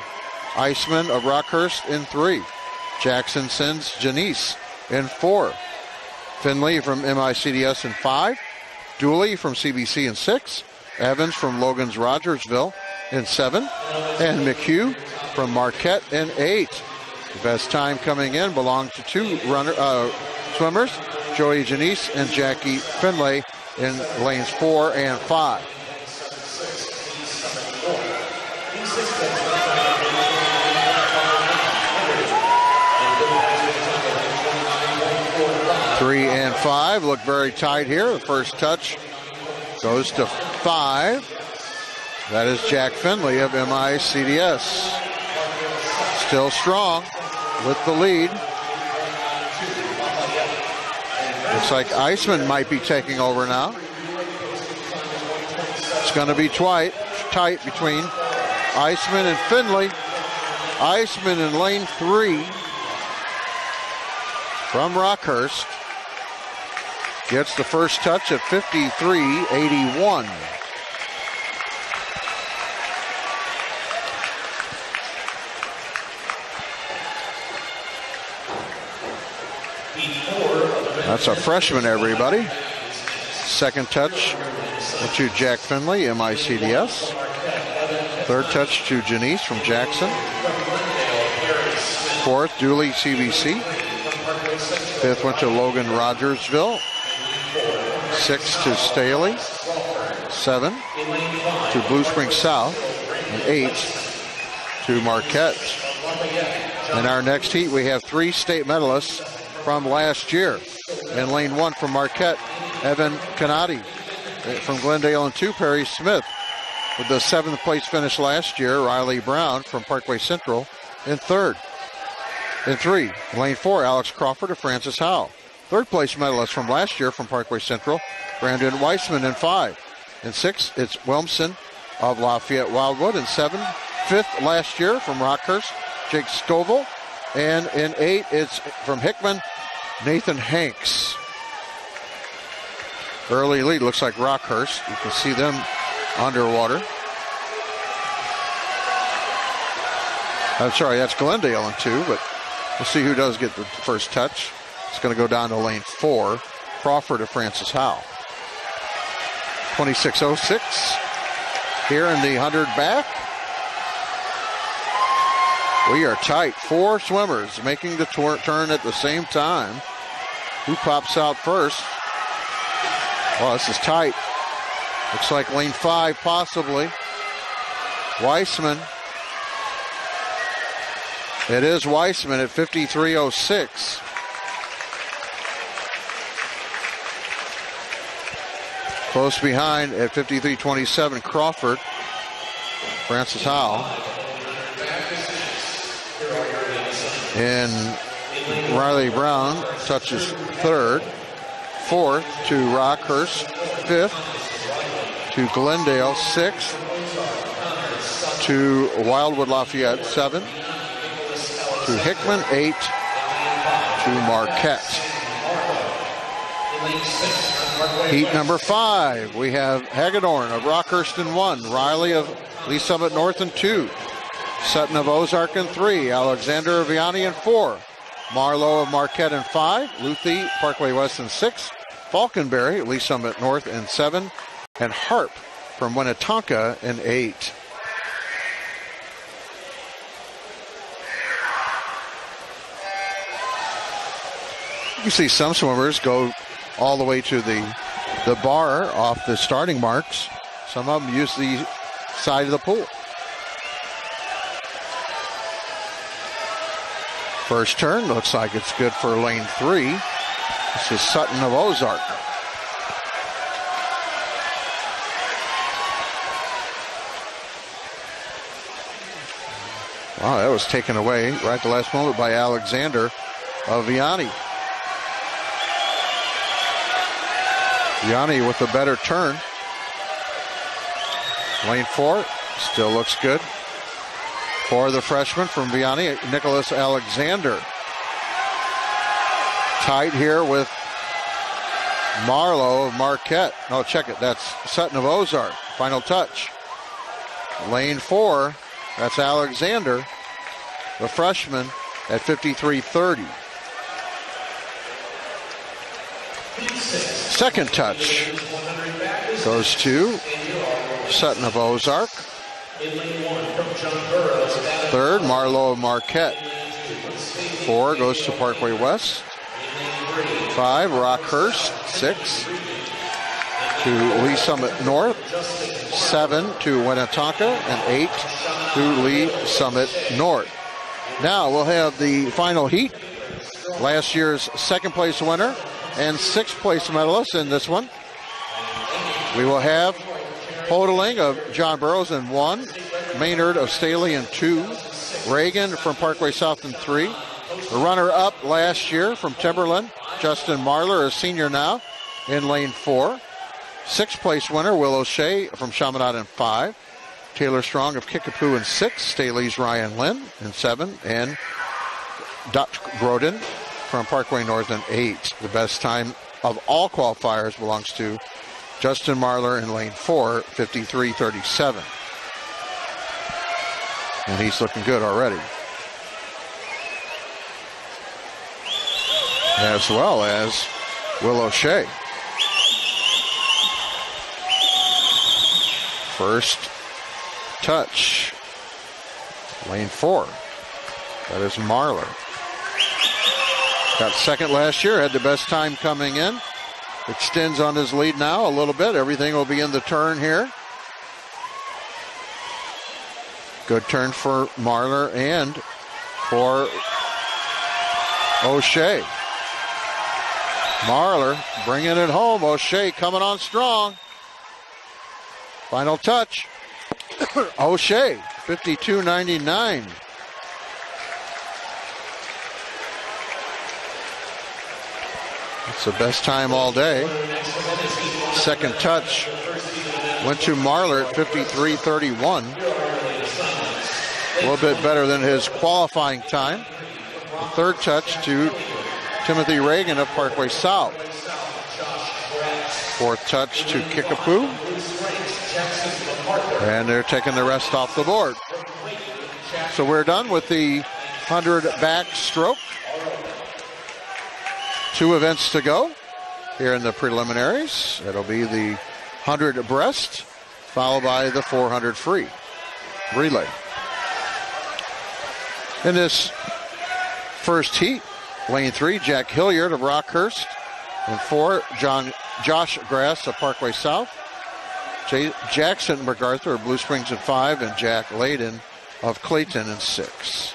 Iceman of Rockhurst in 3. Jackson sends Janice in 4. Finley from MICDS in 5. Dooley from CBC in 6. Evans from Logan's Rogersville in 7. And McHugh from Marquette in 8. The best time coming in belonged to two swimmers, Joey Janice and Jackie Finlay in lanes 4 and 5. Three and 5 look very tight here. The first touch goes to 5. That is Jack Finlay of MICDS. Still strong with the lead. Looks like Iceman might be taking over now. It's going to be tight between Iceman and Finlay. Iceman in lane 3 from Rockhurst gets the first touch at 53.81. That's a freshman, everybody. Second touch to Jack Finlay, MICDS. Third touch to Janice from Jackson. Fourth, Dooley, CBC. Fifth went to Logan, Rogersville. Sixth to Staley. 7 to Blue Springs South. And 8 to Marquette. In our next heat, we have 3 state medalists from last year. In lane 1 from Marquette, Evan Canati. From Glendale and 2, Perry Smith. With the 7th place finish last year, Riley Brown from Parkway Central in 3rd. In 3, lane 4, Alex Crawford of Francis Howell. 3rd place medalist from last year from Parkway Central, Brandon Weissman in 5. In 6, it's Wilmson of Lafayette Wildwood. In 7, 5th last year from Rockhurst, Jake Stovall. And in 8, it's from Hickman, Nathan Hanks. Early lead looks like Rockhurst. You can see them underwater. I'm sorry, that's Glendale in 2, but we'll see who does get the first touch. It's going to go down to lane 4, Crawford of Francis Howell. 26.06 here in the 100 back. We are tight. 4 swimmers making the turn at the same time. Who pops out first? Well, this is tight. Looks like lane 5 possibly. Weissman. It is Weissman at 53.06. Close behind at 53.27, Crawford. Francis Howell. And Riley Brown touches 3rd. 4th to Rockhurst. 5th to Glendale. 6th to Wildwood Lafayette. 7th to Hickman. 8 to Marquette. Heat number 5. We have Hagedorn of Rockhurst in 1. Riley of Lee Summit North in 2. Sutton of Ozark in 3. Alexander of Vianney in 4. Marlowe of Marquette in 5. Luthi, Parkway West in 6. Falconberry, Lee Summit North in 7. And Harp from Winnetonka in 8. You can see some swimmers go all the way to the bar off the starting marks. Some of them use the side of the pool. First turn looks like it's good for lane 3. This is Sutton of Ozark. Wow, that was taken away right at the last moment by Alexander of Vianney. Vianney with a better turn. Lane 4 still looks good for the freshman from Vianney, Nicholas Alexander. Tight here with Marlowe of Marquette. No, check it. That's Sutton of Ozark. Final touch. Lane 4, that's Alexander, the freshman, at 53.30. Second touch goes to Sutton of Ozark. Third, Marlowe of Marquette. 4 goes to Parkway West. 5, Rockhurst. 6 to Lee Summit North. 7 to Winnetonka. And 8 to Lee Summit North. Now we'll have the final heat. Last year's second place winner and 6th place medalist in this one. We will have Hodeling of John Burroughs in 1, Maynard of Staley in 2, Reagan from Parkway South in 3. The runner-up last year from Timberland, Justin Marler, a senior now, in lane 4. 6th place winner, Will O'Shea from Chaminade in 5. Taylor Strong of Kickapoo in 6. Staley's Ryan Lynn in 7. And Dot Groden from Parkway North in 8. The best time of all qualifiers belongs to Justin Marler in lane 4, 53:37. And he's looking good already. As well as Will O'Shea. First touch. Lane 4. That is Marler. Got second last year, had the best time coming in. Extends on his lead now a little bit. Everything will be in the turn here. Good turn for Marler and for O'Shea. Marler bringing it home. O'Shea coming on strong. Final touch. O'Shea, 52.99. It's the best time all day. Second touch went to Marler at 53.31. A little bit better than his qualifying time. The third touch to Timothy Reagan of Parkway South. Fourth touch to Kickapoo. And they're taking the rest off the board. So we're done with the 100 backstroke. 2 events to go here in the preliminaries. It'll be the 100 breast, followed by the 400 free relay. In this first heat, lane 3, Jack Hilliard of Rockhurst. And 4, Josh Grass of Parkway South. Jackson MacArthur of Blue Springs in 5, and Jack Layden of Clayton in 6.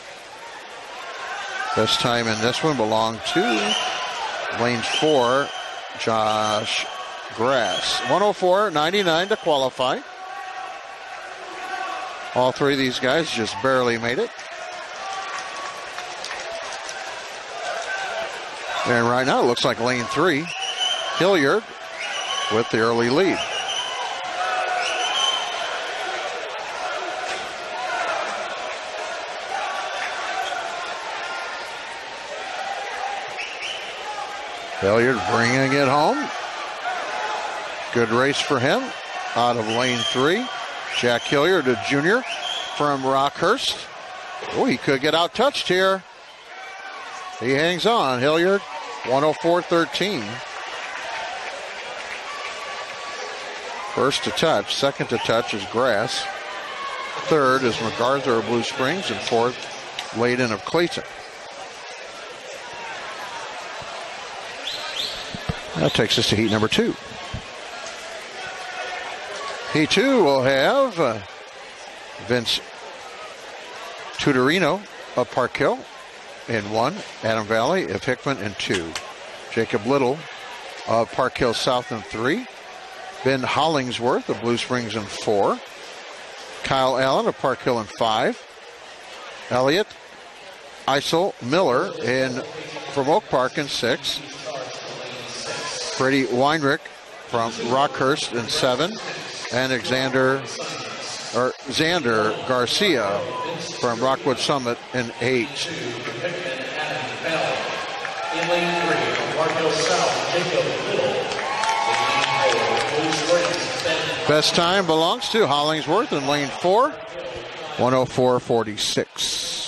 Best time in this one belonged to lane 4, Josh Grass. 104.99 to qualify. All 3 of these guys just barely made it. And right now it looks like lane 3, Hilliard with the early lead. Hilliard bringing it home. Good race for him out of lane 3. Jack Hilliard, a junior from Rockhurst. Oh, he could get out touched here. He hangs on, Hilliard. 104.13. First to touch. Second to touch is Grass. Third is MacArthur of Blue Springs. And 4th, Layden of Clayton. That takes us to heat number 2. Heat 2 will have Vince Tutorino of Park Hill in 1, Adam Valley of Hickman in 2, Jacob Little of Park Hill South in 3, Ben Hollingsworth of Blue Springs in 4, Kyle Allen of Park Hill in 5, Elliot Isel Miller from Oak Park in 6, Freddie Weinrich from Rockhurst in 7, and Xander Garcia from Rockwood Summit in 8. Best time belongs to Hollingsworth in lane 4, 104.46.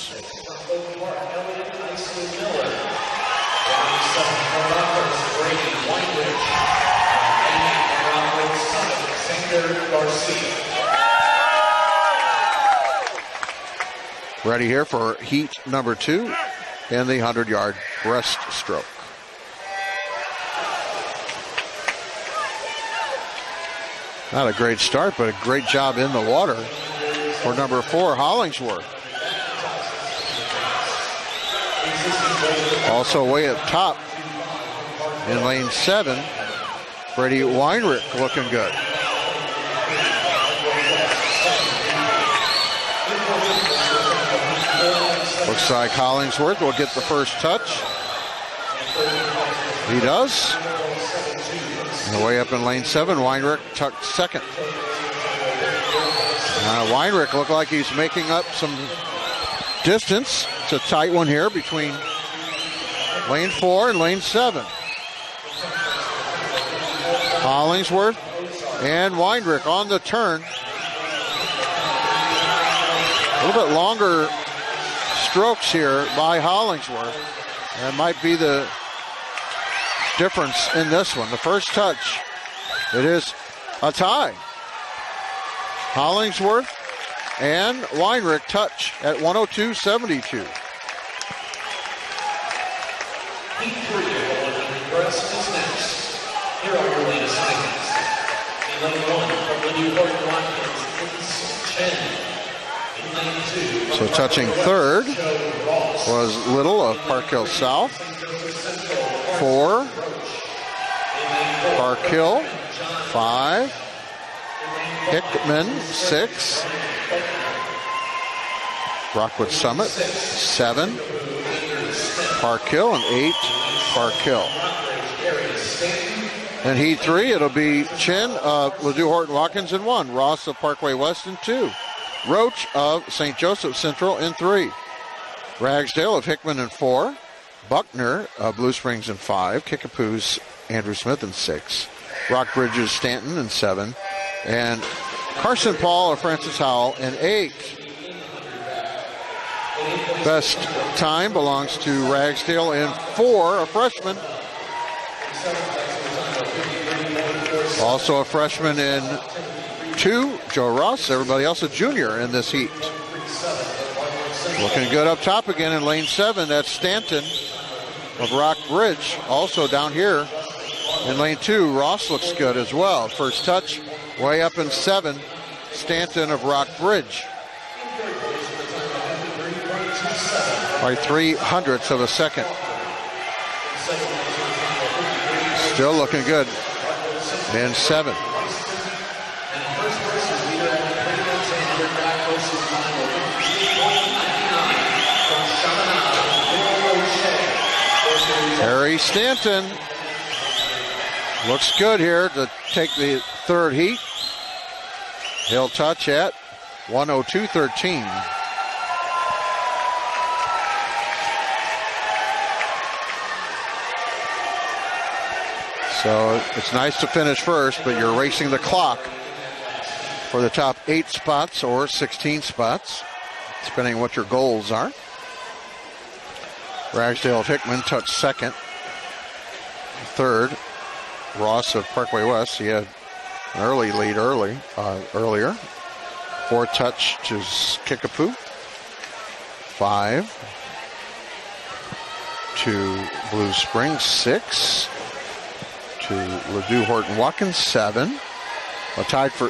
Ready here for heat number 2. in the 100-yard breaststroke. Not a great start, but a great job in the water for number 4, Hollingsworth. Also way up top in lane 7, Brady Weinrich looking good. Looks like Hollingsworth will get the first touch. He does. And way up in lane 7, Weinrich tucked second. Weinrich looked like he's making up some distance. It's a tight one here between lane 4 and lane 7. Hollingsworth and Weinrich on the turn. A little bit longer strokes here by Hollingsworth. That might be the difference in this one. The first touch, it is a tie. Hollingsworth and Weinrich touch at 102.72. Heat 3 of the 100 breast is next. Here are your lead assignments. In lane 1, from the New York Lions, it's Chen. In lane 2, so touching third was Little of Park Hill South. 4, Park Hill. 5, Hickman. 6, Rockwood Summit. 7, Park Hill, and 8, Park Hill. In Heat 3, it'll be Chin of Ladue Horton Watkins in 1, Ross of Parkway West in 2, Roach of St. Joseph Central in 3, Ragsdale of Hickman in 4, Buckner of Blue Springs in 5, Kickapoo's Andrew Smith in 6, Rockbridge's Stanton in 7, and Carson Paul of Francis Howell in 8. Best time belongs to Ragsdale in 4, a freshman. Also a freshman in 2, Joe Ross. Everybody else a junior in this heat. Looking good up top again in lane 7. That's Stanton of Rockbridge. Also down here in lane 2, Ross looks good as well. First touch way up in 7, Stanton of Rockbridge. By 0.03 of a second. Still looking good in 7. Harry Stanton looks good here to take the third heat. He'll touch at 102.13. So it's nice to finish first, but you're racing the clock for the top 8 spots or 16 spots, depending on what your goals are. Ragsdale of Hickman touched second. Third, Ross of Parkway West. He had an early lead earlier. 4 touch to Kickapoo. 5 to Blue Springs. 6 to Ladue Horton Watkins. 7. Tied for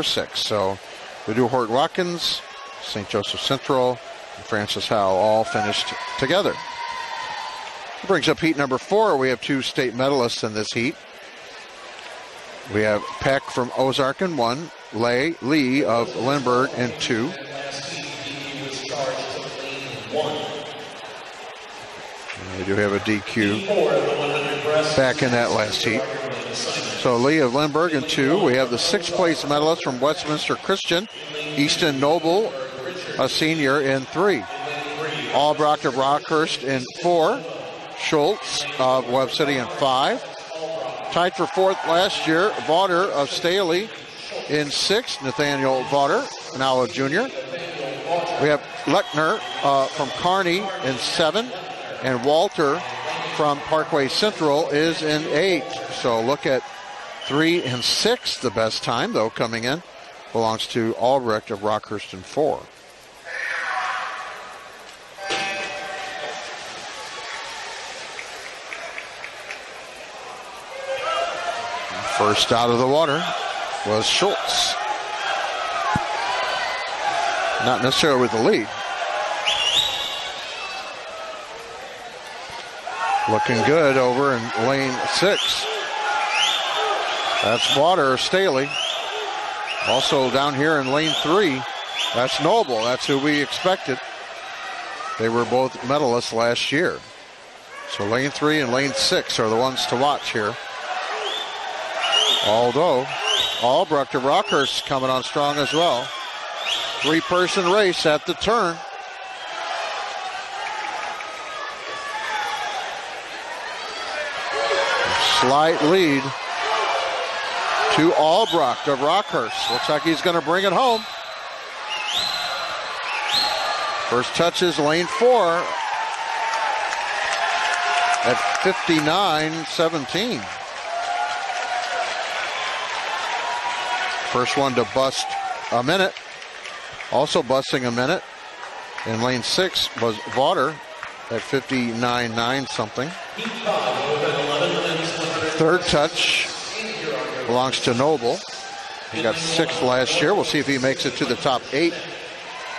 6. So Ladue Horton Watkins, St. Joseph Central, and Francis Howell all finished together. That brings up heat number 4. We have 2 state medalists in this heat. We have Peck from Ozark in 1, Lee of Lindbergh in 2. And we do have a DQ back in that last heat. So Lee of Lindbergh in 2. We have the 6th place medalist from Westminster Christian, Easton Noble, a senior, in 3. Albrock of Rockhurst in 4. Schultz of Webb City in 5. Tied for 4th last year, Vaughter of Staley in 6. Nathaniel Vaughter, now a junior. We have Lechner from Kearney in 7. And Walter from Parkway Central is in 8. So look at 3 and 6. The best time, though, coming in belongs to Albrecht of Rockhurst in 4. First out of the water was Schultz. Not necessarily with the lead. Looking good over in lane 6. That's Water, Staley. Also down here in lane 3, that's Noble. That's who we expected. They were both medalists last year. So lane 3 and lane 6 are the ones to watch here. Although Albrecht of Rockhurst coming on strong as well. 3-person race at the turn. Slight lead to Albrecht of Rockhurst. Looks like he's going to bring it home. First touches lane 4 at 59.17. First one to bust a minute. Also busting a minute in lane 6 was Vaughter at 59.9 something. Third touch belongs to Noble. He got 6th last year. We'll see if he makes it to the top 8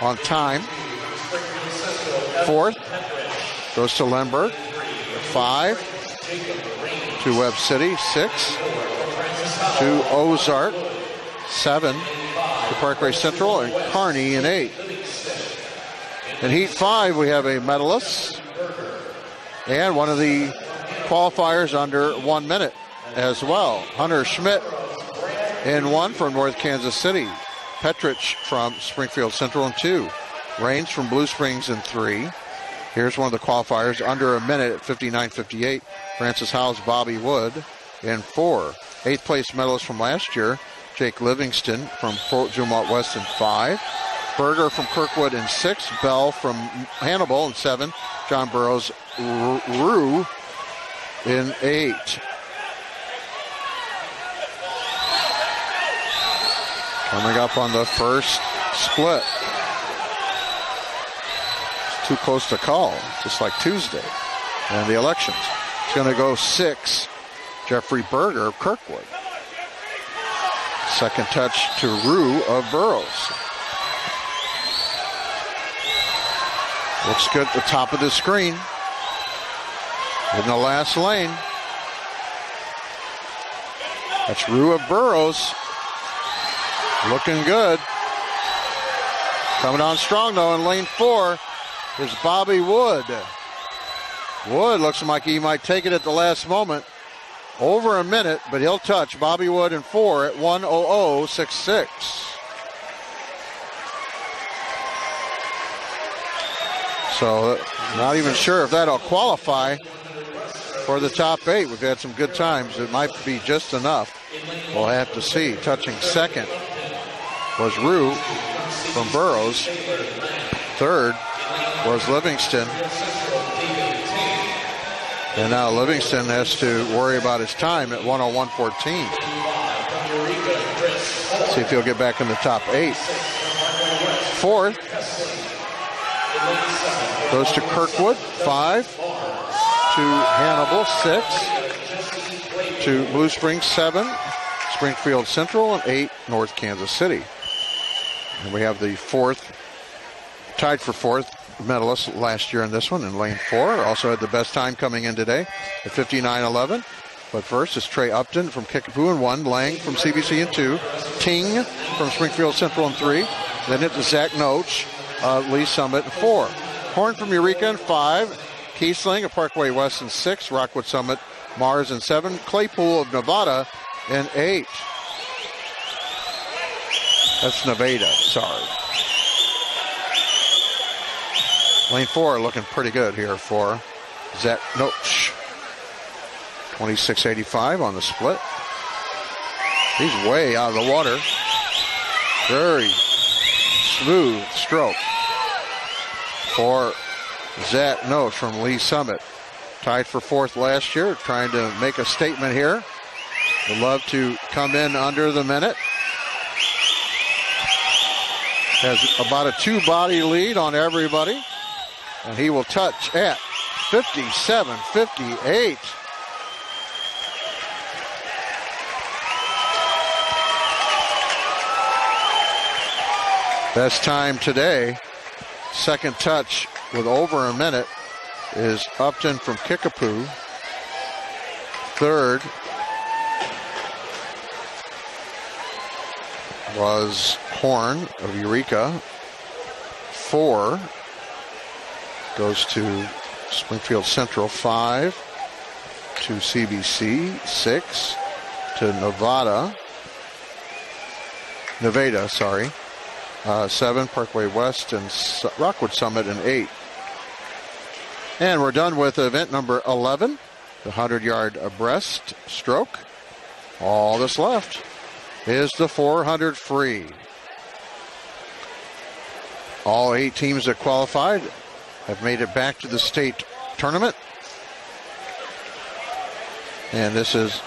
on time. 4th goes to Lemberg. 5 to Webb City. 6 to Ozark. 7 to Parkway Central, and Kearney in 8. In Heat 5, we have a medalist and one of the qualifiers under 1 minute as well. Hunter Schmidt in 1 from North Kansas City. Petrich from Springfield Central in 2. Raines from Blue Springs in 3. Here's one of the qualifiers under a minute at 59.58. Francis Howes, Bobby Wood in 4. 8th place medalist from last year, Jake Livingston from Fort Jumont West in 5. Berger from Kirkwood in 6. Bell from Hannibal in 7. John Burrows Rue in 8. Coming up on the first split. It's too close to call, just like Tuesday and the elections. It's going to go 6. Jeffrey Berger of Kirkwood. Second touch to Rue of Burroughs. Looks good at the top of the screen. In the last lane. That's Rue of Burroughs. Looking good. Coming on strong though in lane 4 is Bobby Wood. Wood looks like he might take it at the last moment. Over a minute, but he'll touch Bobby Wood in 4 at 1:00.66. So not even sure if that'll qualify for the top 8. We've had some good times. It might be just enough. We'll have to see. Touching second was Rue from Burroughs. Third was Livingston. And now Livingston has to worry about his time at 1:01.14. See if he'll get back in the top 8. Fourth goes to Kirkwood. 5 to Hannibal. 6 to Blue Springs. 7 Springfield Central, and 8 North Kansas City. And we have the 4th, tied for 4th medalist last year in this one in lane 4. Also had the best time coming in today at 59.11. But first is Trey Upton from Kickapoo in 1, Lang from CBC in 2, Ting from Springfield Central in 3. Then it to Zach Noach, Lee Summit in 4. Horn from Eureka in 5, Kiesling of Parkway West in 6, Rockwood Summit, Mars in 7, Claypool of Nevada in 8. That's Nevada, sorry. Lane 4 looking pretty good here for Zach Noach. 26.85 on the split. He's way out of the water. Very smooth stroke for Zach Noach from Lee Summit. Tied for 4th last year, trying to make a statement here. Would love to come in under the minute. Has about a 2-body lead on everybody. And he will touch at 57.58. Best time today, second touch with over a minute, is Upton from Kickapoo. Third was Horn of Eureka. 4 goes to Springfield Central. 5 to CBC. 6 to Nevada, 7 Parkway West and Rockwood Summit, and 8. And we're done with event number 11, the 100-yard breast stroke. All that's left is the 400 free. All 8 teams that qualified have made it back to the state tournament. And this is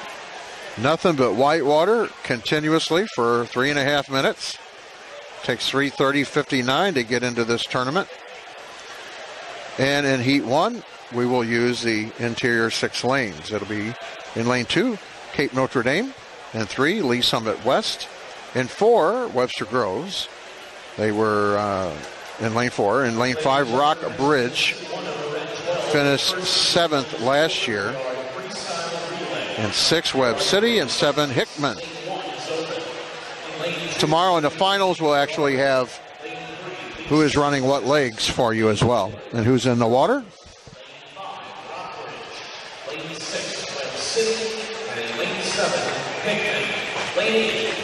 nothing but whitewater continuously for 3.5 minutes. Takes 3:30:59 to get into this tournament. And in Heat 1, we will use the interior 6 lanes. It'll be in lane 2, Cape Notre Dame. In 3, Lee Summit West. In 4, Webster Groves. They were in lane 4. In lane 5, Rock Bridge. Finished 7th last year. And 6, Webb City. And 7, Hickman. Tomorrow in the finals, we'll actually have who is running what legs for you as well. And who's in the water?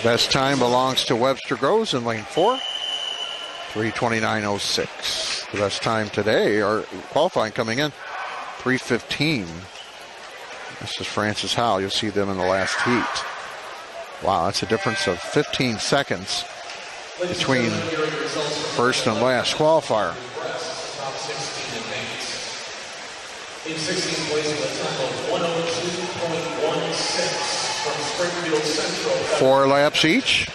Best time belongs to Webster Groves in lane 4. 3:29:06. The best time today, or qualifying coming in, 3:15. This is Francis Howell. You'll see them in the last heat. Wow, that's a difference of 15 seconds between first and last qualifier. In 16th place with a time of 102.16 from Springfield Central. 4 laps each.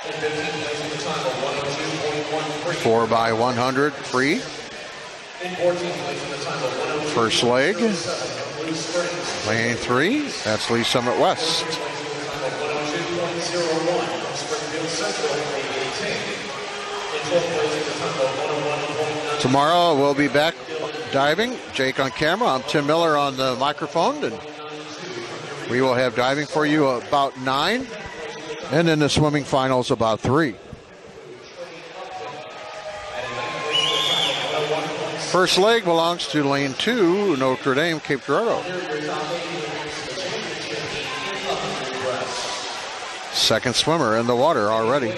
In 15th place with a time of 102.13. 4 by 100 free. In 14th place with a time of 102.07 First leg. from Blue Springs. Lane 3, that's Lee Summit West. 102.01 from Springfield Central, lane 18. In 12th place with a time of 101.9. Tomorrow we'll be back diving. Jake on camera. I'm Tim Miller on the microphone. And we will have diving for you about 9. And then the swimming finals about 3. First leg belongs to lane 2, Notre Dame, Cape Girardeau. Second swimmer in the water already.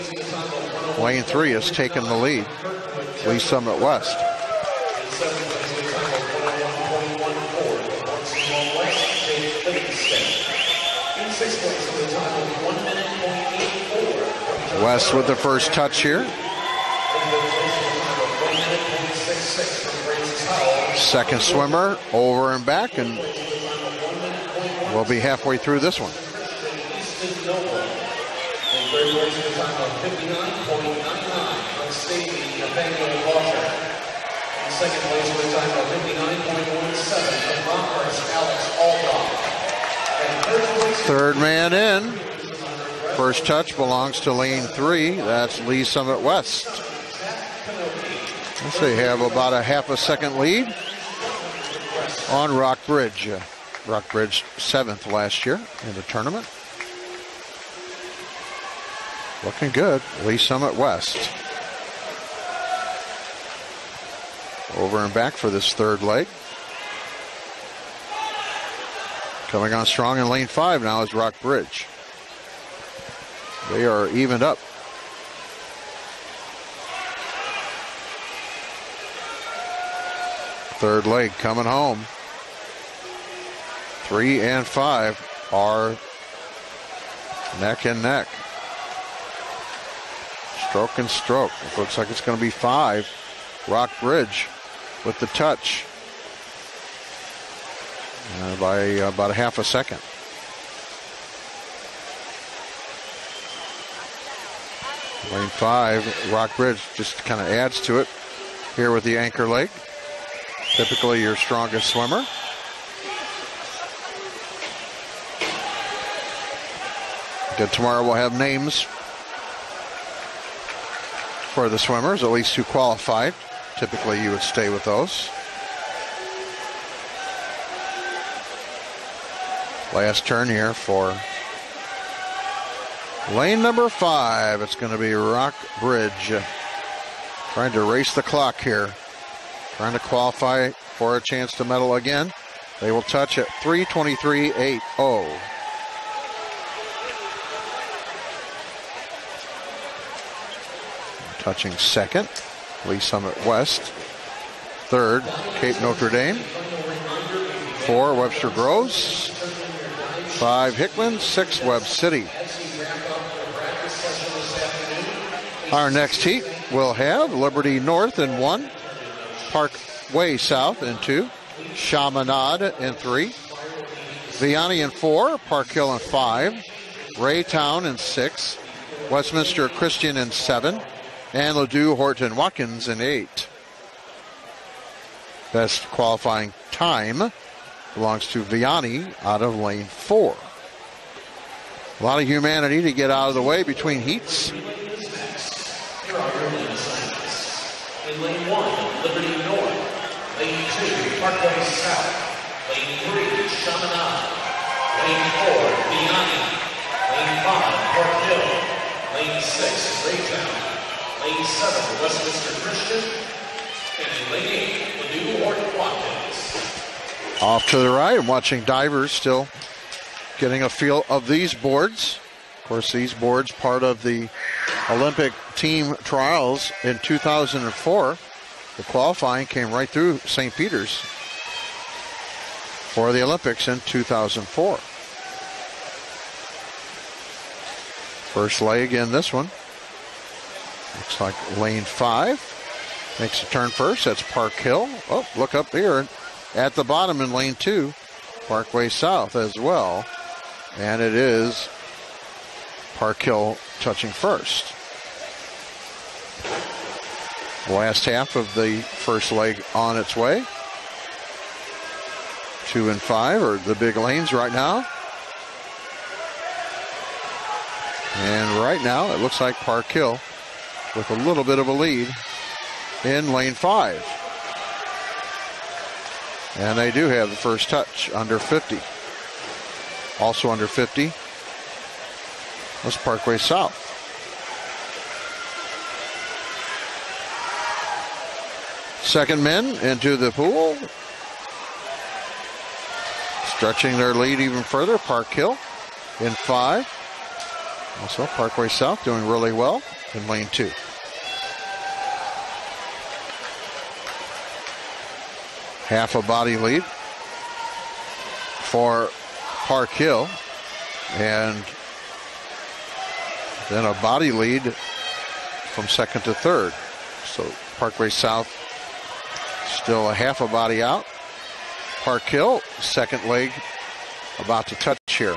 Lane 3 has taken the lead. Lee Summit West. West with the first touch here. Second swimmer over and back, and we'll be halfway through this one. Second place with a time of 59.17 from Rockford's Alex Aldog. Third man in. First touch belongs to lane 3. That's Lee Summit West. Let's say have about a half a second lead on Rock Bridge. Rock Bridge 7th last year in the tournament. Looking good. Lee Summit West. Over and back for this third leg. Coming on strong in lane 5 now is Rock Bridge. They are evened up. Third leg coming home. 3 and 5 are neck and neck. Stroke and stroke. It looks like it's going to be 5. Rock Bridge with the touch by about a half a second. Lane 5, Rock Bridge just kind of adds to it here with the anchor leg. Typically your strongest swimmer. Good, tomorrow we'll have names for the swimmers, at least 2 qualified. Typically you would stay with those. Last turn here for lane number 5. It's going to be Rock Bridge. Trying to race the clock here. Trying to qualify for a chance to medal again. They will touch at 3:23.80. Touching second, Lee Summit West. Third, Cape Notre Dame. 4, Webster Groves. 5, Hickman. 6, Webb City. Our next heat will have Liberty North in 1, Parkway South in 2, Chaminade in 3, Vianney in 4, Park Hill in 5, Raytown in 6, Westminster Christian in 7, and Ladue Horton Watkins in 8. Best qualifying time belongs to Vianney out of lane 4. A lot of humanity to get out of the way between heats. Here are your lane assignments. In lane 1, Liberty North. Lane 2, Parkway South. Lane 3, Chaminade. Lane 4, Vianney. Lane 5, Park Hill. Lane 6, Raytown. Lane 7, Westminster Christian. And in lane 8, Ladue Horton Watkins. Off to the right, I'm watching divers still getting a feel of these boards. Of course, these boards part of the Olympic team trials in 2004. The qualifying came right through St. Peter's for the Olympics in 2004. First leg in this one. Looks like lane 5 makes a turn first. That's Park Hill. Oh, look up here at the bottom in lane 2, Parkway South as well. And it is Park Hill touching first. Last half of the first leg on its way. 2 and 5 are the big lanes right now. And right now it looks like Park Hill with a little bit of a lead in lane 5. And they do have the first touch under 50. Also under 50 was Parkway South. Second men into the pool. Stretching their lead even further, Park Hill in 5. Also Parkway South doing really well in lane 2. Half a body lead for Park Hill, and then a body lead from second to third. So Parkway South still a half a body out. Park Hill, second leg about to touch here.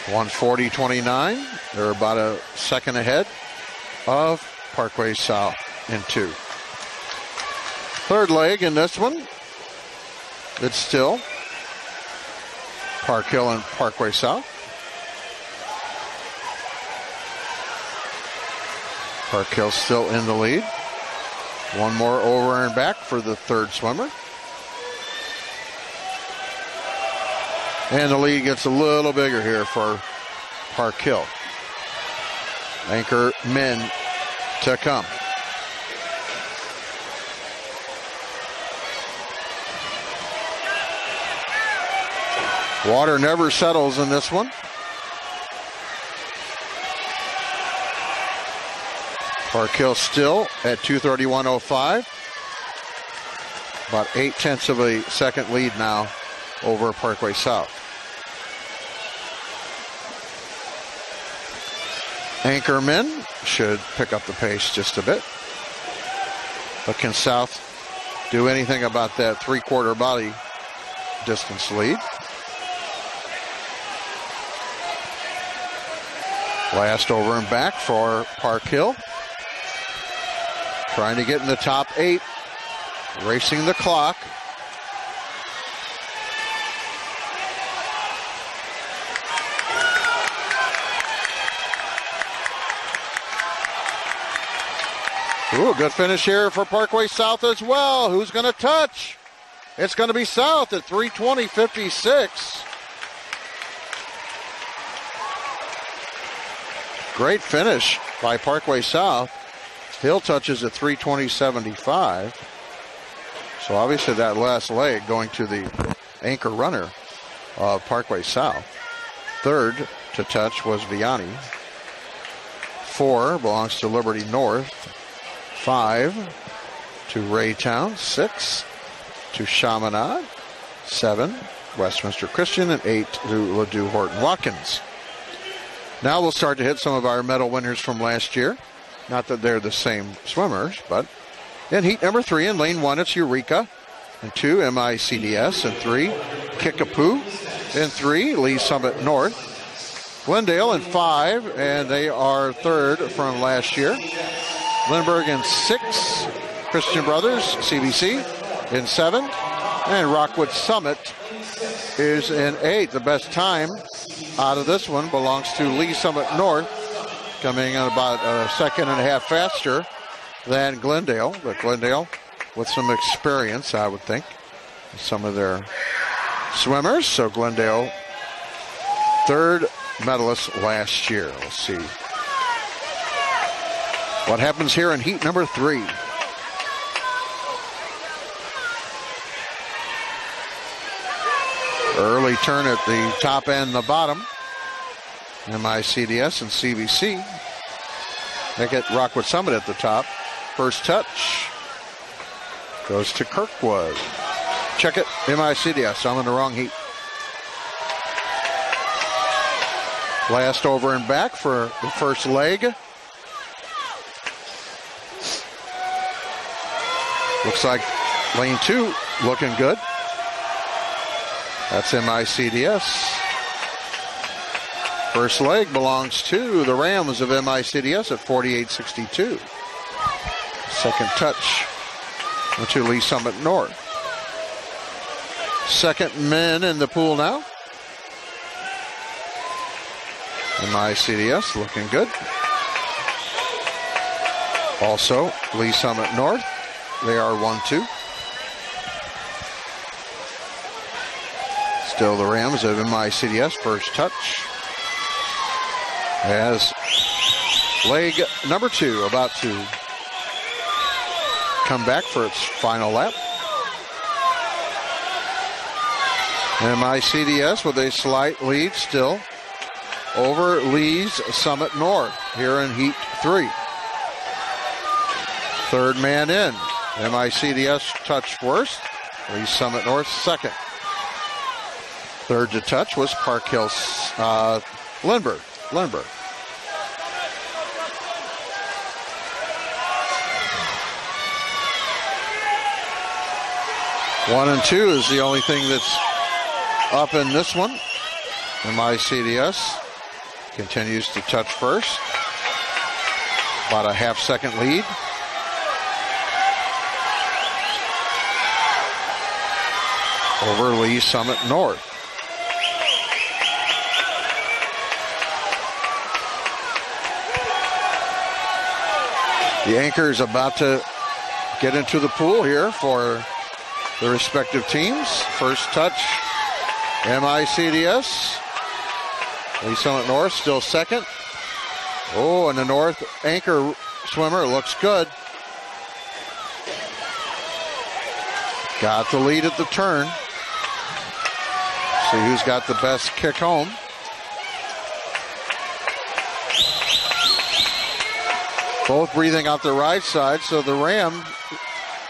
140.29. They're about a second ahead of Parkway South in 2. Third leg in this one. It's still Park Hill and Parkway South. Park Hill still in the lead. One more over and back for the third swimmer. And the lead gets a little bigger here for Park Hill. Anchor men to come. Water never settles in this one. Park Hill still at 2:31.05. About 0.8 of a second lead now over Parkway South. Anchormen should pick up the pace just a bit. But can South do anything about that 3/4 body distance lead? Last over and back for Park Hill. Trying to get in the top 8. Racing the clock. Ooh, good finish here for Parkway South as well. Who's going to touch? It's going to be South at 3:20.56. Great finish by Parkway South. Hill touches at 3:20.75. So obviously that last leg going to the anchor runner of Parkway South. Third to touch was Vianney. 4 belongs to Liberty North. 5 to Raytown. 6 to Chaminade. 7 Westminster Christian, and 8 to Ladue Horton Watkins. Now we'll start to hit some of our medal winners from last year. Not that they're the same swimmers, but in heat number 3 in lane 1, it's Eureka. And 2, MICDS. And 3, Kickapoo. And 3, Lee Summit North. Glendale in 5, and they are third from last year. Lindbergh in 6, Christian Brothers, CBC, in 7. And Rockwood Summit is in 8. The best time out of this one belongs to Lee Summit North, coming in about a second and a half faster than Glendale. But Glendale with some experience, I would think, some of their swimmers. So Glendale, third medalist last year. We'll see what happens here in heat number 3. Early turn at the top and the bottom. MICDS and CBC. They get Rockwood Summit at the top. First touch goes to Kirkwood. Check it, MICDS. I'm in the wrong heat. Last over and back for the first leg. Looks like lane 2 looking good. That's MICDS. First leg belongs to the Rams of MICDS at 48.62. Second touch to Lee Summit North. Second men in the pool now. MICDS looking good. Also, Lee Summit North. They are 1-2. Still the Rams of MICDS. First touch. As leg number 2 about to come back for its final lap. MICDS with a slight lead still over Lee's Summit North here in heat 3. Third man in. MICDS touch first. Lee's Summit North second. Third to touch was Park Hill Lindbergh. 1 and 2 is the only thing that's up in this one. MICDS continues to touch first. About a half-second lead. Over Lee Summit North. The anchor is about to get into the pool here for the respective teams. First touch, MICDS. Lee Summit North still second. Oh, and the North anchor swimmer looks good. Got the lead at the turn. See who's got the best kick home. Both breathing out the right side, so the Ram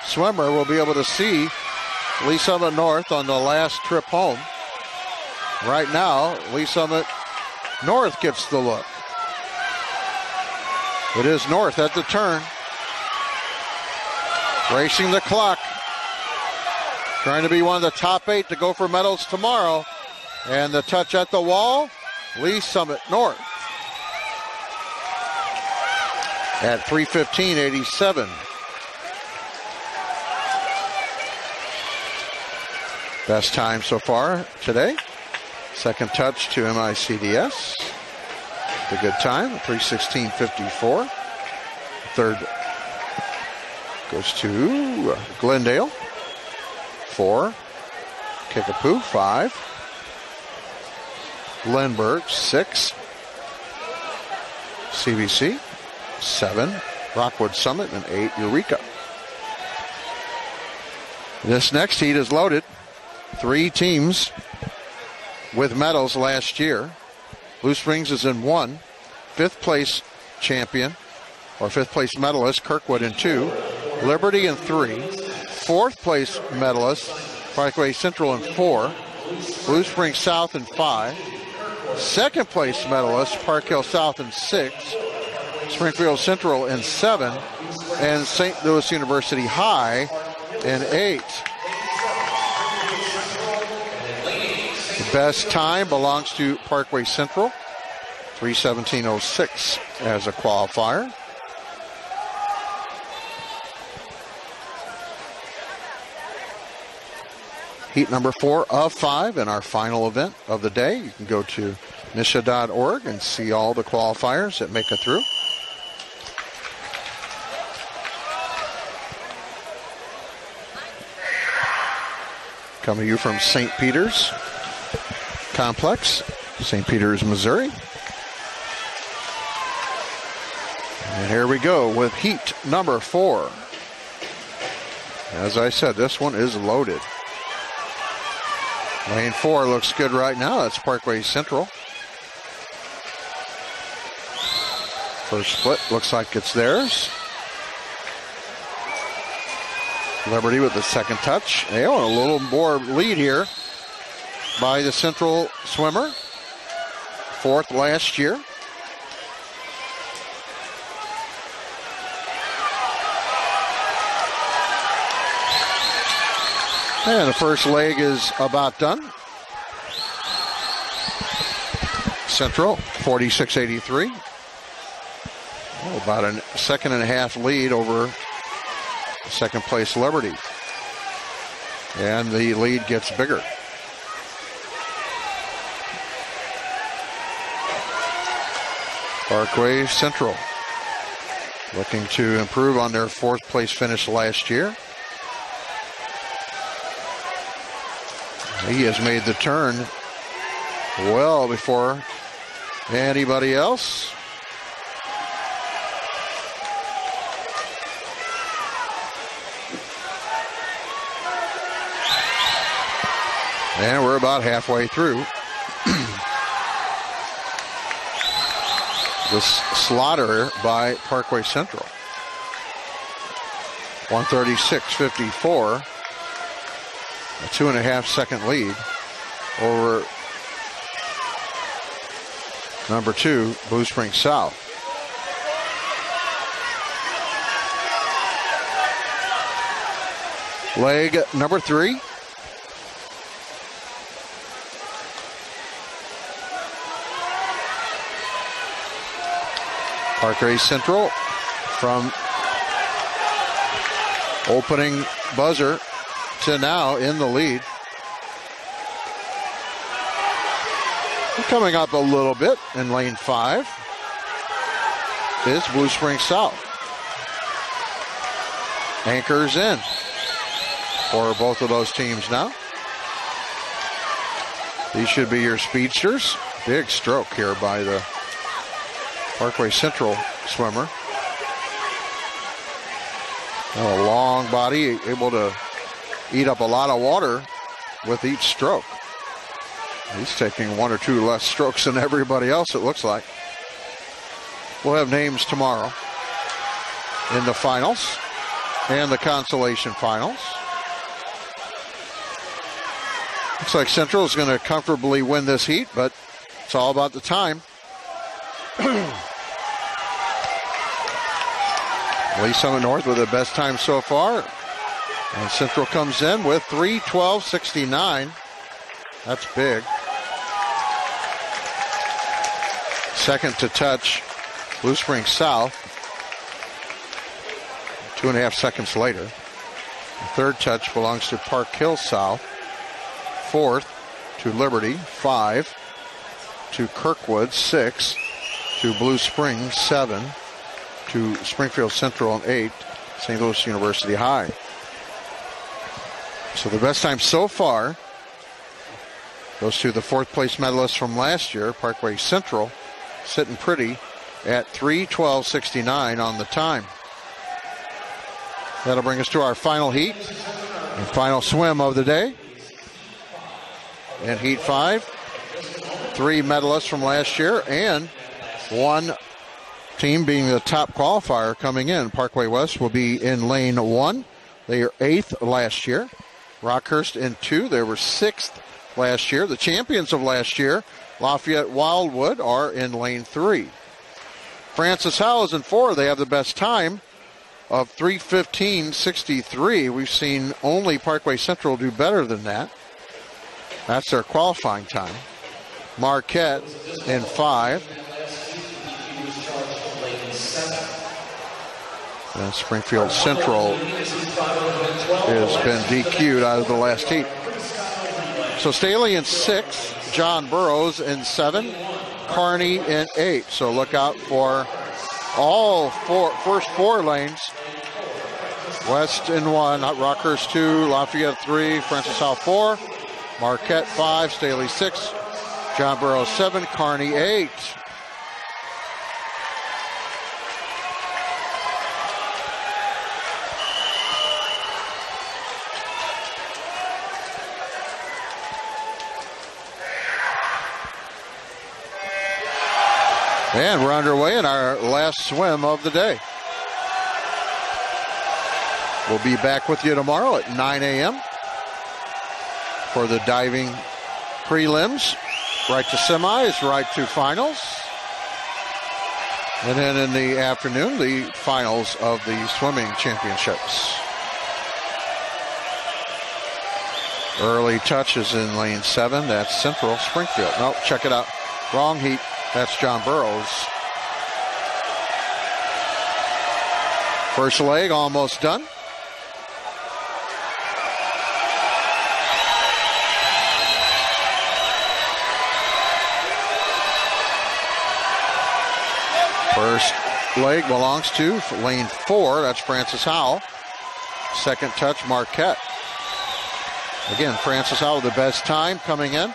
swimmer will be able to see Lee Summit North on the last trip home. Right now, Lee Summit North gets the look. It is North at the turn. Racing the clock. Trying to be one of the top 8 to go for medals tomorrow. And the touch at the wall, Lee Summit North. At 3:15.87. Best time so far today. Second touch to MICDS. The good time, 3:16.54. Third goes to Glendale. 4. Kickapoo, 5. Lindbergh, 6. CBC, 7. Rockwood Summit, and 8. Eureka. This next heat is loaded. 3 teams with medals last year. Blue Springs is in 1. 5th place champion, or 5th place medalist, Kirkwood in 2. Liberty in 3. 4th place medalist, Parkway Central in 4. Blue Springs South in 5. 2nd place medalist, Park Hill South in 6. Springfield Central in 7. And St. Louis University High in 8. The best time belongs to Parkway Central, 3:17:06 as a qualifier. Heat number 4 of 5 in our final event of the day. You can go to MSHSAA.org and see all the qualifiers that make it through. Coming to you from St. Peter's Complex, St. Peter's, Missouri. And here we go with heat number 4. As I said, this one is loaded. Lane 4 looks good right now. That's Parkway Central. First split looks like it's theirs. Liberty with the second touch. They own a little more lead here by the Central swimmer. 4th last year. And the first leg is about done. Central, 46-83. Oh, about a 2.5 lead over second place Liberty. And the lead gets bigger. Parkway Central looking to improve on their 4th place finish last year. He has made the turn well before anybody else. And we're about halfway through. This slaughter by Parkway Central. 136-54. A 2.5 second lead over number 2, Blue Springs South. Leg number 3. Parkway Central from opening buzzer to now in the lead. Coming up a little bit in lane 5 is Blue Springs South. Anchors in for both of those teams now. These should be your speedsters. Big stroke here by the Parkway Central swimmer. A long body, able to eat up a lot of water with each stroke. He's taking 1 or 2 less strokes than everybody else, it looks like. We'll have names tomorrow in the finals and the consolation finals. Looks like Central is going to comfortably win this heat, but it's all about the time. Lee Summit North with the best time so far. And Central comes in with 3:12.69. That's big. Second to touch, Blue Springs South. 2.5 seconds later. The third touch belongs to Park Hill South. 4th to Liberty. 5 to Kirkwood. 6 to Blue Springs. 7 to Springfield Central. And 8 St. Louis University High. So the best time so far goes to the fourth place medalist from last year, Parkway Central, sitting pretty at 3:12.69 on the time. That'll bring us to our final heat and final swim of the day. In Heat 5, 3 medalists from last year and 1 team being the top qualifier coming in. Parkway West will be in lane 1. They are 8th last year. Rockhurst in 2. They were 6th last year. The champions of last year, Lafayette Wildwood, are in lane 3. Francis Howell is in 4. They have the best time of 3:15.63. We've seen only Parkway Central do better than that. That's their qualifying time. Marquette in 5. And Springfield Central has been DQ'd out of the last heat. So Staley in 6, John Burroughs in 7, Kearney in 8. So look out for all first 4 lanes. West in 1, Rockhurst 2, Lafayette 3, Francis Howell 4, Marquette 5, Staley 6, John Burroughs 7, Kearney 8. And we're underway in our last swim of the day. We'll be back with you tomorrow at 9 a.m. for the diving prelims, right to semis, right to finals. And then in the afternoon, the finals of the swimming championships. Early touches in lane 7. That's Central Springfield. No, check it out. Wrong heat. That's John Burroughs. First leg almost done. First leg belongs to lane 4. That's Francis Howell. Second touch, Marquette. Again, Francis Howell, the best time coming in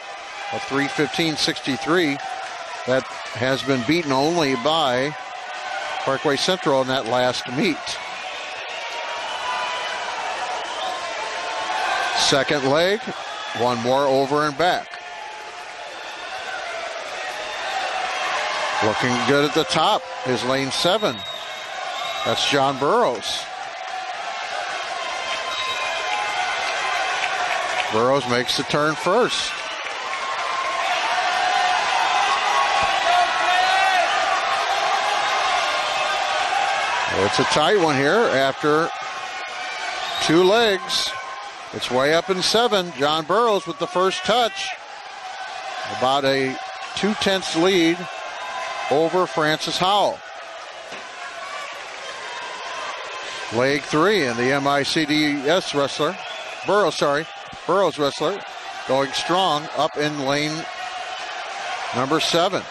of 3:15.63. That has been beaten only by Parkway Central in that last meet. Second leg, one more over and back. Looking good at the top is lane 7. That's John Burroughs. Burroughs makes the turn first. It's a tight one here after 2 legs. It's way up in 7. John Burroughs with the first touch. About a 2/10 lead over Francis Howell. Leg 3 and the MICDS wrestler, Burroughs wrestler, going strong up in lane number 7.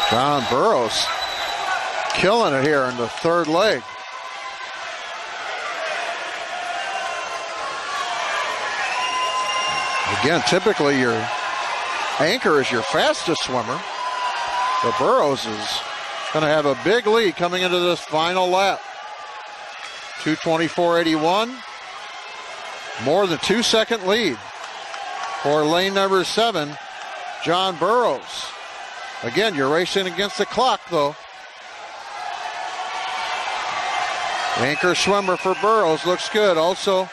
John Burroughs killing it here in the third leg. Again, typically your anchor is your fastest swimmer, but Burroughs is going to have a big lead coming into this final lap. 2:24.81, more than 2-second lead for lane number 7, John Burroughs. Again, you're racing against the clock, though. Anchor swimmer for Burroughs looks good. Also,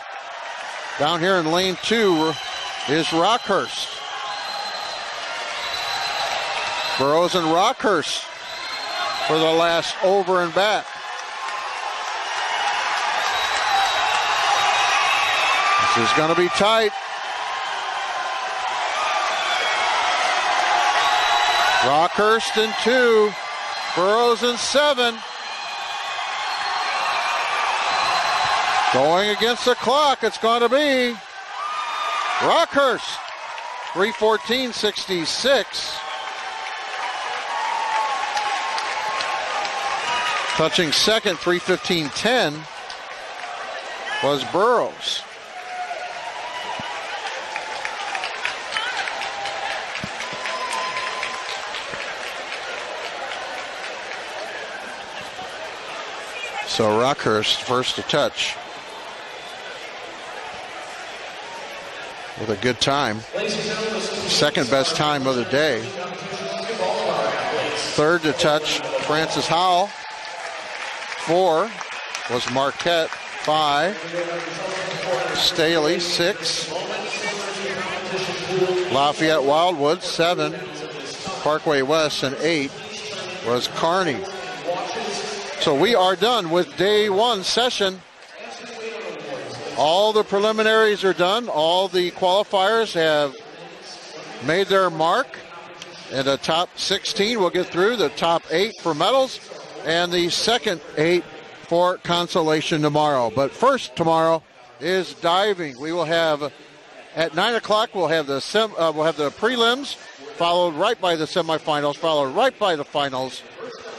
down here in lane 2 is Rockhurst. Burroughs and Rockhurst for the last over and back. This is going to be tight. Rockhurst in 2, Burroughs in 7. Going against the clock, it's going to be Rockhurst, 3:14.66. Touching second, 3:15.10, was Burrows. So Rockhurst first to touch with a good time. Second best time of the day. Third to touch, Francis Howell. 4 was Marquette. 5, Staley. 6, Lafayette Wildwood. 7, Parkway West. And 8 was Kearney. So we are done with day 1 session. All the preliminaries are done. All the qualifiers have made their mark. And the top 16 will get through. The top 8 for medals. And the second 8 for consolation tomorrow. But first tomorrow is diving. We will have at 9 o'clock. We'll have the prelims, followed right by the semifinals, followed right by the finals,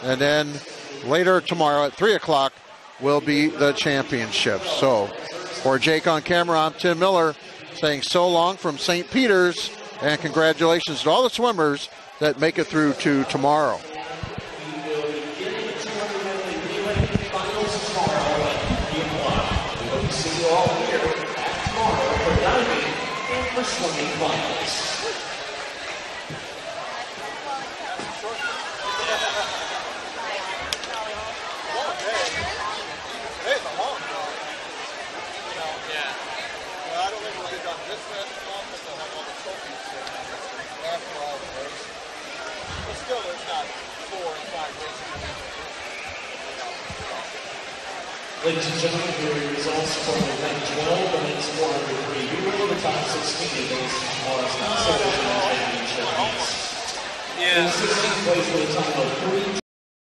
and then later tomorrow at 3 o'clock will be the championships. So for Jake on camera, I'm Tim Miller saying so long from St. Peter's, and congratulations to all the swimmers that make it through to tomorrow. All here at tomorrow for diving and for swimming finals. Ladies and gentlemen, here are your results from event 12, the men's 400 free. We were the top 16 against tomorrow's consolation championship. In 16th place with a time of 3